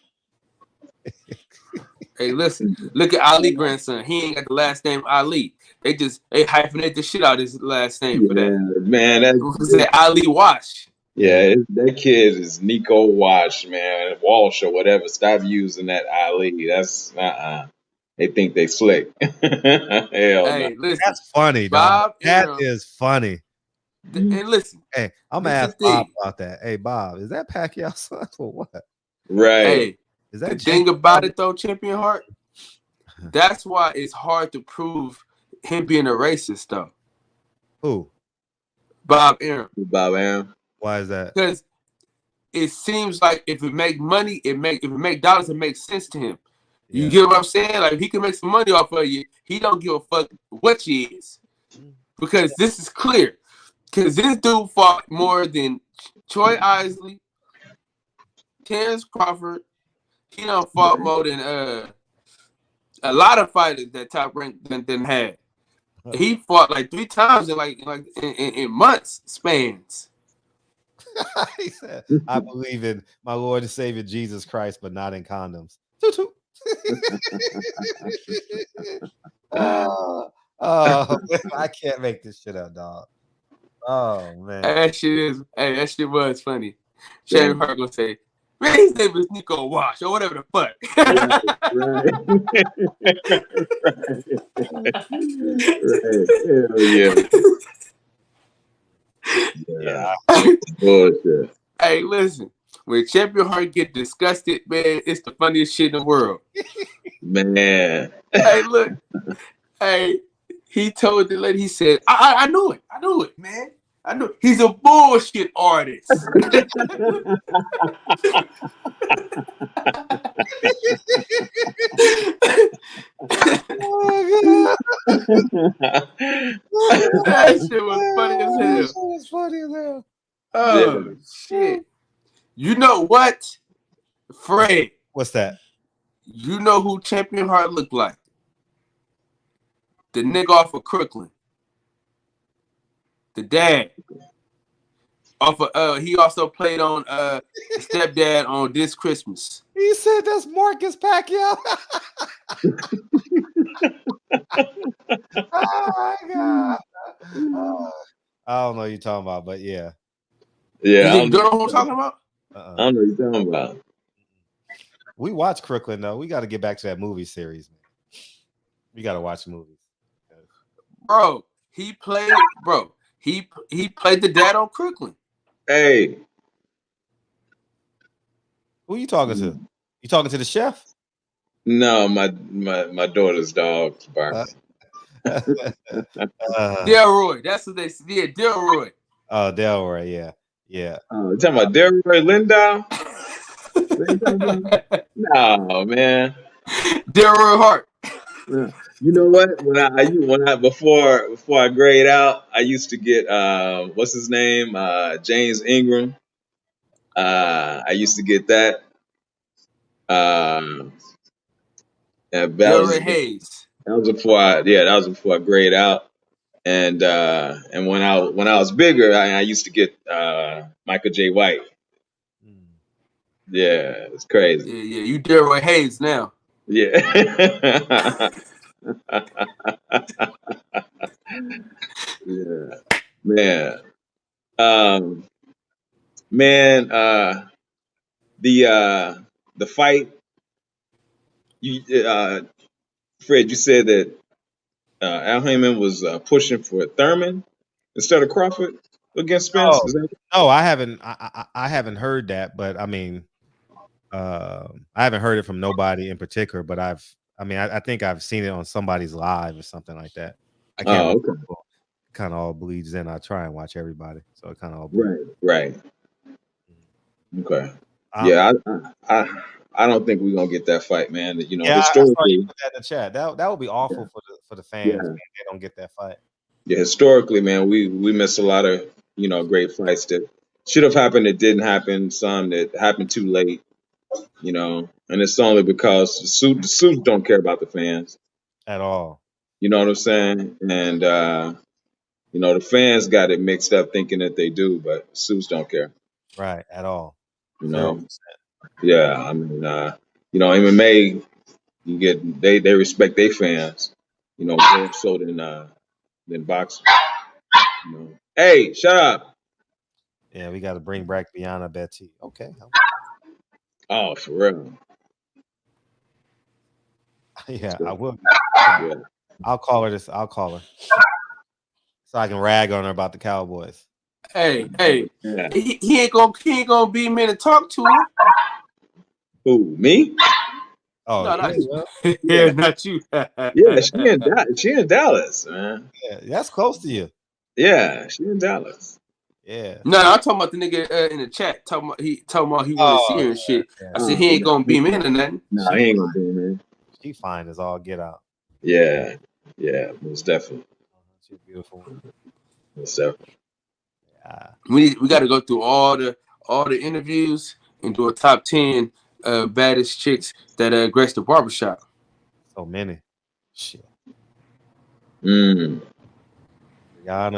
Hey, listen, look at Ali grandson. He ain't got the last name Ali. They hyphenate the shit out of his last name for that. Man, that Ali Wash. Yeah, that kid is Nico Wash, man. Walsh or whatever. Stop using that Ali. That's They think they slick. Hell Hey, no. listen, that's funny, Bob dog. That Arum, is funny. And listen, hey, I'm gonna ask Bob about that. Hey, Bob, is that Pacquiao's son or what? Right. Hey, is that the thing about it though, Champion Heart? That's why it's hard to prove him being a racist though. Who? Bob Arum. Bob Arum. Why is that? Because it seems like if it make money, if it make dollars, it makes sense to him. You get what I'm saying? Like if he can make some money off of you, he don't give a fuck what you is. Because this is clear. Because this dude fought more than Troy Isley, Terrence Crawford. He done fought more than a lot of fighters that Top Rank didn't have. He fought like 3 times in months spans. He said, I believe in my Lord and Savior Jesus Christ, but not in condoms. I can't make this shit up, dog. Oh man. That shit was funny. Shannon Hart gonna say, man, his name is Nico Wash or whatever the fuck. Right. Hell yeah. Bullshit. Hey, listen. When Champion Heart get disgusted, man, it's the funniest shit in the world. Man. Hey, look. Hey, he told the lady, he said, I knew it, man. I knew he's a bullshit artist. That shit was funny as hell. That was funny as hell. Oh, shit. You know what, Fred? What's that? You know who Champion Heart looked like? The nigga off of Crooklyn. The dad. Off of he also played on Stepdad on This Christmas. He said that's Marcus Pacquiao. Oh my God. I don't know what you're talking about, but yeah. Yeah, you know what I'm talking about? I don't know what you're talking about. We watch Crooklyn though. We got to get back to that movie series, man. We got to watch movies. Bro, he played the dad on Crooklyn. Hey. Who you talking to? You talking to the chef? No, my daughter's dog's barking. Delroy, that's what they said. Yeah, Delroy. Oh, Delroy, yeah. Yeah. Oh, you talking about Delroy Lindahl? No, man. Delroy Hart. You know what? When I before I grade out, I used to get what's his name? James Ingram. I used to get that. Delroy Hayes. That was before I grade out. And when I was bigger, I used to get Michael J. White. Yeah, it's crazy. Yeah, you Delroy Hayes now. Yeah. Yeah, man. The fight. Fred, you said that Al Haymon was pushing for Thurman instead of Crawford against Spence. No, I haven't. I haven't heard that, but I mean, I haven't heard it from nobody in particular. But I think I've seen it on somebody's live or something like that. I can't. Okay. Kind of all bleeds in. I try and watch everybody, so it kind of all right. Okay. Yeah, I don't think we're gonna get that fight, man. You know, historically, I saw you put that in the chat. That would be awful for the fans. Man. They don't get that fight. Yeah, historically, man, we missed a lot of great fights that should have happened that didn't happen. Some that happened too late. And it's only because the suits don't care about the fans at all. You know what I'm saying? And the fans got it mixed up thinking that they do, but suits don't care. Right, at all. 0%. Yeah, I mean, MMA, you get they respect their fans, more so than boxing. Hey, shut up. Yeah, we got to bring back Brianna Betty. Okay. Oh, for real. Yeah, I will. Yeah. I'll call her I'll call her so I can rag on her about the Cowboys. Hey, yeah. he ain't gonna be me to talk to her. Who, me? Oh, no, not you. Yeah, not you. Yeah, she in Dallas, man. Yeah, that's close to you. Yeah, she in Dallas. Yeah. No, I'm talking about the nigga in the chat. Talking about he want to see her and shit. Yeah. I said he ain't gonna beam in or nothing. No, he ain't gonna beam in. She fine as all get out. Yeah, most definitely. She's beautiful. Most definitely. Yeah. We got to go through all the interviews and do a top 10 baddest chicks that grace the barbershop. So many. Shit. Brianna,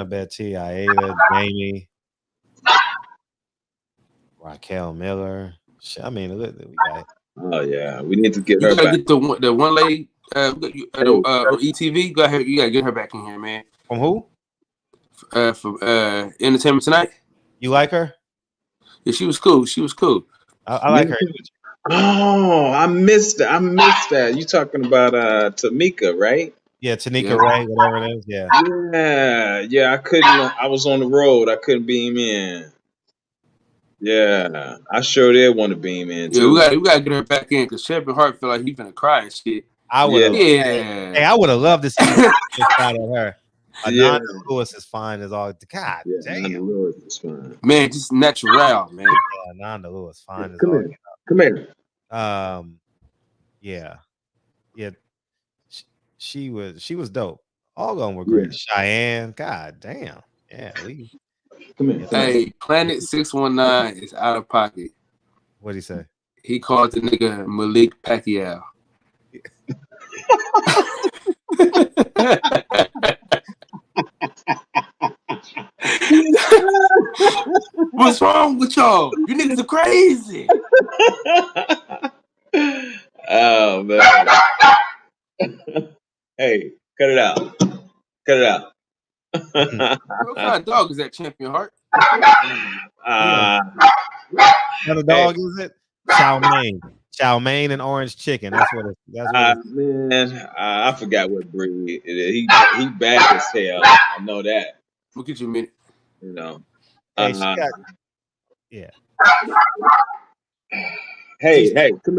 Betty, Aida, Jamie, Raquel Miller. Shit, I mean, we got it. Oh yeah, we need to get her back. Get the one lady on ETV. Go ahead, you gotta get her back in here, man. From who? From Entertainment Tonight. You like her? Yeah, she was cool. I like her. Oh, I missed that. You talking about Tamika, right? Yeah, Tanika Ray, whatever it is. Yeah. Yeah. I couldn't. I was on the road. I couldn't beam in. Yeah, I sure did want to beam in too. Yeah, we gotta get her back in because Shepard Hart feel like he's gonna cry and shit. I would. Yeah. Hey, I would have loved to see out of her. Ananda Lewis is fine as all. God damn. Ananda Lewis is fine. Man, just natural, man. Yeah, Ananda Lewis fine as all. Come here. Yeah. She was dope. All of them were great. Yeah. Cheyenne, god damn. Yeah, leave. Come here. Hey, Planet 619 is out of pocket. What'd he say? He called the nigga Malik Pacquiao. What's wrong with y'all? You niggas are crazy. Oh man. Hey, cut it out. Cut it out. What kind of dog is that, Champion Heart? What dog is it? Chow mein. Chow mein and orange chicken. That's what it is. Man, I forgot what breed it is. He bad as hell. I know that. We'll get you a minute. You know. Hey, she got, yeah. Hey, come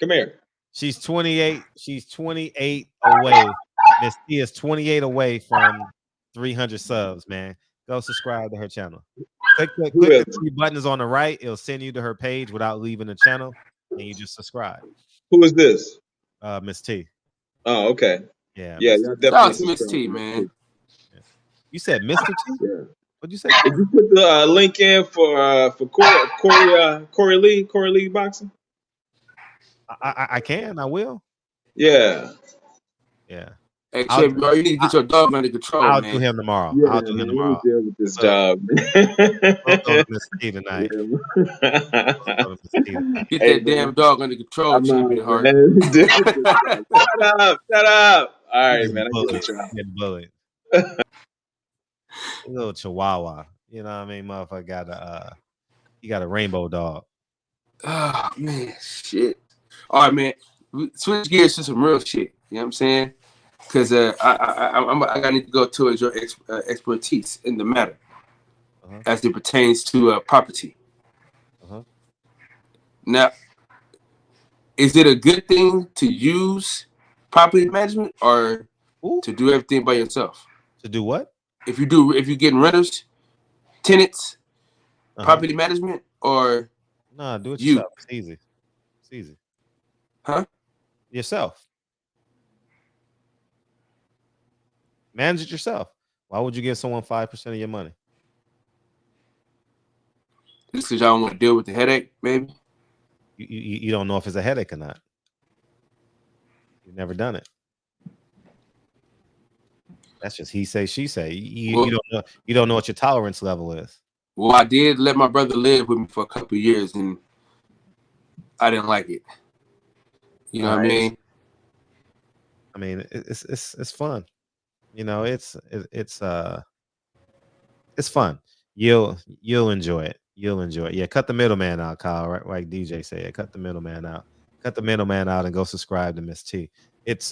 here. She's 28. She's 28 away. Miss T is 28 away from 300 subs, man. Go subscribe to her channel. Click the three buttons on the right. It'll send you to her page without leaving the channel, and you just subscribe. Who is this? Miss T. Oh, okay. Yeah. Y'all definitely. Shout out to Miss T, man. You said Mr. T? Yeah. What'd you say? Did you put the link in for Corey Lee boxing? I can. I will. Yeah. Yeah. Hey, Chip, bro, you need to get your dog under control, I'll man. do him tomorrow. Yeah, I'll do him tomorrow. Deal with this dog. We'll go to Miss T tonight. Get that damn dog under control, Champion Heart. Shut up. All right, man. Getting bullied. A little chihuahua. You know what I mean? Motherfucker got he got a rainbow dog. Oh, man, shit. All right, man. Switch gears to some real shit. You know what I'm saying? Because I need to go towards your expertise in the matter as it pertains to property. Now, is it a good thing to use property management or to do everything by yourself? To do what? If you're getting renters, tenants, property management, or nah, do it yourself. It's easy. It's easy. Huh? Yourself. Manage it yourself. Why would you give someone 5% of your money? Just because y'all don't want to deal with the headache, maybe? You don't know if it's a headache or not. You've never done it. That's just he say, she say. You don't know what your tolerance level is. Well, I did let my brother live with me for a couple of years, and I didn't like it. You know what I mean? I mean, it's fun. You know, it's fun. You'll enjoy it. You'll enjoy it. Yeah, cut the middleman out, Kyle. Right, like DJ said, cut the middleman out. Cut the middleman out and go subscribe to Miss T. It's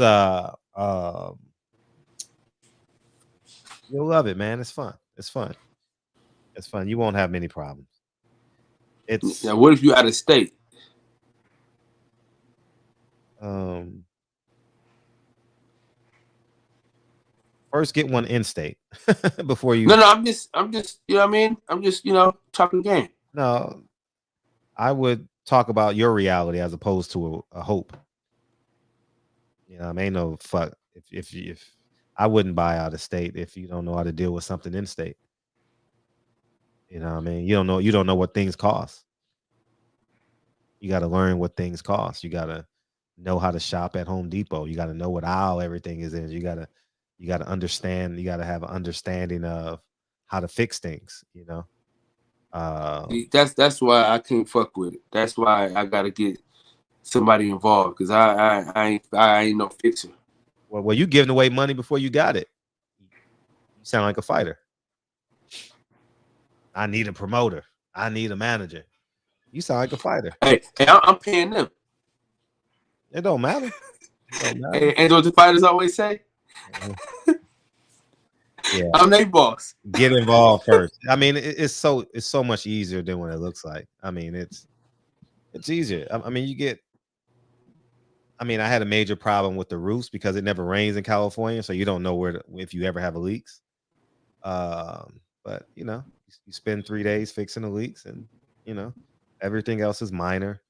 you'll love it, man. It's fun. It's fun. It's fun. You won't have many problems. It's now. What if you out of state? First get one in state before you. No, I'm just, you know what I mean? I'm just, talking game. No, I would talk about your reality as opposed to a hope. You know, I mean, no fuck. If I wouldn't buy out of state if you don't know how to deal with something in state. You know what I mean? You don't know what things cost. You got to learn what things cost. You got to know how to shop at Home Depot. You got to know what aisle everything is in. You got to understand. You got to have an understanding of how to fix things. You know. That's why I can't fuck with it. That's why I got to get somebody involved because I ain't no fixer. Well, you giving away money before you got it. You sound like a fighter. I need a promoter. I need a manager. You sound like a fighter. Hey, I'm paying them. It don't matter. And what the fighters always say? Yeah, I'm their boss. Get involved first. I mean, it's so much easier than what it looks like. I mean, it's easier. I mean, I had a major problem with the roofs because it never rains in California, so you don't know if you ever have a leaks. But you spend 3 days fixing the leaks, and everything else is minor.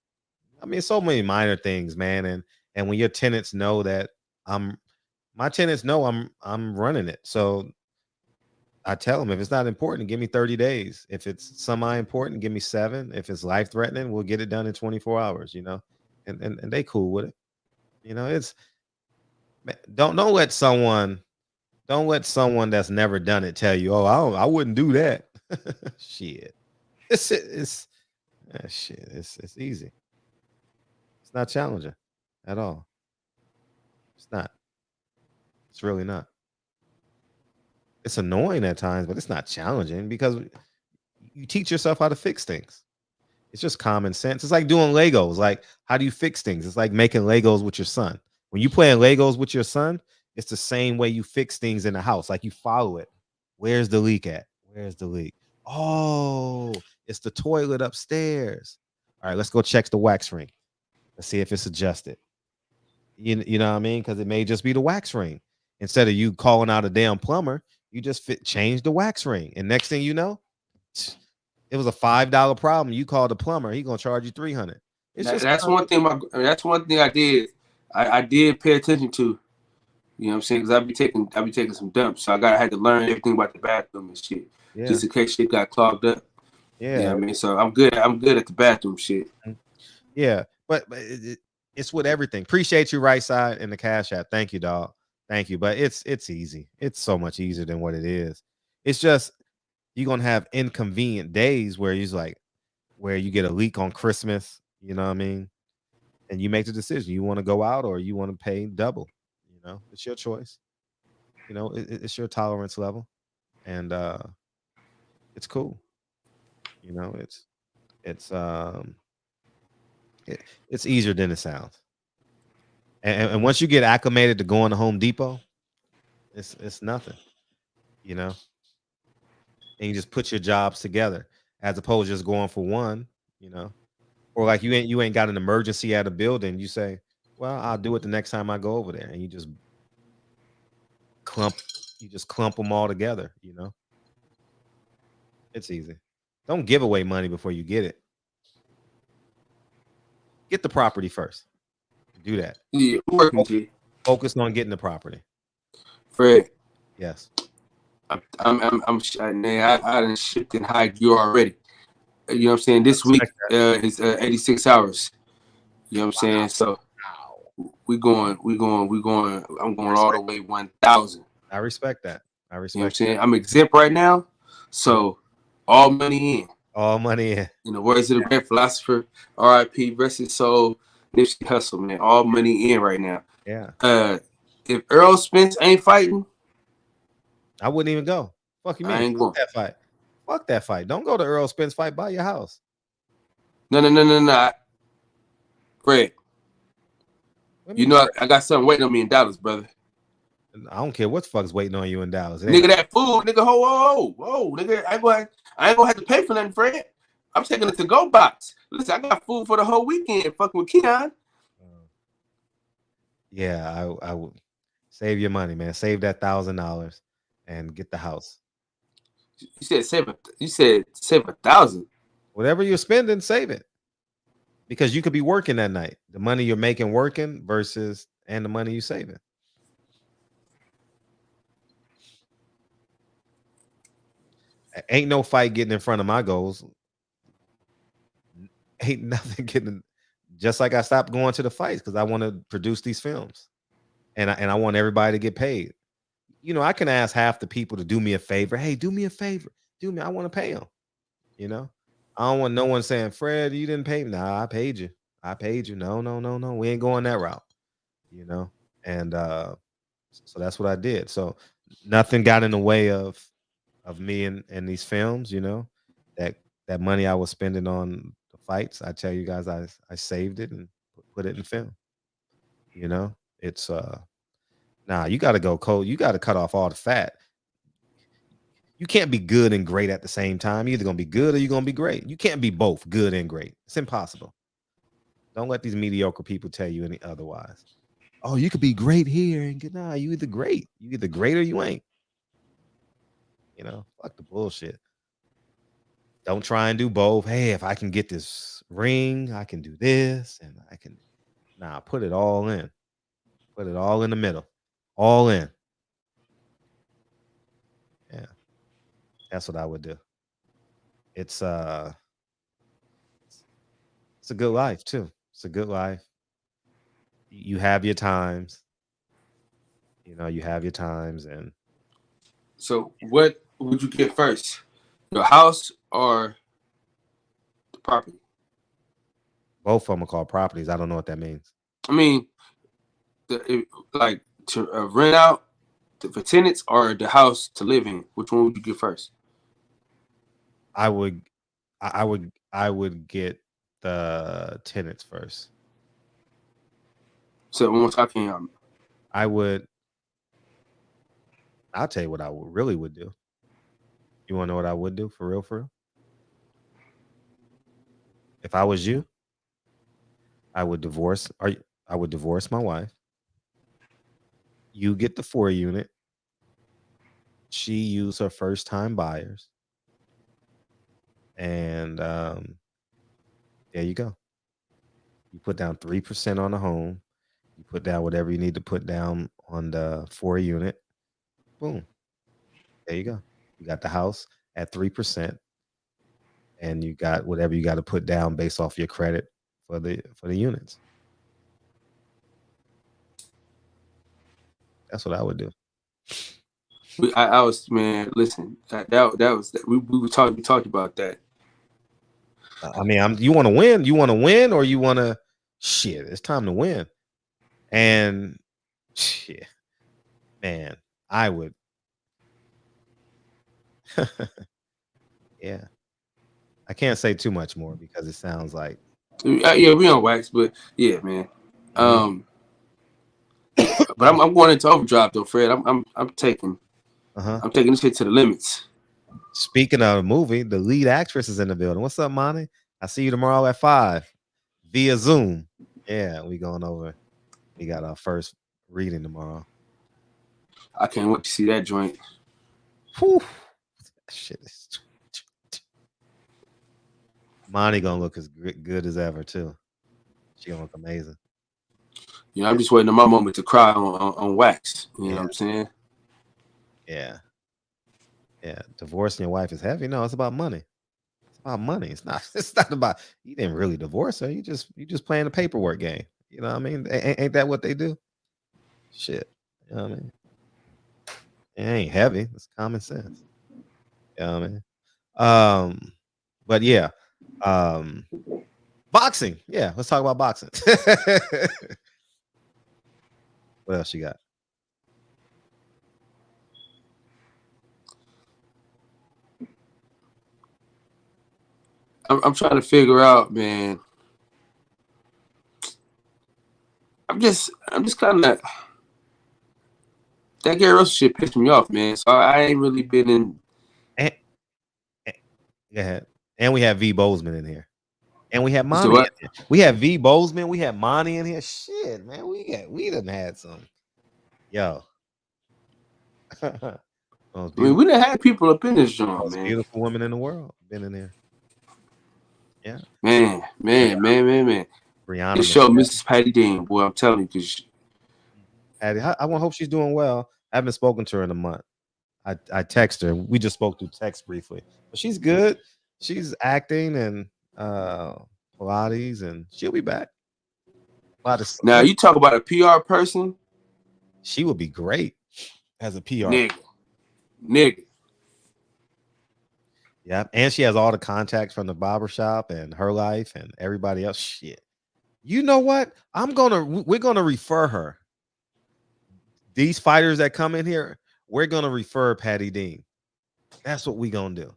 I mean, so many minor things, man. And when your tenants know that my tenants know I'm running it, so I tell them if it's not important, give me 30 days. If it's semi-important, give me 7. If it's life-threatening, we'll get it done in 24 hours. And they cool with it. It's don't let someone that's never done it tell you, oh, I wouldn't do that. Shit. It's shit. It's easy. It's not challenging at all. It's not. It's really not. It's annoying at times, but it's not challenging because you teach yourself how to fix things. It's just common sense. It's like doing Legos. Like, how do you fix things? It's like making Legos with your son. When you playing Legos with your son, it's the same way you fix things in the house. Like, you follow it. Where's the leak at? Where's the leak? Oh, it's the toilet upstairs. All right, let's go check the wax ring. Let's see if it's adjusted. You know what I mean? Because it may just be the wax ring. Instead of you calling out a damn plumber, you just change the wax ring. And next thing you know, it was a $5 problem. You called the plumber, he gonna charge you $300. That's one thing. That's one thing I did. I did pay attention to. You know what I'm saying? Because I be taking some dumps, so I had to learn everything about the bathroom and shit, just in case shit got clogged up. Yeah, you know what I mean. So I'm good at the bathroom shit. Yeah, but it's with everything. Appreciate you, right side, and the cash app. Thank you, dog. Thank you. But it's easy. It's so much easier than what it is. It's just you're gonna have inconvenient days where you get a leak on Christmas. You know what I mean? And you make the decision. You want to go out or you want to pay double. You know, it's your choice. You know, it's your tolerance level, and it's cool. You know, it's it's easier than it sounds. And once you get acclimated to going to Home Depot, it's nothing, you know. And you just put your jobs together as opposed to just going for one, you know. Or like you ain't got an emergency at a building. You say, well, I'll do it the next time I go over there, and you just clump them all together, you know. It's easy. Don't give away money before you get it. Get the property first. Do that. Yeah, working. Focus on getting the property. Fred. Yes. I done shipped in high gear already. You know what I'm saying? This week is 86 hours. You know what I'm saying? So we going. I'm going all the way 1,000. I respect that. You know what I'm saying? I'm exempt right now, so all money in. All money in. In the words of the great philosopher, R.I.P. rest his soul, Nipsey Hussle, man. All money in right now. Yeah. If Earl Spence ain't fighting, I wouldn't even go. Fuck you mean? I ain't going. That fight. Fuck that fight. Don't go to Earl Spence fight by your house. No. Fred, you know I got something waiting on me in Dallas, brother. I don't care what the fuck's waiting on you in Dallas. Nigga, that food, nigga, whoa, nigga, I ain't gonna have to pay for nothing, Fred. I'm taking it to go box. Listen, I got food for the whole weekend. Fucking with Keon. Yeah, I would save your money, man. Save that $1,000 and get the house. You said save 1,000. Whatever you're spending, save it. Because you could be working that night. The money you're making working versus and the money you saving. Ain't no fight getting in front of my goals. Ain't nothing getting. Just like I stopped going to the fights because I want to produce these films, and I want everybody to get paid. You know, I can ask half the people to do me a favor. Hey, do me a favor. I want to pay them. You know, I don't want no one saying, Fred, you didn't pay me. Nah, I paid you. No. We ain't going that route. You know, and so that's what I did. So nothing got in the way of me and these films. You know, that money I was spending on the fights, I tell you guys, I saved it and put it in film. You know, it's you got to go cold. You got to cut off all the fat. You can't be good and great at the same time. You're either gonna be good or you're gonna be great. You can't be both good and great. It's impossible. Don't let these mediocre people tell you any otherwise. Oh, you could be great here and good. Nah, you either great. You either great or you ain't. You know, fuck the bullshit. Don't try and do both. Hey, if I can get this ring, I can do this, and I can. Nah, put it all in. Put it all in the middle. All in. Yeah. That's what I would do. It's a good life too. It's a good life. You have your times. You know, you have your times, and so what would you get first? Your house or the property? Both of them are called properties. I don't know what that means. I mean, like to rent out for tenants or the house to live in. Which one would you get first? I would get the tenants first. So one more time, I'll tell you what I really would do. You want to know what I would do for real? For real? If I was you, I would divorce. I would divorce my wife. You get the 4 unit. She used her first time buyers, and there you go. You put down 3% on the home. You put down whatever you need to put down on the 4 unit. Boom. There you go. You got the house at 3%, and you got whatever you got to put down based off your credit for the units. That's what I would do. I was, man. Listen, that was we talked about that. I mean, you want to win? You want to win, or you want to shit? It's time to win. And shit, man, I would. Yeah, I can't say too much more because it sounds like. Yeah, we on wax, but yeah, man. But I'm going into overdrive though, Fred. I'm taking this shit to the limits. Speaking of a movie, the lead actress is in the building. What's up, Monty? I see you tomorrow at 5 via Zoom. Yeah, we going over. We got our first reading tomorrow. I can't wait to see that joint. Whew. Shit is. Monty gonna look as good as ever too. She gonna look amazing. You know, I'm just waiting on my moment to cry on wax. You know what I'm saying? Yeah. Yeah. Divorcing your wife is heavy. No, it's about money. It's about money. It's not about you didn't really divorce her. You just playing the paperwork game. You know what I mean? Ain't that what they do? Shit. You know what I mean? It ain't heavy. It's common sense. You know what I mean? But yeah. Boxing. Yeah, let's talk about boxing. What else you got? I'm trying to figure out, man. I'm just kind of that Gary Russell shit pissed me off, man. So I ain't really been in. Go ahead. And we have V. Bozeman in here. And we have Monty in here. We have V. Bozeman. We have Monty in here. Shit, man. We done had some. Yo. I mean, we done had people up in this joint, most man. Beautiful women in the world been in there. Yeah. Man. Brianna This show, Mrs. Patty Dean, boy, I'm telling you, because Patty, I want to hope she's doing well. I haven't spoken to her in a month. I text her. We just spoke through text briefly, but she's good. She's acting and Pilates, and she'll be back. Now you talk about a PR person. She would be great as a PR. Nigga. Yeah, and she has all the contacts from the barbershop and her life and everybody else. Shit. You know what? We're gonna refer her. These fighters that come in here, we're gonna refer Patty Dean. That's what we're gonna do.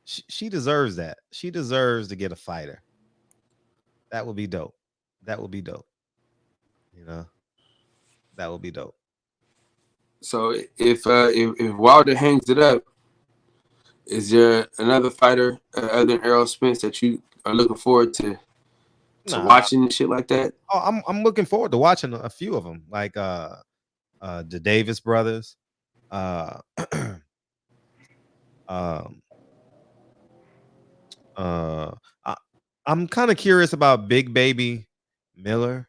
She deserves that. She deserves to get a fighter. That would be dope. That would be dope. You know, that would be dope. So if Wilder hangs it up, is there another fighter other than Errol Spence that you are looking forward to watching and shit like that? Oh, I'm looking forward to watching a few of them, like the Davis brothers. I'm kind of curious about Big Baby Miller.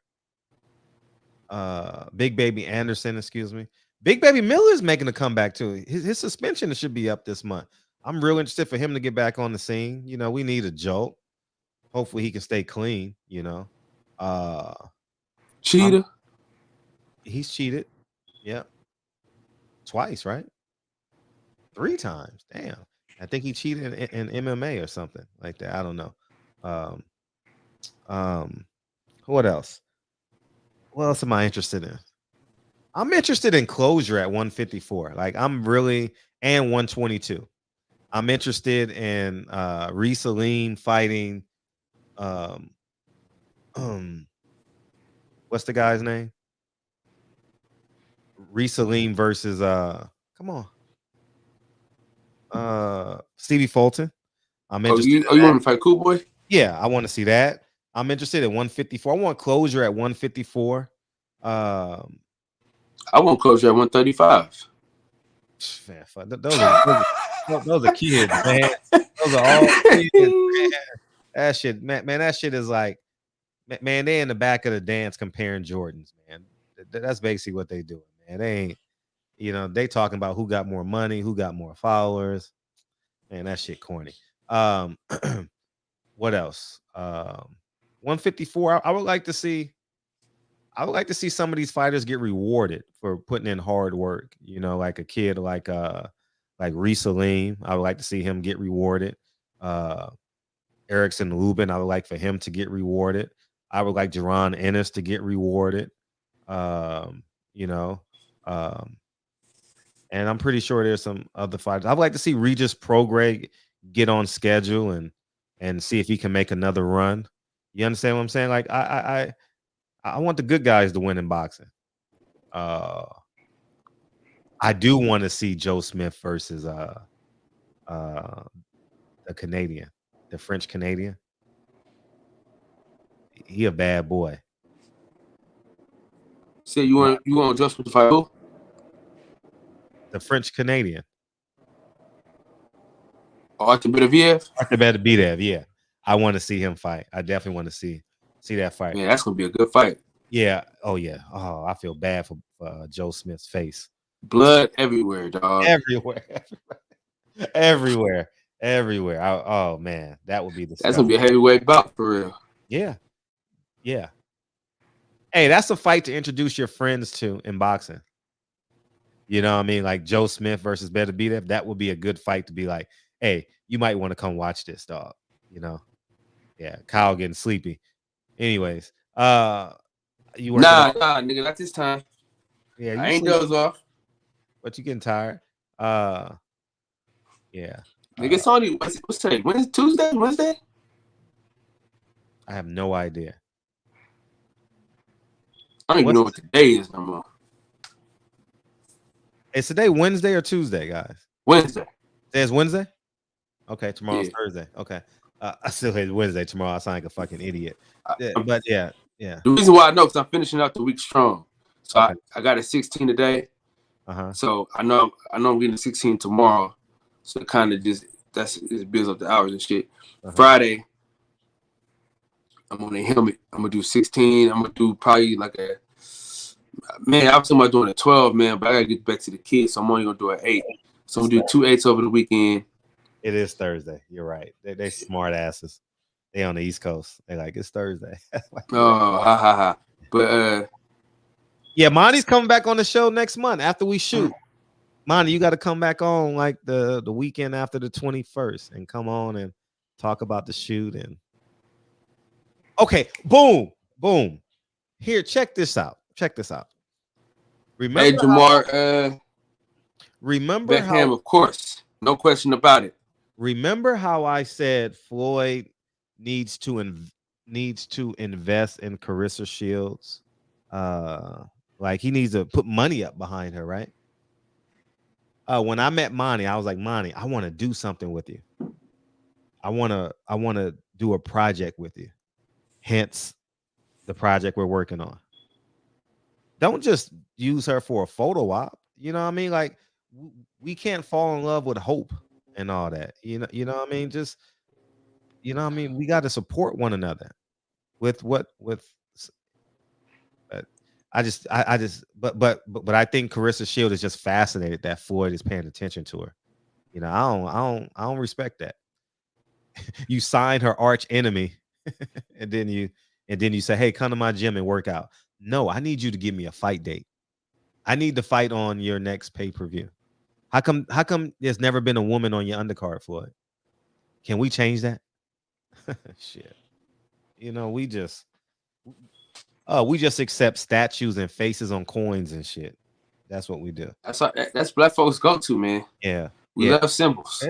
Big Baby Anderson, excuse me. Big Baby Miller's making a comeback too. His suspension should be up this month. I'm real interested for him to get back on the scene. You know, we need a jolt. Hopefully he can stay clean, you know. Cheater. He's cheated. Yep. Twice, right? 3 times. Damn. I think he cheated in MMA or something like that. I don't know. What else? What else am I interested in? I'm interested in closure at 154. Like I'm really and 122. I'm interested in Reese fighting um what's the guy's name? Reese versus come on. Stevie Fulton. I'm interested in You that. want to fight Cool Boy? Yeah, I want to see that. I'm interested in 154. I want closure at 154. I want closure at 135. Man, those are kids, man. Those are all kids, man. That shit, man, that shit is like, man, they in the back of the dance comparing Jordans, man. That's basically what they doing, man. They ain't, they talking about who got more money, who got more followers. Man, that shit corny. What else? 154. I would like to see some of these fighters get rewarded for putting in hard work. Like a kid like Reese I would like to see him get rewarded. Erickson Lubin, I would like for him to get rewarded. I would like Jaron Ennis to get rewarded. And I'm pretty sure there's some other fighters. I'd like to see Regis Prograis get on schedule and see if he can make another run. You understand what I'm saying? Like I want the good guys to win in boxing. I do want to see Joe Smith versus the Canadian, the French Canadian. He a bad boy. Say you want Joe Smith to fight who? The French Canadian. Artur Beterbiev? Artur Beterbiev, yeah. I want to see him fight. I definitely want to see that fight. Man, that's gonna be a good fight. Yeah. Oh yeah. Oh, I feel bad for Joe Smith's face. Blood everywhere, dog. Everywhere. Oh man, that would be the. That's gonna be a heavyweight bout for real. Yeah. Hey, that's a fight to introduce your friends to in boxing. You know what I mean? Like Joe Smith versus Beterbiev. That would be a good fight to be like, hey, you might want to come watch this, dog. Yeah. Kyle getting sleepy. Anyways, you working Nah, nigga, not this time. Yeah, I ain't doze off. But you getting tired? Yeah. Nigga, it's only what's today? Wednesday, Tuesday, Wednesday? I have no idea. I don't even know what the day is no more. Is today Wednesday or Tuesday, guys? Wednesday. Today's Wednesday? Okay, tomorrow's Thursday. Okay. I still hate Wednesday tomorrow. I sound like a fucking idiot. But yeah. The reason why I know because I'm finishing out the week strong. So okay. I got a 16 today. So I know I'm getting a 16 tomorrow. So it kind of just builds up the hours and shit. Friday, I'm on a helmet. I'm gonna do 16. I'm gonna do probably like I was talking about doing a 12, man, but I gotta get back to the kids, so I'm only gonna do an 8. So I'm gonna do 2 8s over the weekend. It is Thursday. You're right. They smart asses. They on the East Coast. They like it's Thursday. Ha. But yeah, Monty's coming back on the show next month after we shoot. Monty, you got to come back on like the weekend after the 21st and come on and talk about the shoot and. Okay, boom. Here, check this out. Remember, hey, Jamar. Remember Beckham, how, of course, no question about it. Remember how I said Floyd needs to invest in Carissa Shields? Like he needs to put money up behind her, right? When I met Monty, I was like, Monty, I want to do something with you. I want to do a project with you. Hence the project we're working on. Don't just use her for a photo op. You know what I mean? Like we can't fall in love with hope and all that. You know what I mean? Just we got to support one another with I think Carissa Shield is just fascinated that Floyd is paying attention to her. I don't respect that. You signed her arch enemy and then you say, hey, come to my gym and work out. No, I need you to give me a fight date. I need to fight on your next pay-per-view. How come there's never been a woman on your undercard, Floyd? Can we change that? Shit. You know, we just accept statues and faces on coins and shit. That's what we do. That's black folks go to, man. Yeah. We love symbols.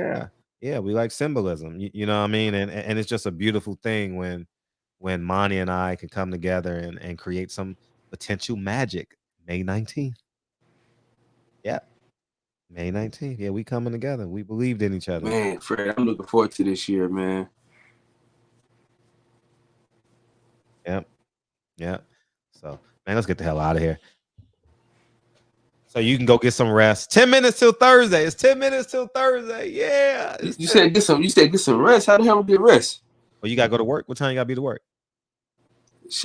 Yeah, we like symbolism. You know what I mean? And it's just a beautiful thing when Monty and I can come together and create some potential magic. May 19th. Yeah. May 19th. Yeah, we coming together. We believed in each other. Man, Fred, I'm looking forward to this year, man. Yep. So, man, let's get the hell out of here. So you can go get some rest. 10 minutes till Thursday. It's 10 minutes till Thursday. Yeah. You said get some rest. How the hell we get rest? Well, you gotta go to work. What time you gotta be to work?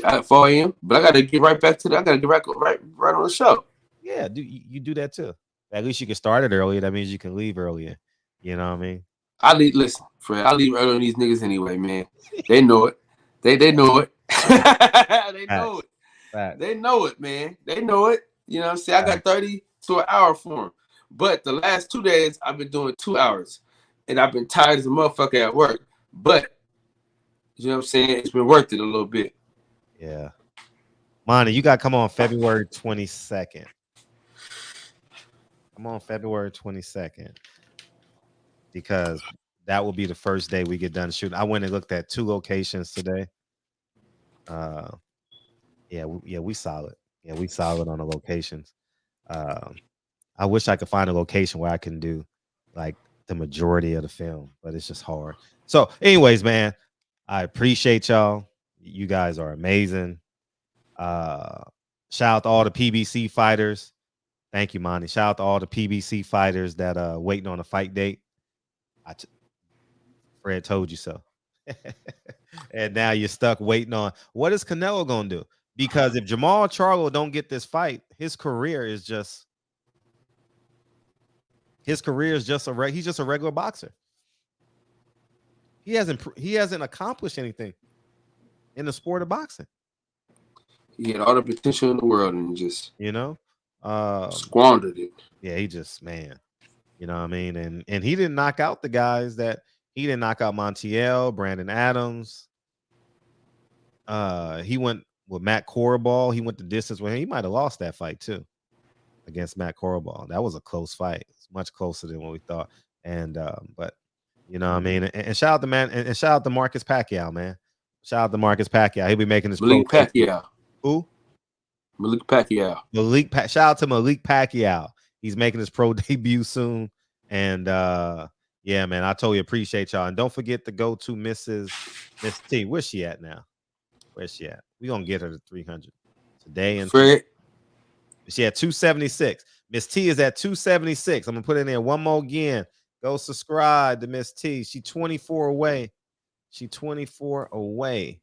At 4 a.m. But I gotta get right back to that. I gotta get right on the show. Yeah, you do that too. At least you can start it earlier. That means you can leave earlier. You know what I mean? Listen, Fred, I leave early on these niggas anyway, man. They know it. They know it. They know it. Facts. They know it, man. They know it. You know what I'm saying? I got 30 to an hour for them. But the last 2 days, I've been doing 2 hours. And I've been tired as a motherfucker at work. But, you know what I'm saying? It's been worth it a little bit. Yeah. Monty, you got to come on February 22nd. Come on February 22nd. Because that will be the first day we get done shooting. I went and looked at 2 locations today. We solid. Yeah, we solid on the locations. I wish I could find a location where I can do like the majority of the film, but it's just hard. So, anyways, man, I appreciate y'all. You guys are amazing. Shout out to all the PBC fighters. Thank you, Monty. Shout out to all the PBC fighters that waiting on a fight date. Fred told you so. And now you're stuck waiting on what is Canelo gonna do? Because if Jamal Charlo don't get this fight, his career is just he's just a regular boxer. He hasn't accomplished anything in the sport of boxing. He had all the potential in the world and just squandered it. Yeah, he just, man, you know what I mean? And he didn't knock out the guys that he didn't knock out Montiel, Brandon Adams. He went with Matt Coraball. He went the distance with him. He might have lost that fight too against Matt Coraball. That was a close fight. It's much closer than what we thought. And but you know what I mean? And shout out the man and shout out to Marcus Pacquiao, man. Shout out to Marcus Pacquiao. He'll be making his Malik Pacquiao. Who? Malik Pacquiao. Shout out to Malik Pacquiao. He's making his pro debut soon. And yeah, man, I totally appreciate y'all. And don't forget to go to Miss T. Where's she at now? Where's she at? We're gonna get her to 300 today. And Fred. She at 276. Miss T is at 276. I'm gonna put it in there one more again. Go subscribe to Miss T. She 24 away. She 24 away.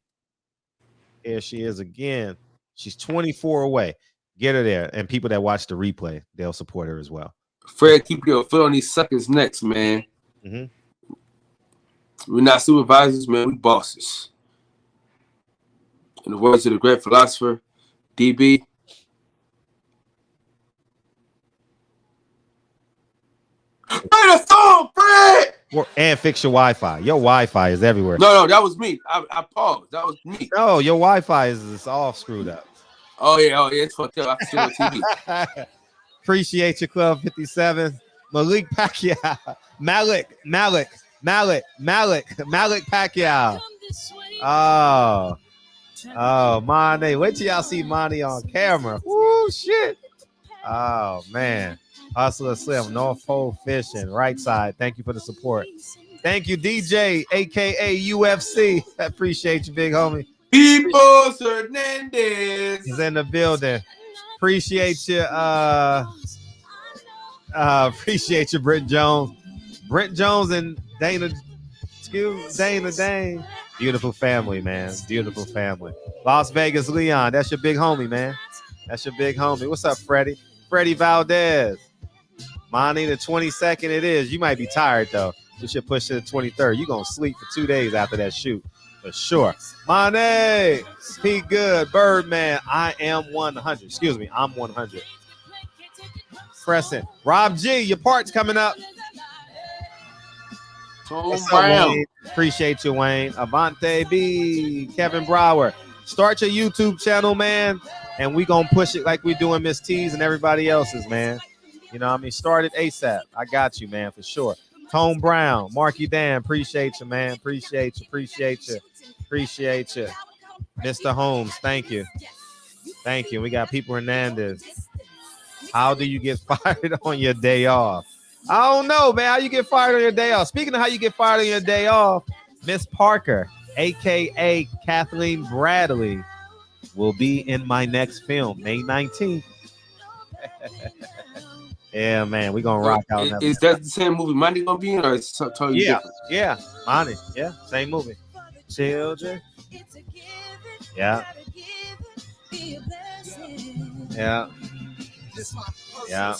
Here she is again. She's 24 away. Get her there. And people that watch the replay, they'll support her as well. Fred, keep your foot on these suckers' necks, man. Mm-hmm. We're not supervisors, man. We bosses. In the words of the great philosopher, DB. Play the song, Fred! And fix your Wi-Fi. Your Wi-Fi is everywhere. No, that was me. I paused. That was me. No, your Wi-Fi is all screwed up. Oh yeah, it's fucked up. I can see it on TV. Appreciate your Club 57. Malik Pacquiao. Malik Pacquiao. Oh, Monty. Wait till y'all see Monty on camera. Woo, shit. Oh, man. Hustler Slim, North Pole Fishing, right side. Thank you for the support. Thank you, DJ, a.k.a. UFC. I appreciate you, big homie. Peoples Hernandez is in the building. Appreciate you. Appreciate you, Brent Jones. Brent Jones and Dana. Dane. Beautiful family, man. Beautiful family. Las Vegas, Leon. That's your big homie, man. That's your big homie. What's up, Freddie? Freddie Valdez. Monty, the 22nd it is. You might be tired, though. We should push to the 23rd. You're going to sleep for 2 days after that shoot. For sure. Monty, P. Good, Birdman. I am 100. Excuse me, I'm 100. Crescent. Rob G, your part's coming up. What's up, Wayne? Appreciate you, Wayne. Avante B, Kevin Brower. Start your YouTube channel, man, and we gonna push it like we doing Miss T's and everybody else's, man. You know what I mean? Start it ASAP. I got you, man, for sure. Tone Brown, Marky Dan, appreciate you, man. Appreciate you. Mr. Holmes, thank you. Thank you. We got People Hernandez. How do you get fired on your day off? I don't know, man. How you get fired on your day off? Speaking of how you get fired on your day off, Miss Parker, a.k.a. Kathleen Bradley, will be in my next film, May 19th. Yeah, man. We're going to rock out. Is that the same movie Money going to be in, or is it totally different? Yeah. Money. Yeah, same movie. Children. Yeah. Yeah. Yeah.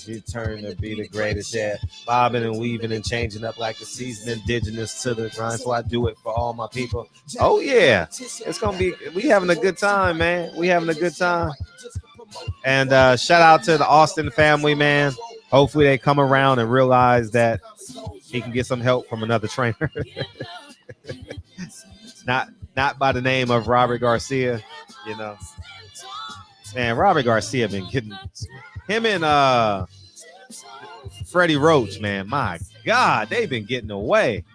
You turn to be the greatest, yeah. Bobbing and weaving and changing up like the season, indigenous to the grind. So I do it for all my people. Oh yeah, it's gonna be. We having a good time, man. We having a good time. And shout out to the Austin family, man. Hopefully they come around and realize that he can get some help from another trainer. Not by the name of Robert Garcia, you know. Man, Robert Garcia been getting him and Freddie Roach, man. My God, they've been getting away.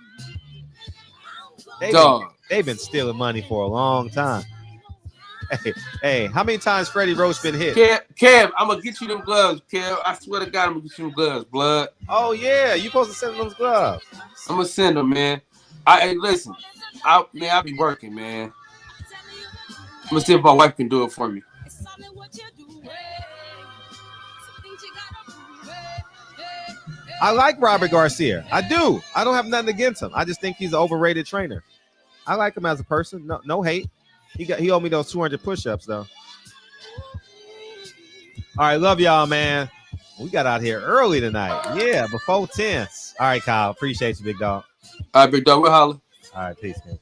They've been stealing money for a long time. Hey, how many times Freddie Roach been hit? Kev, I'm gonna get you them gloves, Kev. I swear to God, I'm gonna get you them gloves, blood. Oh yeah, you supposed to send those gloves. I'm gonna send them, man. Listen, I'll be working, man. I'm gonna see if my wife can do it for me. I like Robert Garcia. I do. I don't have nothing against him. I just think he's an overrated trainer. I like him as a person. No hate. He owed me those 200 push-ups though. All right, love y'all, man. We got out here early tonight. Yeah, before 10. All right, Kyle. Appreciate you, big dog. All right, big dog. We'll holler. All right, peace, man.